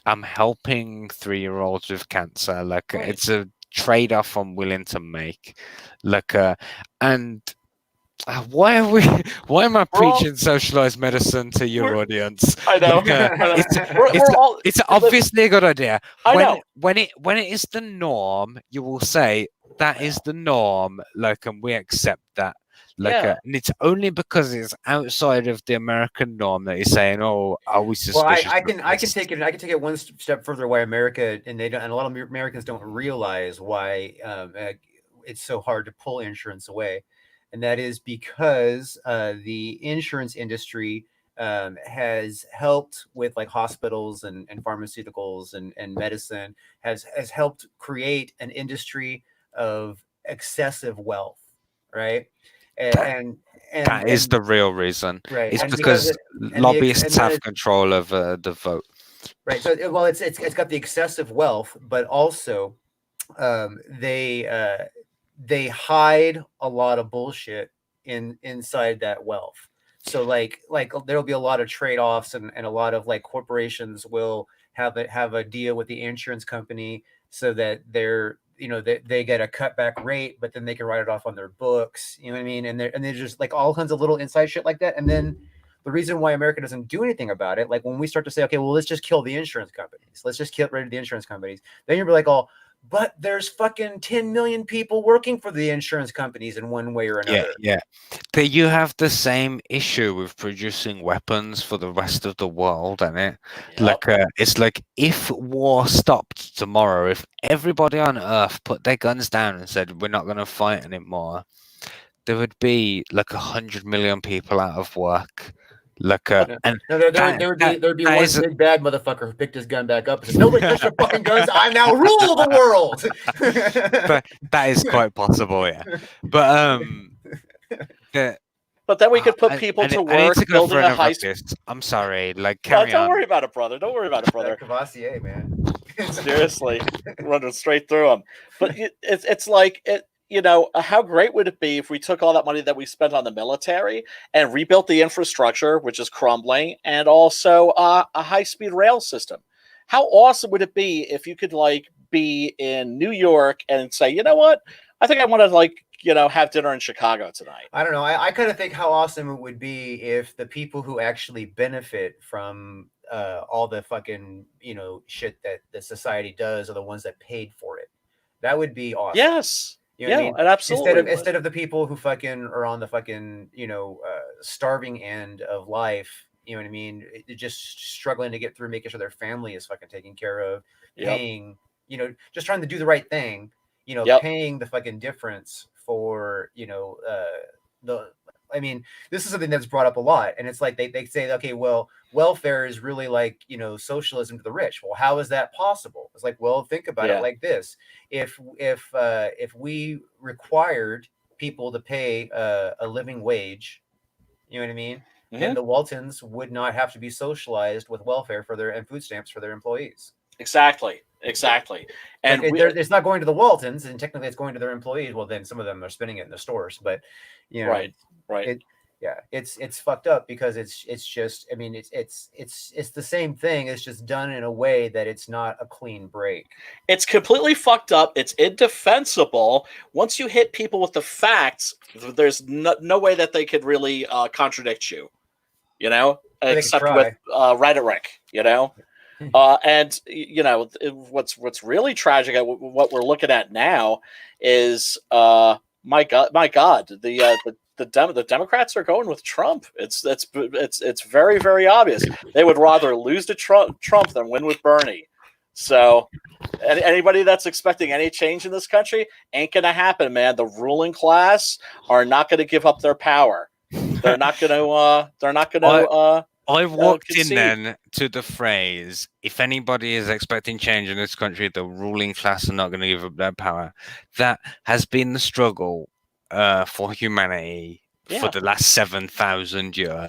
I'm helping 3-year-olds with cancer. Like, it's a trade-off I'm willing to make. Like, and why am I preaching socialized medicine to your audience? I know. It's obviously a good idea. I know. When it is the norm, you will say that is the norm, like, and we accept that. And it's only because it's outside of the American norm that you're saying, "Oh, are we Well, suspicious?" I can take it one step further. Why America and a lot of Americans don't realize why it's so hard to pull insurance away, and that is because the insurance industry has helped with like hospitals and pharmaceuticals and medicine has helped create an industry of excessive wealth, right? And that is the real reason. Right. It's And because lobbyists have it- control of the vote. right. So well, it's got the excessive wealth, but also they hide a lot of bullshit inside that wealth. So like there'll be a lot of trade-offs and a lot of like corporations will have a deal with the insurance company so that they're they get a cutback rate, but then they can write it off on their books. You know what I mean? And there's just like all kinds of little inside shit like that. And then the reason why America doesn't do anything about it, like when we start to say, okay, well, let's just kill the insurance companies. Let's just get rid of the insurance companies. Then you'll be like, oh, but there's fucking 10 million people working for the insurance companies in one way or another. Yeah. You have the same issue with producing weapons for the rest of the world, and it's like if war stopped tomorrow, if everybody on Earth put their guns down and said we're not going to fight anymore, there would be like 100 million people out of work. There would be one big bad motherfucker who picked his gun back up and said, "Nobody touch your fucking guns! I now rule the world." But that is quite possible, yeah. But but then we could put people to work building a high school. I'm sorry, like carry don't on. worry about it, brother. Don't worry about it, brother. Cavassier, man. Seriously, running straight through them. But it's like it. How great would it be if we took all that money that we spent on the military and rebuilt the infrastructure, which is crumbling, and also a high-speed rail system? How awesome would it be if you could like be in New York and say, you know what? I think I want to have dinner in Chicago tonight. I don't know. I kind of think how awesome it would be if the people who actually benefit from all the fucking, shit that the society does are the ones that paid for it. That would be awesome. Yes. You know what I mean? Absolutely. Instead of the people who fucking are on the fucking, starving end of life, you know what I mean? They're just struggling to get through, making sure their family is fucking taken care of, paying, just trying to do the right thing, paying the fucking difference for, this is something that's brought up a lot. And it's like, they say, okay, well, welfare is really like, socialism to the rich. Well, how is that possible? It's like, well, think about it like this. If we required people to pay a living wage, you know what I mean? Mm-hmm. Then the Waltons would not have to be socialized with welfare and food stamps for their employees. Exactly. And it's not going to the Waltons, and technically it's going to their employees. Well, then some of them are spending it in the stores, but right. It's fucked up because it's just, I mean, it's the same thing. It's just done in a way that it's not a clean break. It's completely fucked up. It's indefensible. Once you hit people with the facts, there's no way that they could really contradict you, except with rhetoric, and what's really tragic at what we're looking at now is my God, the Democrats are going with Trump. It's very, very obvious. They would rather lose to Trump than win with Bernie. So anybody that's expecting any change in this country ain't gonna happen, man. The ruling class are not gonna give up their power. They're not gonna. I walked in then to the phrase, if anybody is expecting change in this country, the ruling class are not going to give up their power. That has been the struggle for humanity for the last 7,000 years.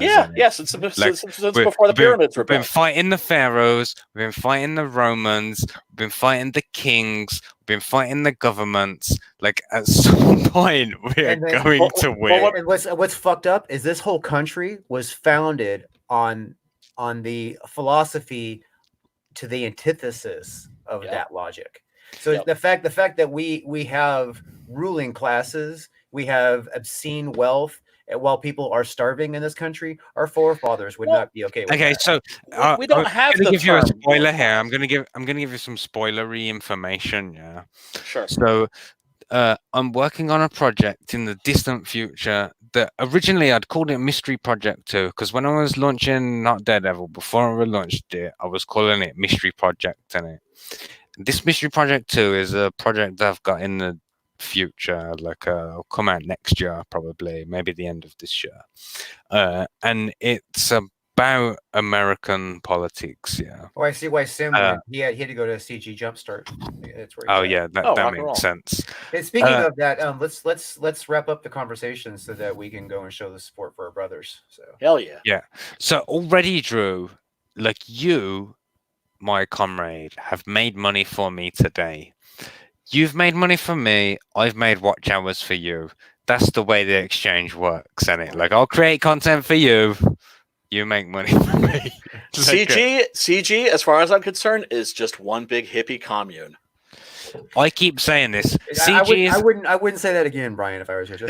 Since before the pyramids were built. We've been fighting the pharaohs, we've been fighting the Romans, we've been fighting the kings, we've been fighting the governments. Like at some point, we are going to win. And what's fucked up is this whole country was founded on the philosophy to the antithesis of that logic. So the fact that we have ruling classes, we have obscene wealth, while people are starving in this country, our forefathers would not be okay with that. So we don't have to the give you a term spoiler here. I'm gonna give you some spoilery information. Yeah. Sure. So I'm working on a project in the distant future that originally I'd called it Mystery Project 2 because when I was launching Not Daredevil, before I launched it, I was calling it Mystery Project. And this Mystery Project 2 is a project that I've got in the future, like it'll come out next year, probably, maybe the end of this year. And it's about American politics, yeah. Oh, I see why Sim went. He had to go to CG Jumpstart. That's where he's Oh at. yeah, that rock and roll. makes sense. And speaking of that, let's wrap up the conversation so that we can go and show the support for our brothers. So Hell yeah. So already, Drew, like you, my comrade, have made money for me today. You've made money for me. I've made watch hours for you. That's the way the exchange works, isn't it? Like I'll create content for you. You make money for me. CG, as far as I'm concerned, is just one big hippie commune. I keep saying this. I CG wouldn't say that again, Brian, if I was here.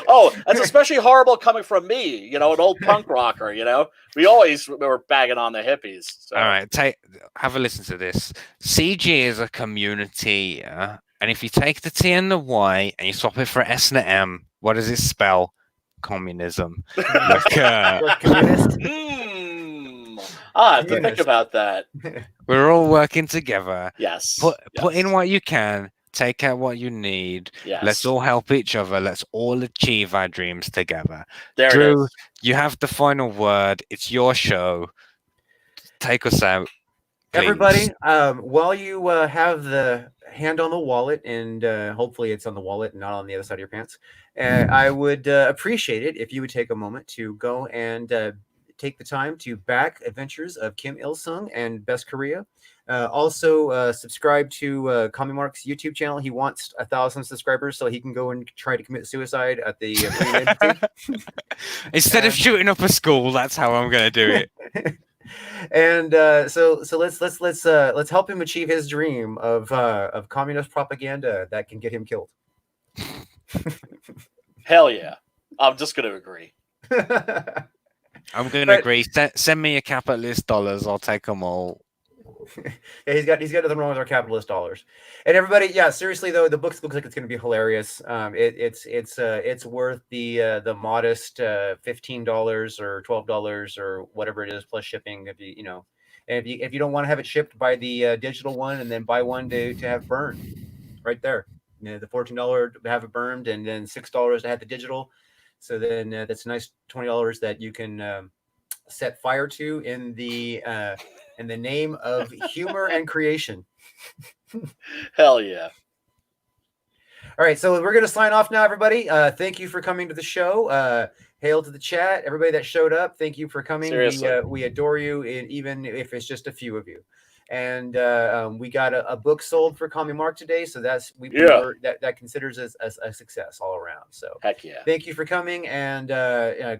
Oh, that's especially horrible coming from me, you know, an old punk rocker, you know. We always were bagging on the hippies. So. All right, have a listen to this. CG is a community, and if you take the T and the Y and you swap it for S and an M, what does it spell? Communism. Like, I have to think about that. We're all working together. Yes. Put in what you can, take out what you need. Yes. Let's all help each other. Let's all achieve our dreams together. There Drew, it is. you have the final word. It's your show. Take us out. Please. Everybody, while you have the hand on the wallet, and hopefully it's on the wallet and not on the other side of your pants, I would appreciate it if you would take a moment to go and take the time to back Adventures of Kim Il-sung and Best Korea. Also, subscribe to Kamimark's YouTube channel. He wants 1,000 subscribers so he can go and try to commit suicide at the Instead of shooting up a school, that's how I'm going to do it. And so let's help him achieve his dream of communist propaganda that can get him killed. Hell yeah. I'm just going to agree. I'm going to agree. Send me your capitalist dollars. I'll take them all. Yeah, he's got nothing wrong with our capitalist dollars. And everybody, yeah, seriously though, the book looks like it's going to be hilarious. It's worth the modest $15 or $12 or whatever it is plus shipping. If you don't want to have it shipped, buy the digital one and then buy one to have burned right there. You know, the $14 to have it burned and then $6 to have the digital. So then that's a nice $20 that you can set fire to in the name of humor and creation. Hell yeah. All right, so we're going to sign off now, everybody. Thank you for coming to the show. Hail to the chat. Everybody that showed up, thank you for coming. We adore you, even if it's just a few of you. And we got a book sold for Kamimark today, so that considers us a success all around. So heck yeah! Thank you for coming, and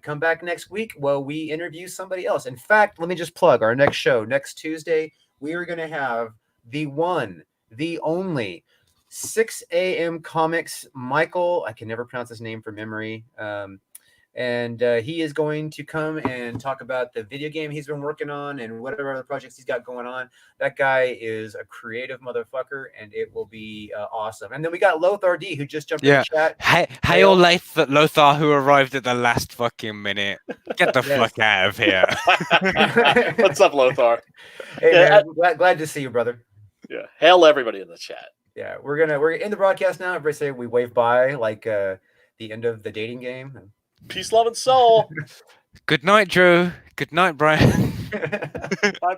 come back next week while we interview somebody else. In fact, let me just plug our next show next Tuesday. We are going to have the one, the only 6 a.m. Comics Michael. I can never pronounce his name from memory. And he is going to come and talk about the video game he's been working on and whatever other projects he's got going on. That guy is a creative motherfucker, and it will be awesome. And then we got Lothar D, who just jumped in the chat. Hail Lothar, who arrived at the last fucking minute. Get the fuck out of here. What's up, Lothar? Hey, man, glad to see you, brother. Yeah, hail everybody in the chat. Yeah, we're in the broadcast now. Everybody say we wave bye like the end of the dating game. Peace, love, and soul. Good night, Drew. Good night, Brian. Bye.